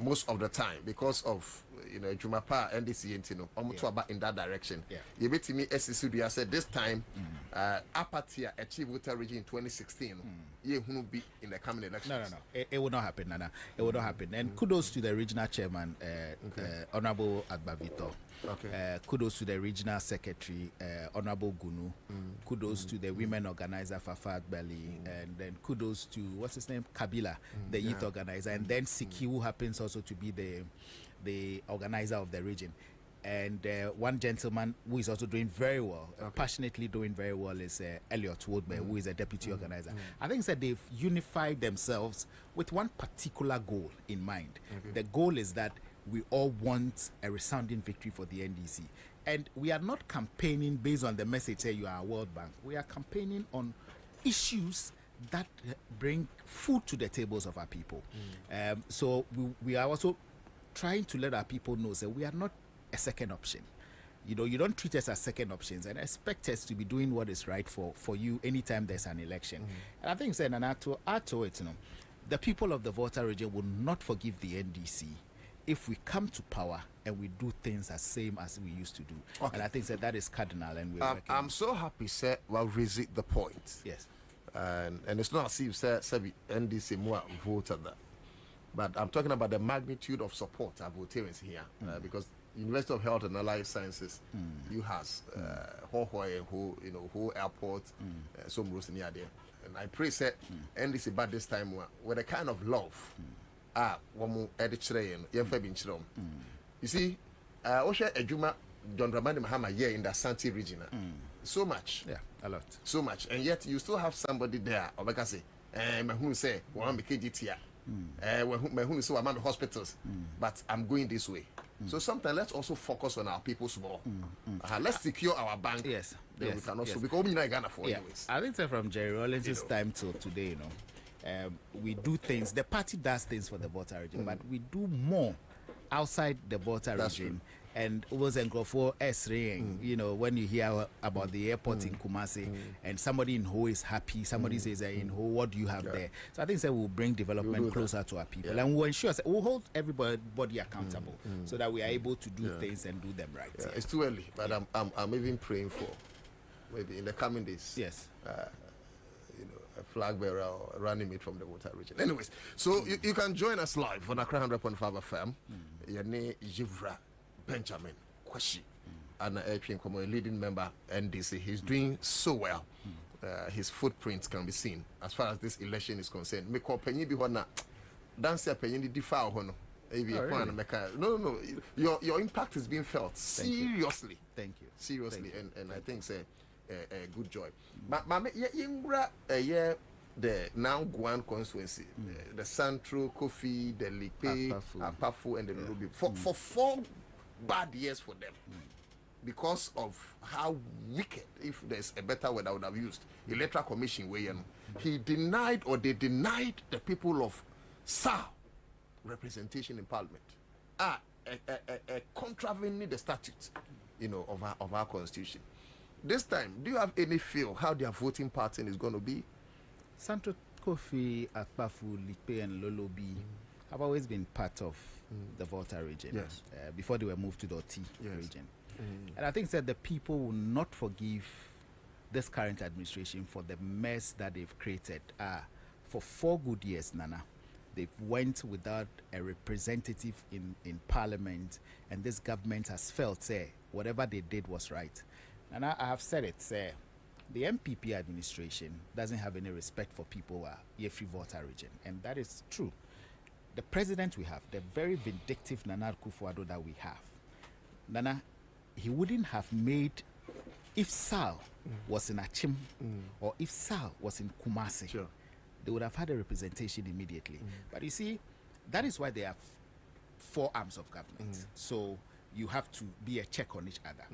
A: most of the time, because of Jumapa NDC, almost about in that direction. You bet me, SSUDIA said this time, apathy achieved water region in 2016. You will be in the coming elections.
H: No. It will not happen, Nana. It will not happen. And kudos to the regional chairman, Honorable Agbavito. Kudos to the regional secretary, Honorable Gunu. Kudos to the women organizer, Fafat Belly. And then kudos to, what's his name? Kabila, the youth organizer. And then Siki, who happens also to be the organizer of the region. And one gentleman who is also doing very well, passionately doing very well, is Elliot Woodbury, who is a deputy organizer. I think that they've unified themselves with one particular goal in mind. The goal is that we all want a resounding victory for the NDC. And we are not campaigning based on the message, say you are a World Bank. We are campaigning on issues that bring food to the tables of our people. So we are also trying to let our people know that we are not a second option. You know, you don't treat us as second options and expect us to be doing what is right for you anytime there's an election. And I think, and to add to it, you know, the people of the Volta region will not forgive the NDC if we come to power and we do things as same as we used to do. And I think that is cardinal, and we're working.
A: I'm so happy, sir, well, visit the point.
H: Yes.
A: And it's not as if, sir, NDC more voted that. But I'm talking about the magnitude of support of Voltarians here, because University of Health and Allied Sciences, you has whole airport, some rules near there. And I pray, sir, NDC about this time with a kind of love. One more editorial, you see, Osha Ejuma, John Dramani Mahama here in the Santi region. So much.
H: Yeah, a lot.
A: So much. And yet you still have somebody there, or like I say, who say, well, I'm a KGT. Who say, I'm at the hospitals, but I'm going this way. So sometimes let's also focus on our people's more. Let's secure our bank.
H: Yes.
A: Then we can also, because we need Ghana for anyways.
H: I think from Jerry Rawlings' time till today, we do things. The party does things for the Volta region, but we do more outside the Volta region. And it was for you know, when you hear about the airport in Kumasi and somebody in Ho is happy, somebody says, in Ho, what do you have there? So I think that will bring development closer to our people. And we'll ensure, we'll hold everybody accountable so that we are able to do things and do them right.
A: It's too early, but I'm even praying for maybe in the coming days.
H: Yes.
A: You know, a flag bearer or a running mate from the Volta region. Anyways, so you can join us live on Accra 100.5 FM. Your name is Jivra Benjamin Kwashi, and a leading member NDC. He's doing so well. His footprints can be seen as far as this election is concerned. Me call penny be one dance a penny defile hono. No, your impact is being felt seriously.
H: Thank you.
A: Seriously, and I think it's a good joy. But the now Guan constituency, the Central, Kofi, the Lipe, Apafu, and the Lubi for 4 bad years for them because of how wicked, if there's a better word I would have used, Electoral Commission way they denied the people of SAR representation in Parliament. Contravening the statutes, of our constitution. This time, do you have any feel how their voting pattern is going to be?
H: Central, Kofi, Akpafu, Lipe, and Lolobi have always been part of the Volta region.
A: Yes.
H: Before they were moved to the Oti region. And I think that the people will not forgive this current administration for the mess that they've created. For 4 good years, Nana, they've went without a representative in Parliament, and this government has felt, whatever they did was right. And I have said it, the MPP administration doesn't have any respect for people who are Yefri Volta region, and that is true. The president we have, the very vindictive Nana Akufo-Addo that we have, Nana, he wouldn't have made, if Sal was in Achim or if Sal was in Kumasi, they would have had a representation immediately. But you see, that is why they have 4 arms of government. So you have to be a check on each other.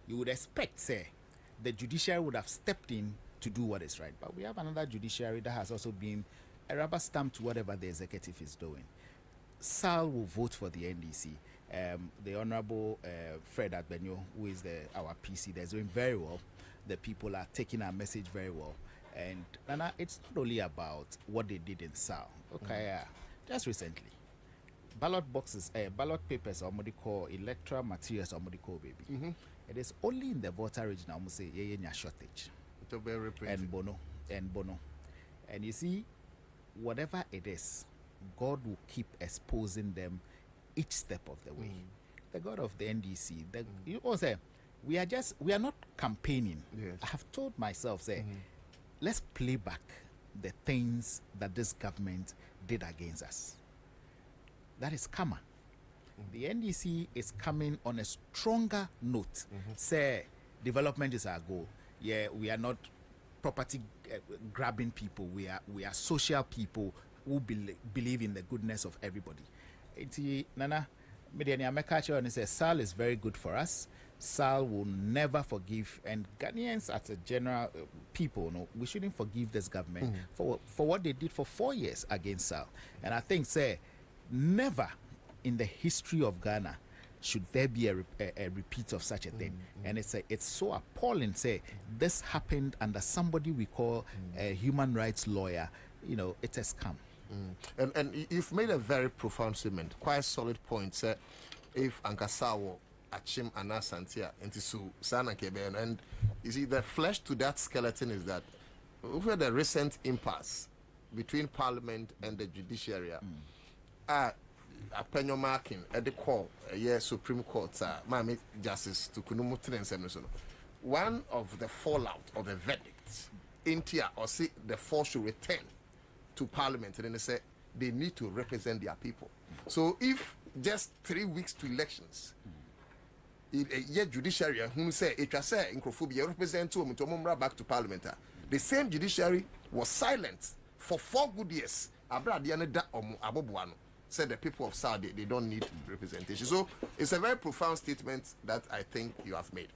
H: You would expect, the judiciary would have stepped in to do what is right. But we have another judiciary that has also been a rubber stamp to whatever the executive is doing. Sal will vote for the NDC. The Honorable Fred Agbenyo, who is our PC, they're doing very well. The people are taking our message very well. And Nana, it's not only about what they did in Sal. Just recently, ballot boxes, ballot papers, or what they call electoral materials, or what they call baby. It is only in the Volta region, I must say, shortage. And Bono. And you see, whatever it is, God will keep exposing them each step of the way. the God of the NDC. You all say we are not campaigning.
A: Yes.
H: I have told myself, say, let's play back the things that this government did against us. That is karma. The NDC is coming on a stronger note. Say, development is our goal. Yeah, we are not property grabbing people. We are social people who believe in the goodness of everybody. Nana, SAL is very good for us. SAL will never forgive, and Ghanaians as a general people, no, we shouldn't forgive this government for what they did for 4 years against SAL. And I think, say, never in the history of Ghana should there be a repeat of such a thing. And it's so appalling, say, this happened under somebody we call a human rights lawyer. You know, it's a scam.
A: And you've made a very profound statement, quite solid point, sir. If Ankasawo Achim Anasantia into Sana Keben, and you see the flesh to that skeleton is that over the recent impasse between Parliament and the judiciary, Penyo marking at the call, Supreme Court, Mami Justice to Kunumutin and Semeson. One of the fallout of the verdict, Intia or see the force should return to Parliament, and then they say they need to represent their people. So if just 3 weeks to elections, judiciary who say it was say Nkrofobia represent to back to Parliament, the same judiciary was silent for 4 good years. Said the people of Saudi they don't need representation. So it's a very profound statement that I think you have made.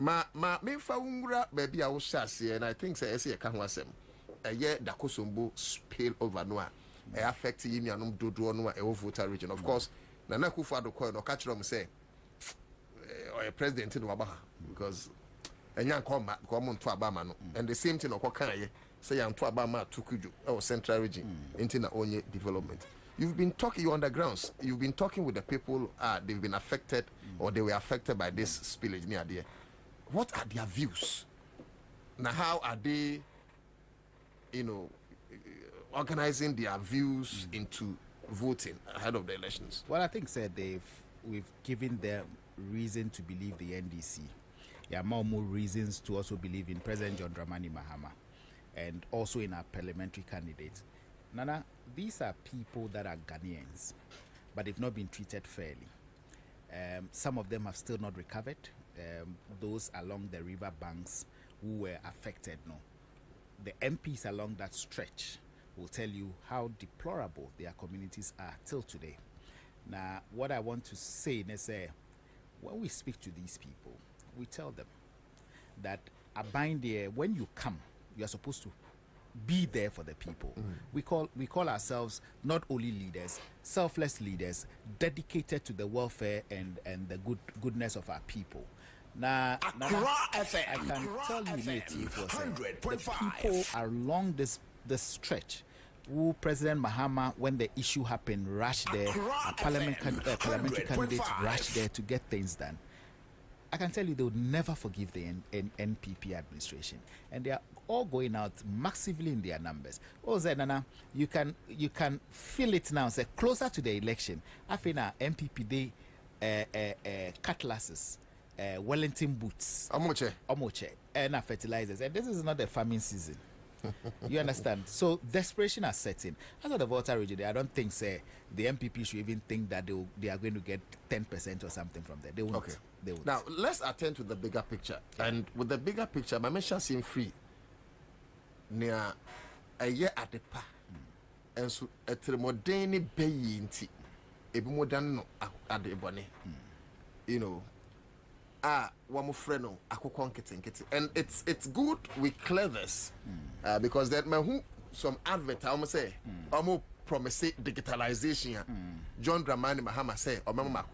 A: Me faungra baby I was shasi, and I think say a kanwasem. A year Dakosombo spill over noa. Affect Yinyanum Dodo no a voter region. Of course, Nana Kufuado coin or catch them say or a president in Wabaha because a young come to Abama no. And the same thing of Kokanaye say I'm to Abama Tukuju or Central Region into the only development. You've been talking, you undergrounds, you've been talking with the people, they've been affected or they were affected by this spillage near there. What are their views? Now, how are they, organizing their views into voting ahead of the elections?
H: Well, I think, sir, we've given them reason to believe the NDC. There are more reasons to also believe in President John Dramani Mahama and also in our parliamentary candidates. Nana, these are people that are Ghanaians, but they've not been treated fairly. Some of them have still not recovered. Those along the river banks who were affected, no. The MPs along that stretch will tell you how deplorable their communities are till today. Now, what I want to say is, when we speak to these people, we tell them that when you come, you are supposed to be there for the people. We call ourselves not only leaders, selfless leaders, dedicated to the welfare and the goodness of our people. Now, I can tell you, the people along this stretch who President Mahama, when the issue happened, rushed there, parliamentary candidates rushed there to get things done. I can tell you they would never forgive the NPP administration, and they are all going out massively in their numbers. Oh, Nana, you can feel it now. Say closer to the election, I think now MPP they cutlasses, Wellington boots, omoche, and fertilizers, and this is not the farming season. You understand? So desperation has set in. As of the voter region, I don't think the MPP should even think that they are going to get 10% or something from there. They won't. Okay. They won't.
A: Now let's attend to the bigger picture. And with the bigger picture, my mention seem free. Near a year at the pa, and so a thermodani bayinti, a modern at the bonnet. One more friend, and it's good we clear this because that man some advert I almost say almost promise digitalization. John Dramani Mahama say or mama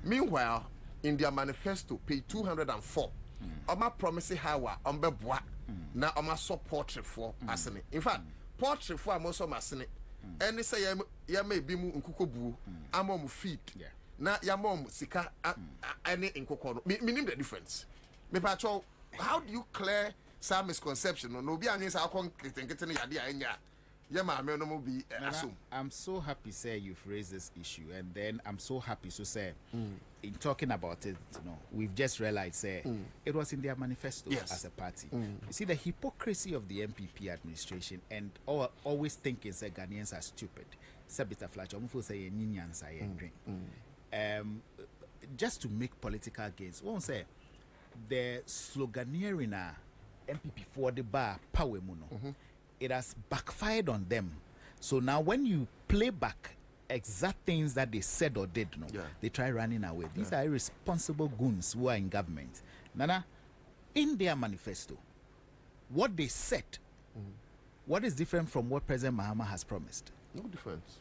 A: meanwhile in their manifesto page 204 Oma promise how ombeboa na Oma support for asene. In fact, portrait for also masene. And say ya may be mu nkukobu amom feed. Na ya mom sika any inkokoro. Meaning the difference. Me patrol, how do you clear some misconception? No be anyi sa kon keten yade anya.
H: I'm so happy, sir, you've raised this issue, and then I'm so happy to say, in talking about it, we've just realized, sir, it was in their manifesto as a party. You see the hypocrisy of the MPP administration and always thinking, sir, Ghanaians are stupid. Sabita Flash, say just to make political gains. Won't say the sloganeering MPP for the bar power muno. It has backfired on them. So now when you play back exact things that they said or did, they try running away. These are irresponsible goons who are in government. Nana, in their manifesto, what they said, what is different from what President Mahama has promised?
A: No difference.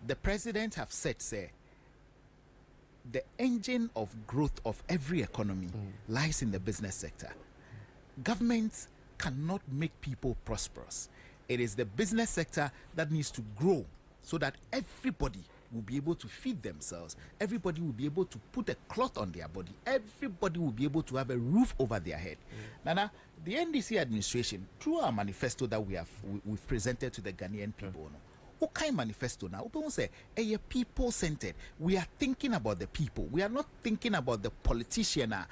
H: The president have said, say, the engine of growth of every economy lies in the business sector. Governments cannot make people prosperous. It is the business sector that needs to grow so that everybody will be able to feed themselves. Everybody will be able to put a cloth on their body. Everybody will be able to have a roof over their head. Nana, the NDC administration, through our manifesto that we've presented to the Ghanaian people, what kind of manifesto now? People say, hey, people-centered. We are thinking about the people. We are not thinking about the politician. Now,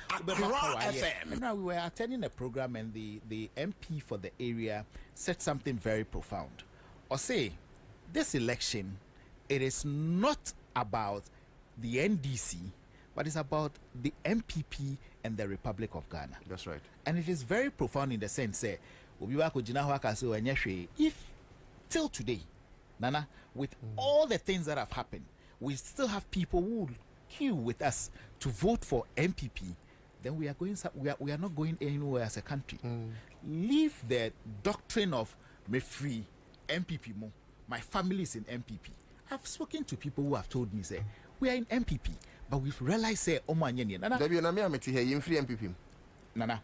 H: we were attending a program and the MP for the area said something very profound. Or say, this election, it is not about the NDC, but it's about the MPP and the Republic of Ghana.
A: That's right.
H: And it is very profound in the sense, say, if till today, Nana, with all the things that have happened, we still have people who will queue with us to vote for MPP, then we are not going anywhere as a country. Leave the doctrine of me free MPP mo. My family is in MPP. I've spoken to people who have told me, say, we are in MPP, but we've realized, say, Nana. Nana.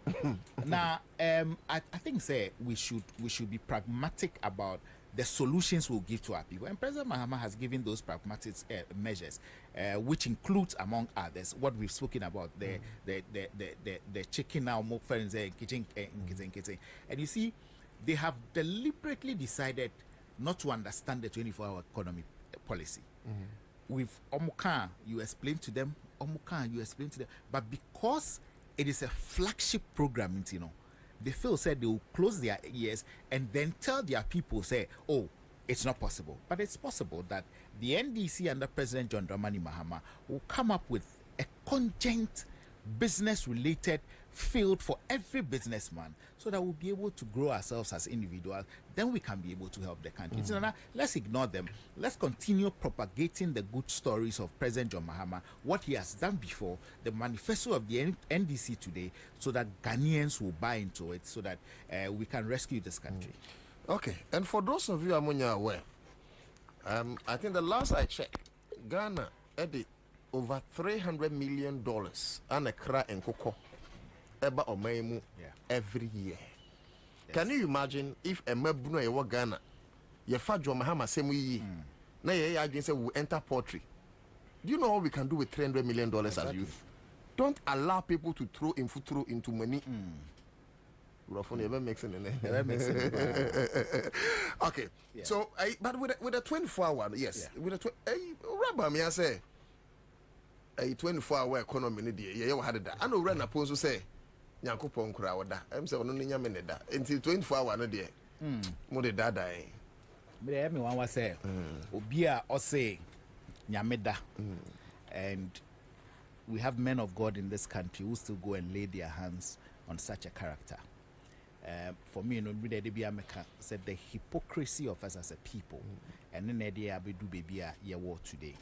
H: Now, I think, say, we should be pragmatic about the solutions we'll give to our people. And President Mahama has given those pragmatic measures, which includes, among others, what we've spoken about, the chicken now, more friends, kitchen. And you see, they have deliberately decided not to understand the 24-hour economy policy. With Omuka, you explain to them, but because it is a flagship program, they feel said they will close their ears and then tell their people, say, oh, it's not possible. But it's possible that the NDC under President John Dramani Mahama will come up with a congent business-related field for every businessman so that we'll be able to grow ourselves as individuals. Then we can be able to help the country. So now, let's ignore them. Let's continue propagating the good stories of President John Mahama, what he has done before, the manifesto of the NDC today, so that Ghanaians will buy into it, so that we can rescue this country.
A: Okay, and for those of you among aware, I think the last I checked, Ghana had over $300 million and a cra and cocoa every year. Yes. Can you imagine if a Mabuna Yawa Ghana, your Fadjo Mahama same way, now you say we enter poultry. Do you know what we can do with $300 million as youth? Don't allow people to throw into money. Never makes it. Okay, yeah. So but with a 24-hour, yes, yeah. With a me I say a 24-hour economy in the year. You had that. I know Ren Aponso say. Nyankopon kura wada em se ono nya me da until 24 hour no de mo de dada
H: me wan wa say obi a o say nyameda and we have men of God in this country who still go and lay their hands on such a character. For me, no be dey be ameka said the hypocrisy of us as a people and then dey abedu baby a ye war today.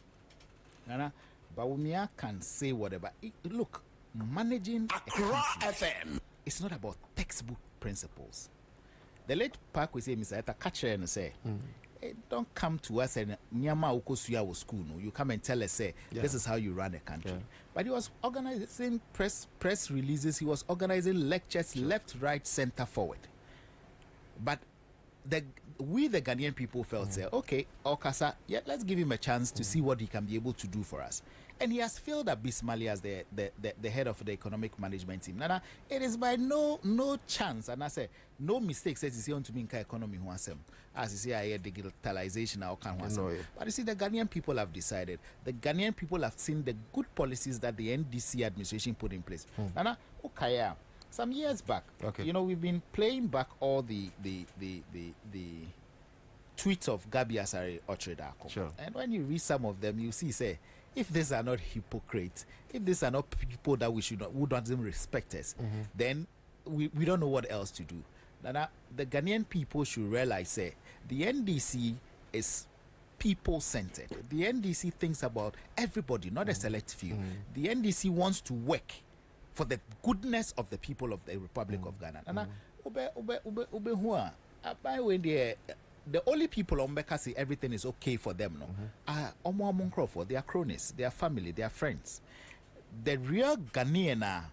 H: Nana Bawumia can say whatever. Look, managing Accra FM, it's not about textbook principles. The late Park we say, Mr. Eta catcher and say, hey, don't come to us and Nyama Ukosuya was school. No, you come and tell us, say, this is how you run a country. Yeah. But he was organizing press releases, he was organizing lectures left, right, center, forward. But we the Ghanaian people felt, say, okay, Okasa, yeah, let's give him a chance to see what he can be able to do for us. And he has failed abysmally as the head of the economic management team. Nana, it is by no chance, and I say no mistake says he's on to make economy who has as you see, I hear digitalization now can but you see, the Ghanaian people have decided. The Ghanaian people have seen the good policies that the NDC administration put in place. Nana, okay, some years back, you know, we've been playing back all the tweets of Gabi Asare Ochredako.
A: Sure.
H: And when you read some of them, you see, say, if these are not hypocrites, if these are not people that who doesn't respect us, then we don't know what else to do. Now, the Ghanaian people should realize, say, the NDC is people-centered. The NDC thinks about everybody, not a select few. The NDC wants to work for the goodness of the people of the Republic of Ghana. The only people on Beka say everything is okay for them, are Omo Crawford, their cronies, their family, their friends. The real Ghanaian are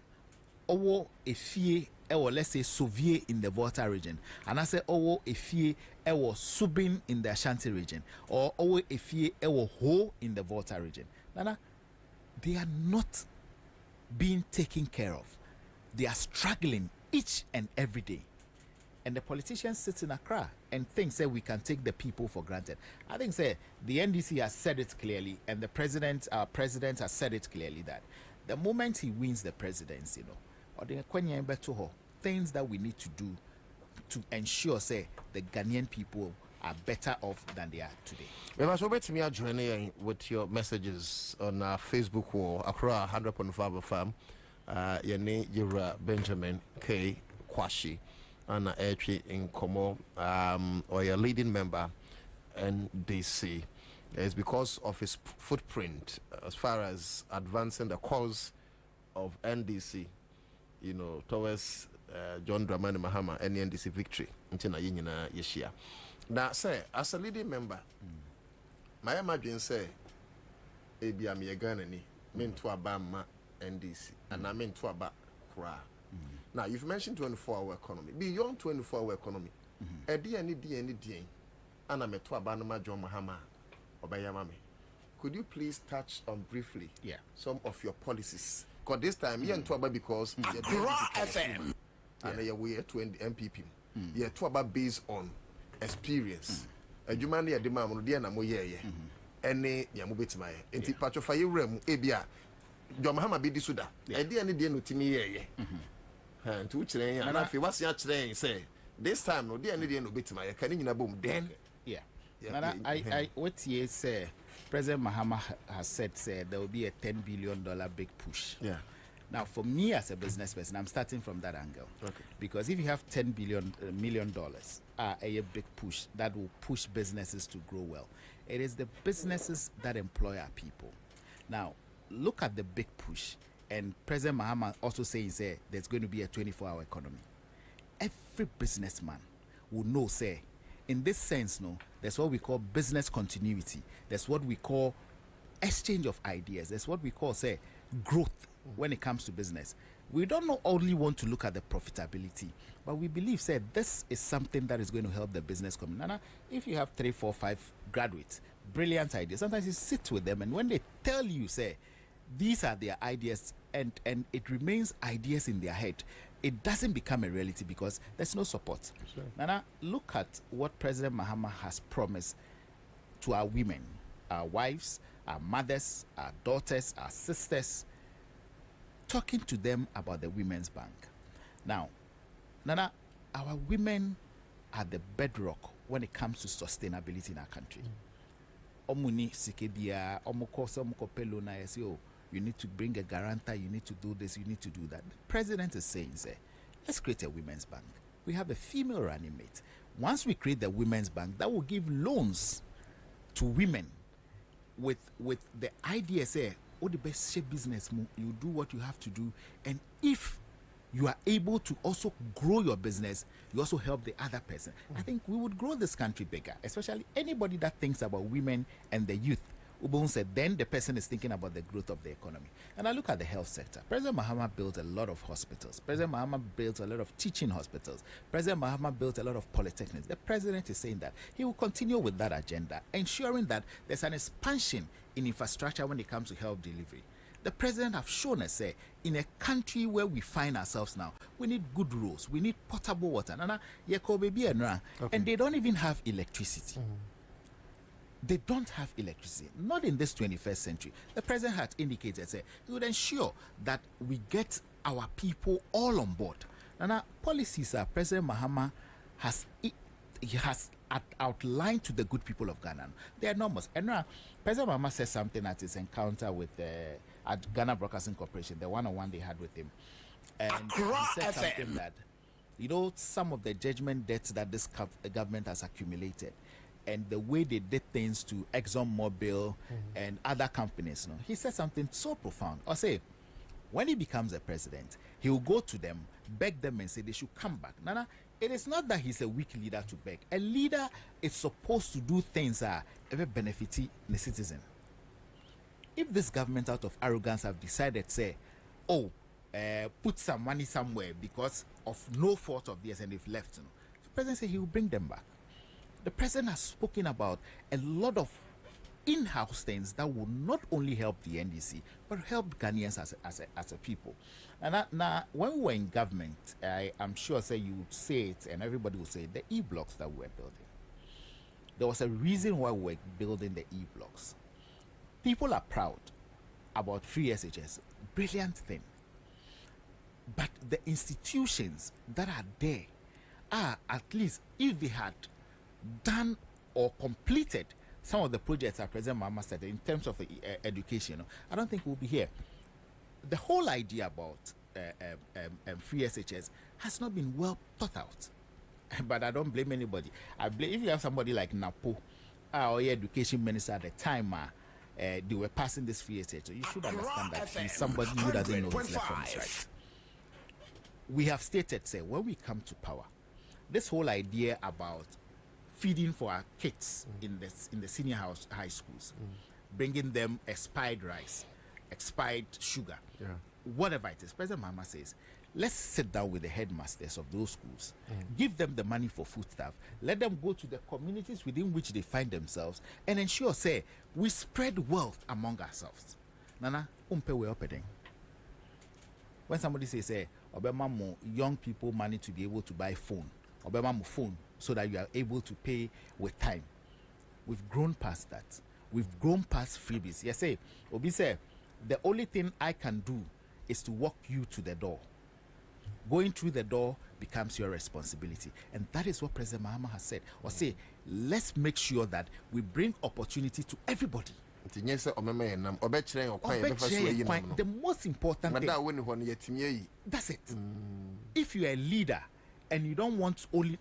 H: Owo Efie, or let's say Soviet in the Volta region, and I say Owo Efie, or Subin in the Ashanti region, or Owo Efie, or Ho in the Volta region. Nana, they are not being taken care of. They are struggling each and every day. And the politicians sit in Accra and think, say, we can take the people for granted. I think, say, the NDC has said it clearly, and the president, our president, has said it clearly that the moment he wins the presidency, you know, or the things that we need to do to ensure, say, the Ghanaian people are better off than they are today.
A: We must wait me joining with your messages on our Facebook wall, Accra 100.5 FM. Your Yura Benjamin K. Kwashi. And actually in Como, or your leading member, NDC, is because of his footprint as far as advancing the cause of NDC, you know, towards John Dramani Mahama and NDC victory until na yeshia. Now, say, as a leading member, my imagine say, Ebi Amiagana ni meant to abama NDC, and I meant to abba Kra. Now, you've mentioned 24-hour economy. Beyond 24-hour economy, a D, and I'm a Tuabanama John Mahama or Bayamame. Could you please touch on briefly some of your policies? Because this time, you're in Tuaba because you're FM. And you're way to MPP. You're Tuaba based on experience. A human year demand, Diana Moye, any Yamubitma, and Tipacho Rem, Abia, John Mahama be disuda. A D, no Timmy. And to train, and if you was your train, say this time, no, dear, no bit my canning a boom, then,
H: I what he say, President Mahama has said, there will be a $10 billion big push. Now, for me as a business person, I'm starting from that angle. Because if you have $10 million, a big push that will push businesses to grow well. It is the businesses that employ our people. Now, look at the big push. And President Mahama also saying, say, there's going to be a 24-hour economy. Every businessman will know, say, in this sense, no, there's what we call business continuity. There's what we call exchange of ideas. There's what we call, say, growth when it comes to business. We don't not only want to look at the profitability, but we believe, say, this is something that is going to help the business community. Nana, if you have 3, 4, 5 graduates, brilliant ideas, sometimes you sit with them, and when they tell you, say, these are their ideas, and it remains ideas in their head, it doesn't become a reality because there's no support. Nana, look at what President Mahama has promised to our women, our wives, our mothers, our daughters, our sisters, talking to them about the Women's Bank. Now, Nana, our women are the bedrock when it comes to sustainability in our country. Omuni sikedia, omukosa omukopelo na yesio. You need to bring a guarantor, you need to do this, you need to do that. The president is saying, say, let's create a women's bank. We have a female running mate. Once we create the women's bank, that will give loans to women with the idea, say, oh, the best shape business, you do what you have to do. And if you are able to also grow your business, you also help the other person. I think we would grow this country bigger, especially anybody that thinks about women and the youth. Ubun said, then the person is thinking about the growth of the economy. And I look at the health sector. President Mahama built a lot of hospitals. President Mahama built a lot of teaching hospitals. President Mahama built a lot of polytechnics. The president is saying that he will continue with that agenda, ensuring that there's an expansion in infrastructure when it comes to health delivery. The president have shown us, say, in a country where we find ourselves now, we need good roads, we need potable water. And they don't even have electricity. They don't have electricity, not in this 21st century. The president had indicated, say, he would ensure that we get our people all on board. And our policies, President Mahama has outlined to the good people of Ghana. They're enormous. And President Mahama said something at his encounter with at Ghana Broadcasting Corporation, the one-on-one they had with him. And he said something that, some of the judgment debts that this government has accumulated, and the way they did things to ExxonMobil and other companies. He said something so profound. I'll say, when he becomes a president, he will go to them, beg them and say they should come back. Nana, it is not that he's a weak leader to beg. A leader is supposed to do things that ever benefit the citizen. If this government out of arrogance have decided, say, put some money somewhere because of no fault of theirs and they've left, the president said he will bring them back. The president has spoken about a lot of in-house things that will not only help the NDC, but help Ghanaians as a people. And now, when we were in government, I'm sure you would say it, and everybody would say, the E-blocks that we were building. There was a reason why we were building the E-blocks. People are proud about free SHS. Brilliant thing. But the institutions that are there are, at least, if they had done or completed some of the projects that President Mahama said in terms of education, I don't think we'll be here. The whole idea about free SHS has not been well thought out. But I don't blame anybody. I blame if you have somebody like Napo, our education minister at the time, they were passing this free SHS. You should understand that he's somebody who doesn't know his left from his right. We have stated, say, when we come to power, this whole idea about feeding for our kids in the senior high schools, bringing them expired rice, expired sugar, whatever it is. President Mahama says, let's sit down with the headmasters of those schools, give them the money for food stuff, let them go to the communities within which they find themselves, and ensure, say, we spread wealth among ourselves. Nana, we opening. When somebody says, say, Obama young people money to be able to buy phone, Obama phone, so that you are able to pay with time. We've grown past that. We've grown past freebies. Yes, say, Obi say, the only thing I can do is to walk you to the door. Going through the door becomes your responsibility. And that is what President Mahama has said. Or say, let's make sure that we bring opportunity to everybody. The most important thing, that's it. If you're a leader and you don't want only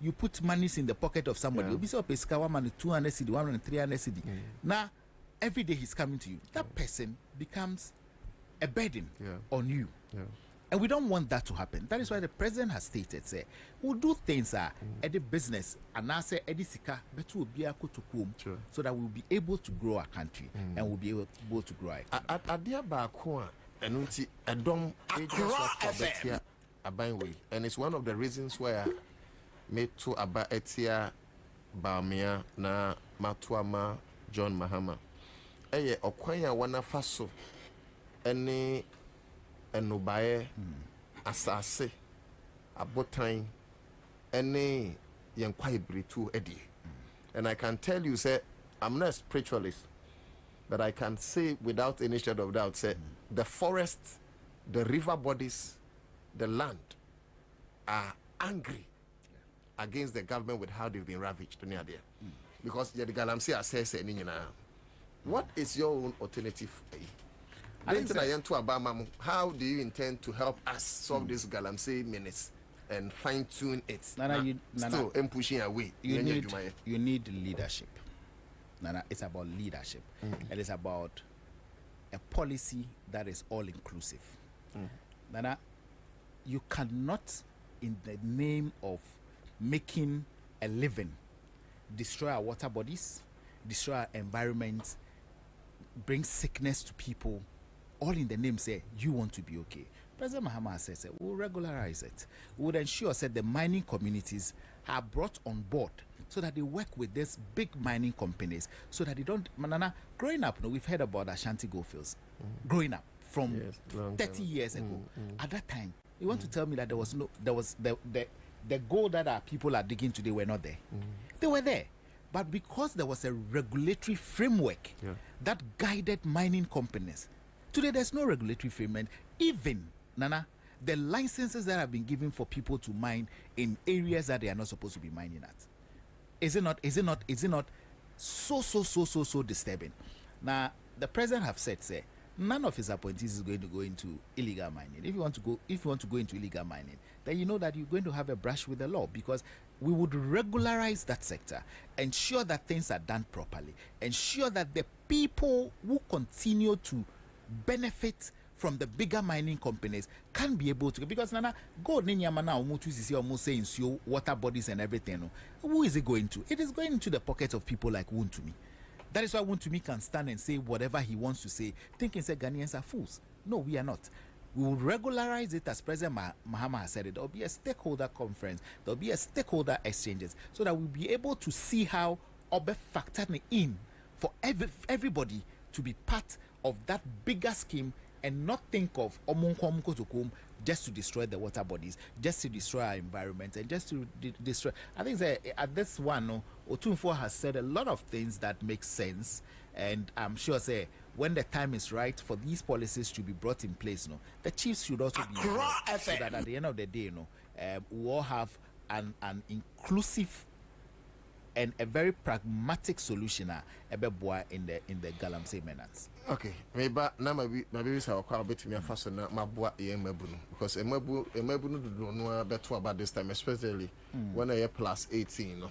H: you put monies in the pocket of somebody, you'll be so 200 cedi, 100, 300 cedi. Now every day he's coming to you, that person becomes a burden on you. And we don't want that to happen. That is why the president has stated, say, we'll do things at the business and I say edisika betu obia kotokum so that we'll be able to grow our country and we'll be able to grow our
A: Adia Bakua and Adom Betia Abanwe. And it's one of the reasons why I made to Aba Etia Bamia na Matuama John Mahama. Eye Okwanya wana faso any Enobaye asase abotan any yankwai britu edi. And I can tell you, say, I'm not a spiritualist, but I can say without any shadow of doubt, say, the forest, the river bodies, the land are angry against the government with how they've been ravaged near there. Because the Galamsey says, what is your own alternative? How do you intend to help us solve this Galamsey menace and fine-tune it? Still pushing away.
H: You need leadership. Nana, it's about leadership. It is about a policy that is all-inclusive. Nana, you cannot, in the name of making a living, destroy our water bodies, destroy our environment, bring sickness to people, all in the name say you want to be okay. President Mahama says we'll regularize it. We would ensure that the mining communities are brought on board so that they work with these big mining companies so that they don't. Manana, growing up, we've heard about Ashanti Goldfields. Growing up from 30 years ago, at that time, you want to tell me that the gold that our people are digging today were not there. They were there. But because there was a regulatory framework that guided mining companies, today there's no regulatory framework. Even, Nana, the licenses that have been given for people to mine in areas that they are not supposed to be mining at. Is it not so disturbing? Now, the president have said, say, none of his appointees is going to go into illegal mining. If you want to go into illegal mining, then you know that you're going to have a brush with the law, because we would regularize that sector, ensure that things are done properly, ensure that the people who continue to benefit from the bigger mining companies can be able to, because Nana, gold ninyamana almost saying water bodies and everything. Who is it going to? It is going into the pockets of people like Wontumi. That is why Wontumi can stand and say whatever he wants to say, thinking that Ghanaians are fools. No, we are not. We will regularize it as President Mahama has said it. There will be a stakeholder conference. There will be a stakeholder exchanges, so that we'll be able to see how Obe factored in for everybody to be part of that bigger scheme, and not think of Omunkom just to destroy the water bodies, just to destroy our environment, and just to destroy. I think that at this one, Otunfo has said a lot of things that make sense, and I'm sure when the time is right for these policies to be brought in place, the chiefs should also be involved, so that at the end of the day, we all have an inclusive and a very pragmatic solution in the Galamsey Menace.
A: Okay, maybe now my baby say quite a bit to me first na mabua yemebu because emebu do know better about this time, especially when I plus 18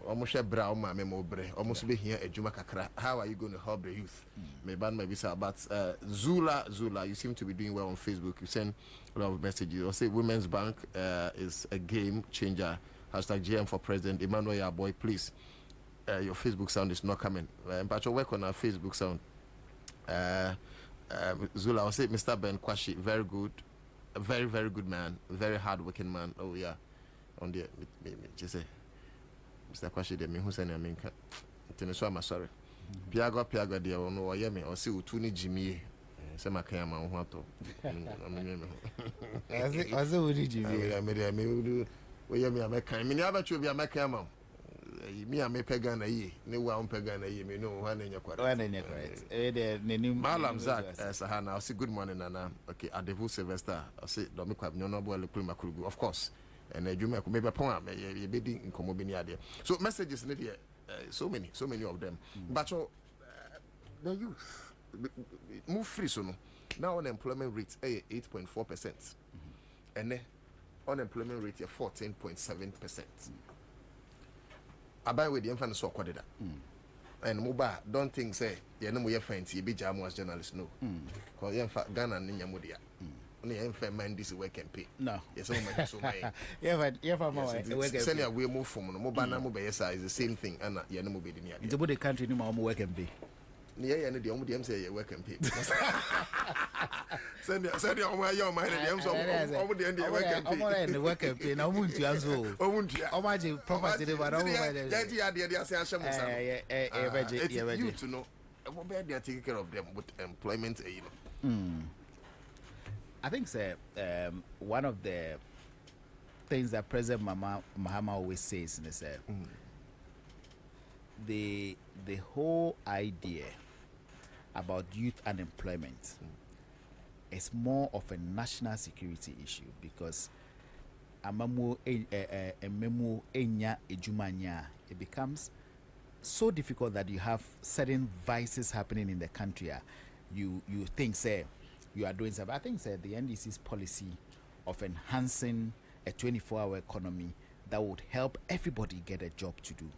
A: almost a brown ma memobre almost be here ejuma kakra. How are you going to help the youth? Maybe say about Zula, you seem to be doing well on Facebook. You send a lot of messages. I say Women's Bank is a game changer. #GM for President Emmanuel Boy, please. Your Facebook sound is not coming. But you work on our Facebook sound. Zula, I'll say Mr. Ben Kwashi, very good, a very, very good man, very hard-working man. Oh yeah, on the just say, Mr. Kwashi, the me who send me. So I'm sorry. Piago, dear, or no, I am or see Utuni Jimmy. Say my camera on what to.
H: I say, what did you do?
A: I made we are me can me never to be a macam. Me a me pagan a ye, no one pagan a ye, me know one in your quarter. Malam Zach, Sahana, I'll say good morning, Nana. Okay, at the Vu Sylvester, I'll say, Dominic, no noble, of course. And you make maybe a poem, a bidding in Comobinia. So, messages in here, so many of them. But the youth move free, so now unemployment rate 8.4%. And unemployment rate is 14.7%. I buy with the infant so quite that. And mobile don't think say you know your friends you be jamu as journalists no. Because you fact Ghana and Nigeria. Only infant mind this work and pay. No. Yes, so my. Send we move from mobile na mobile is the same thing and you know mobile in
H: it's about the country no more work and pay.
A: Yeah, and the only say you work and pay. Send you on your mind and the over the end work and pay.
H: The work and pay. Now, won't you answer? How much property they were over there?
A: It's you to know. They are taking care of them with employment.
H: I think, sir, one of the things that President Mahama always says is the whole idea about youth unemployment is more of a national security issue, because it becomes so difficult that you have certain vices happening in the country. You think say you are doing something. I think say the NDC's policy of enhancing a 24-hour economy that would help everybody get a job to do.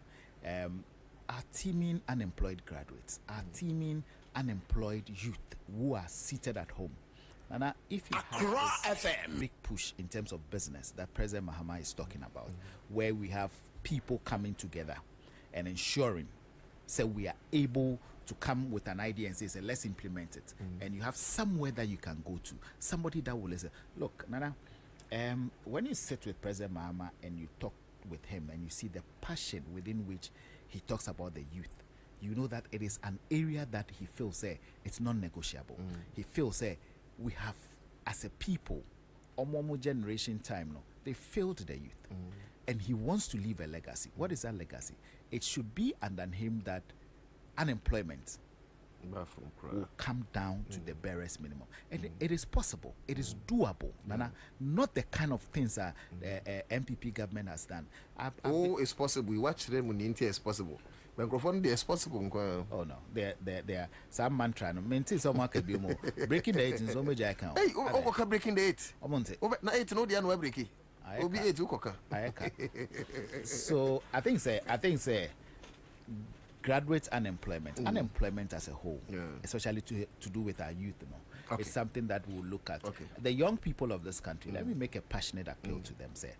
H: Our teeming unemployed graduates, our teeming unemployed youth who are seated at home. And if you have this big push in terms of business that President Mahama is talking about, where we have people coming together and ensuring so we are able to come with an idea and say, let's implement it. And you have somewhere that you can go to, somebody that will say, look, Nana, when you sit with President Mahama and you talk with him and you see the passion within which he talks about the youth, you know that it is an area that he feels it's non-negotiable. He feels we have, as a people, Omomo generation time, they failed the youth. And he wants to leave a legacy. What is that legacy? It should be under him that unemployment will come down to the barest minimum. And it is possible. It is doable. Nana, not the kind of things that the MPP government has done.
A: It's possible. We watch them when it's possible. Microphone, it's possible.
H: Oh no, there some mantra. Maintain some can be more. Breaking the 8 in so much account.
A: Hey, okay, breaking the 8. Na 8 no dia no break. Obi 8 ukoka.
H: So I think say graduate unemployment, unemployment as a whole, especially to do with our youth, it's something that we'll look at. The young people of this country, let me make a passionate appeal to them. Say,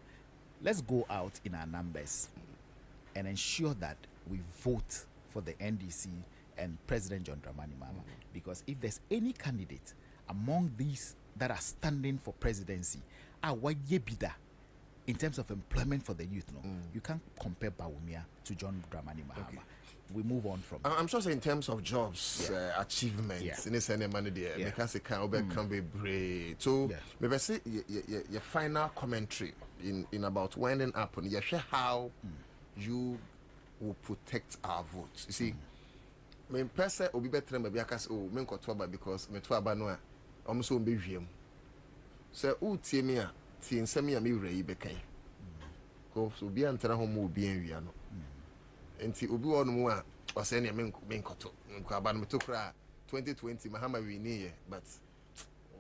H: let's go out in our numbers and ensure that we vote for the NDC and President John Dramani Mahama. Because if there's any candidate among these that are standing for presidency, in terms of employment for the youth, you can't compare Bawumia to John Dramani Mahama. We move on from.
A: I'm sure in terms of jobs, achievements, in this money there, because it can be brave. So maybe say your final commentary in about winding up on how you will protect our votes. You see, me person will be better maybe because me nkotwa because me to aba no a almost won't be wiem. So utie me a tie nsem ya me wura yi bekan. Ko so bi antara ho mo bi anwia no. Enti obi wonu mu a o se ne me nkoto. Nko aba no to kra 2020 Mahama we ni but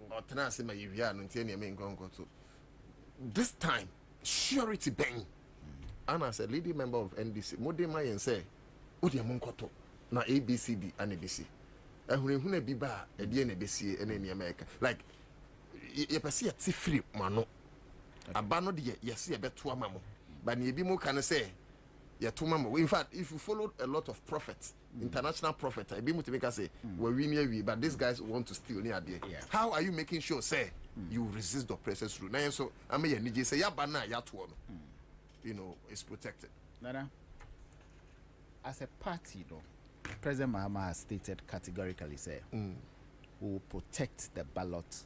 A: o tena se ma yiwia no ntie ne me nkoto. This time surety bang. And as a leading member of NDC, Modema yen say, "Odi amonkoto na ABCD and ABC." Ehunehune biba edi na besi ene ni America. Like ye pese ye tifri mano. Aba no de ye se ye beto amamo. But ne bi mo kan say ye to mamo. In fact, if you follow a lot of prophets, international prophets, I be mo to make us say, "We win but these guys want to steal near there." How are you making sure say you resist the oppressors through? Now so am ye ni say ya ba na ya to no. Is protected.
H: Nana, as a party, President Mahama has stated categorically, say, we will protect the ballot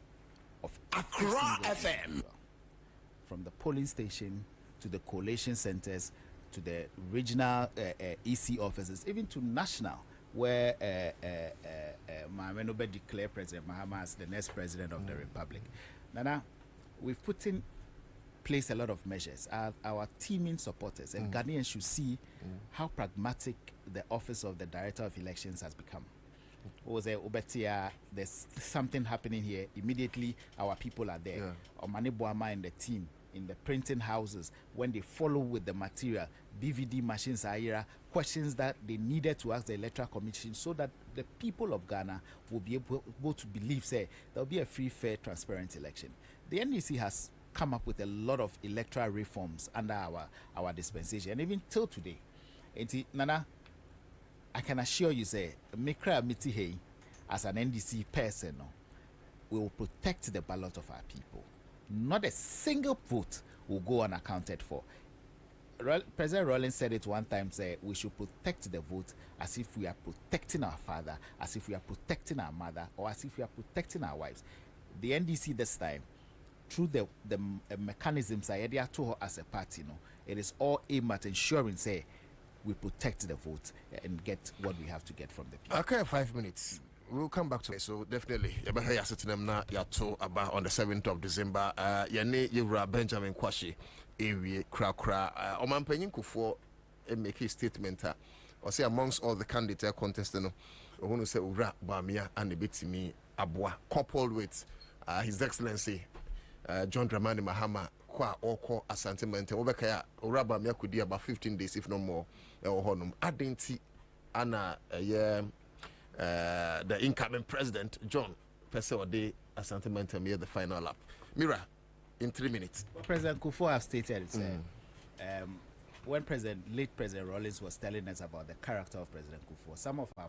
H: of
A: Accra FM.
H: From the polling station to the collation centers to the regional EC offices, even to national, where Mahama declared President Mahama as the next president of the Republic. Nana, we've put in place a lot of measures. Our teaming supporters and Ghanaians should see how pragmatic the office of the Director of Elections has become. There's something happening here. Immediately, our people are there. Omani Boama and the team in the printing houses, when they follow with the material, DVD machines are here, questions that they needed to ask the Electoral Commission so that the people of Ghana will be able to believe, say, there'll be a free, fair, transparent election. The NDC has come up with a lot of electoral reforms under our dispensation, and even till today. Nana, I can assure you, say, Mikra Mitihe, as an NDC person, we will protect the ballot of our people. Not a single vote will go unaccounted for. President Rawlings said it one time, say we should protect the vote as if we are protecting our father, as if we are protecting our mother, or as if we are protecting our wives. The NDC this time, through the mechanisms I had to as a party, it is all aimed at ensuring, say, we protect the vote and get what we have to get from the people.
A: Okay, 5 minutes. We'll come back to it. So definitely, on the 7th of December. Yane Yura Benjamin Kwashi, Ewie Kra. Oman Penyin Kufo make a statement. Or say amongst all the candidates contesting, I want to say Ura Bamia and the bit me Abwa, coupled with His Excellency John Dramani Mahama. Kwa oko asante mente obekaya uraba me akudi about 15 days if no more honum adenti ana the incoming president John Pese Ode asante mente me the final lap. Mira, in 3 minutes.
H: President Kufuor have stated when late President Rawlings was telling us about the character of President Kufuor, some of our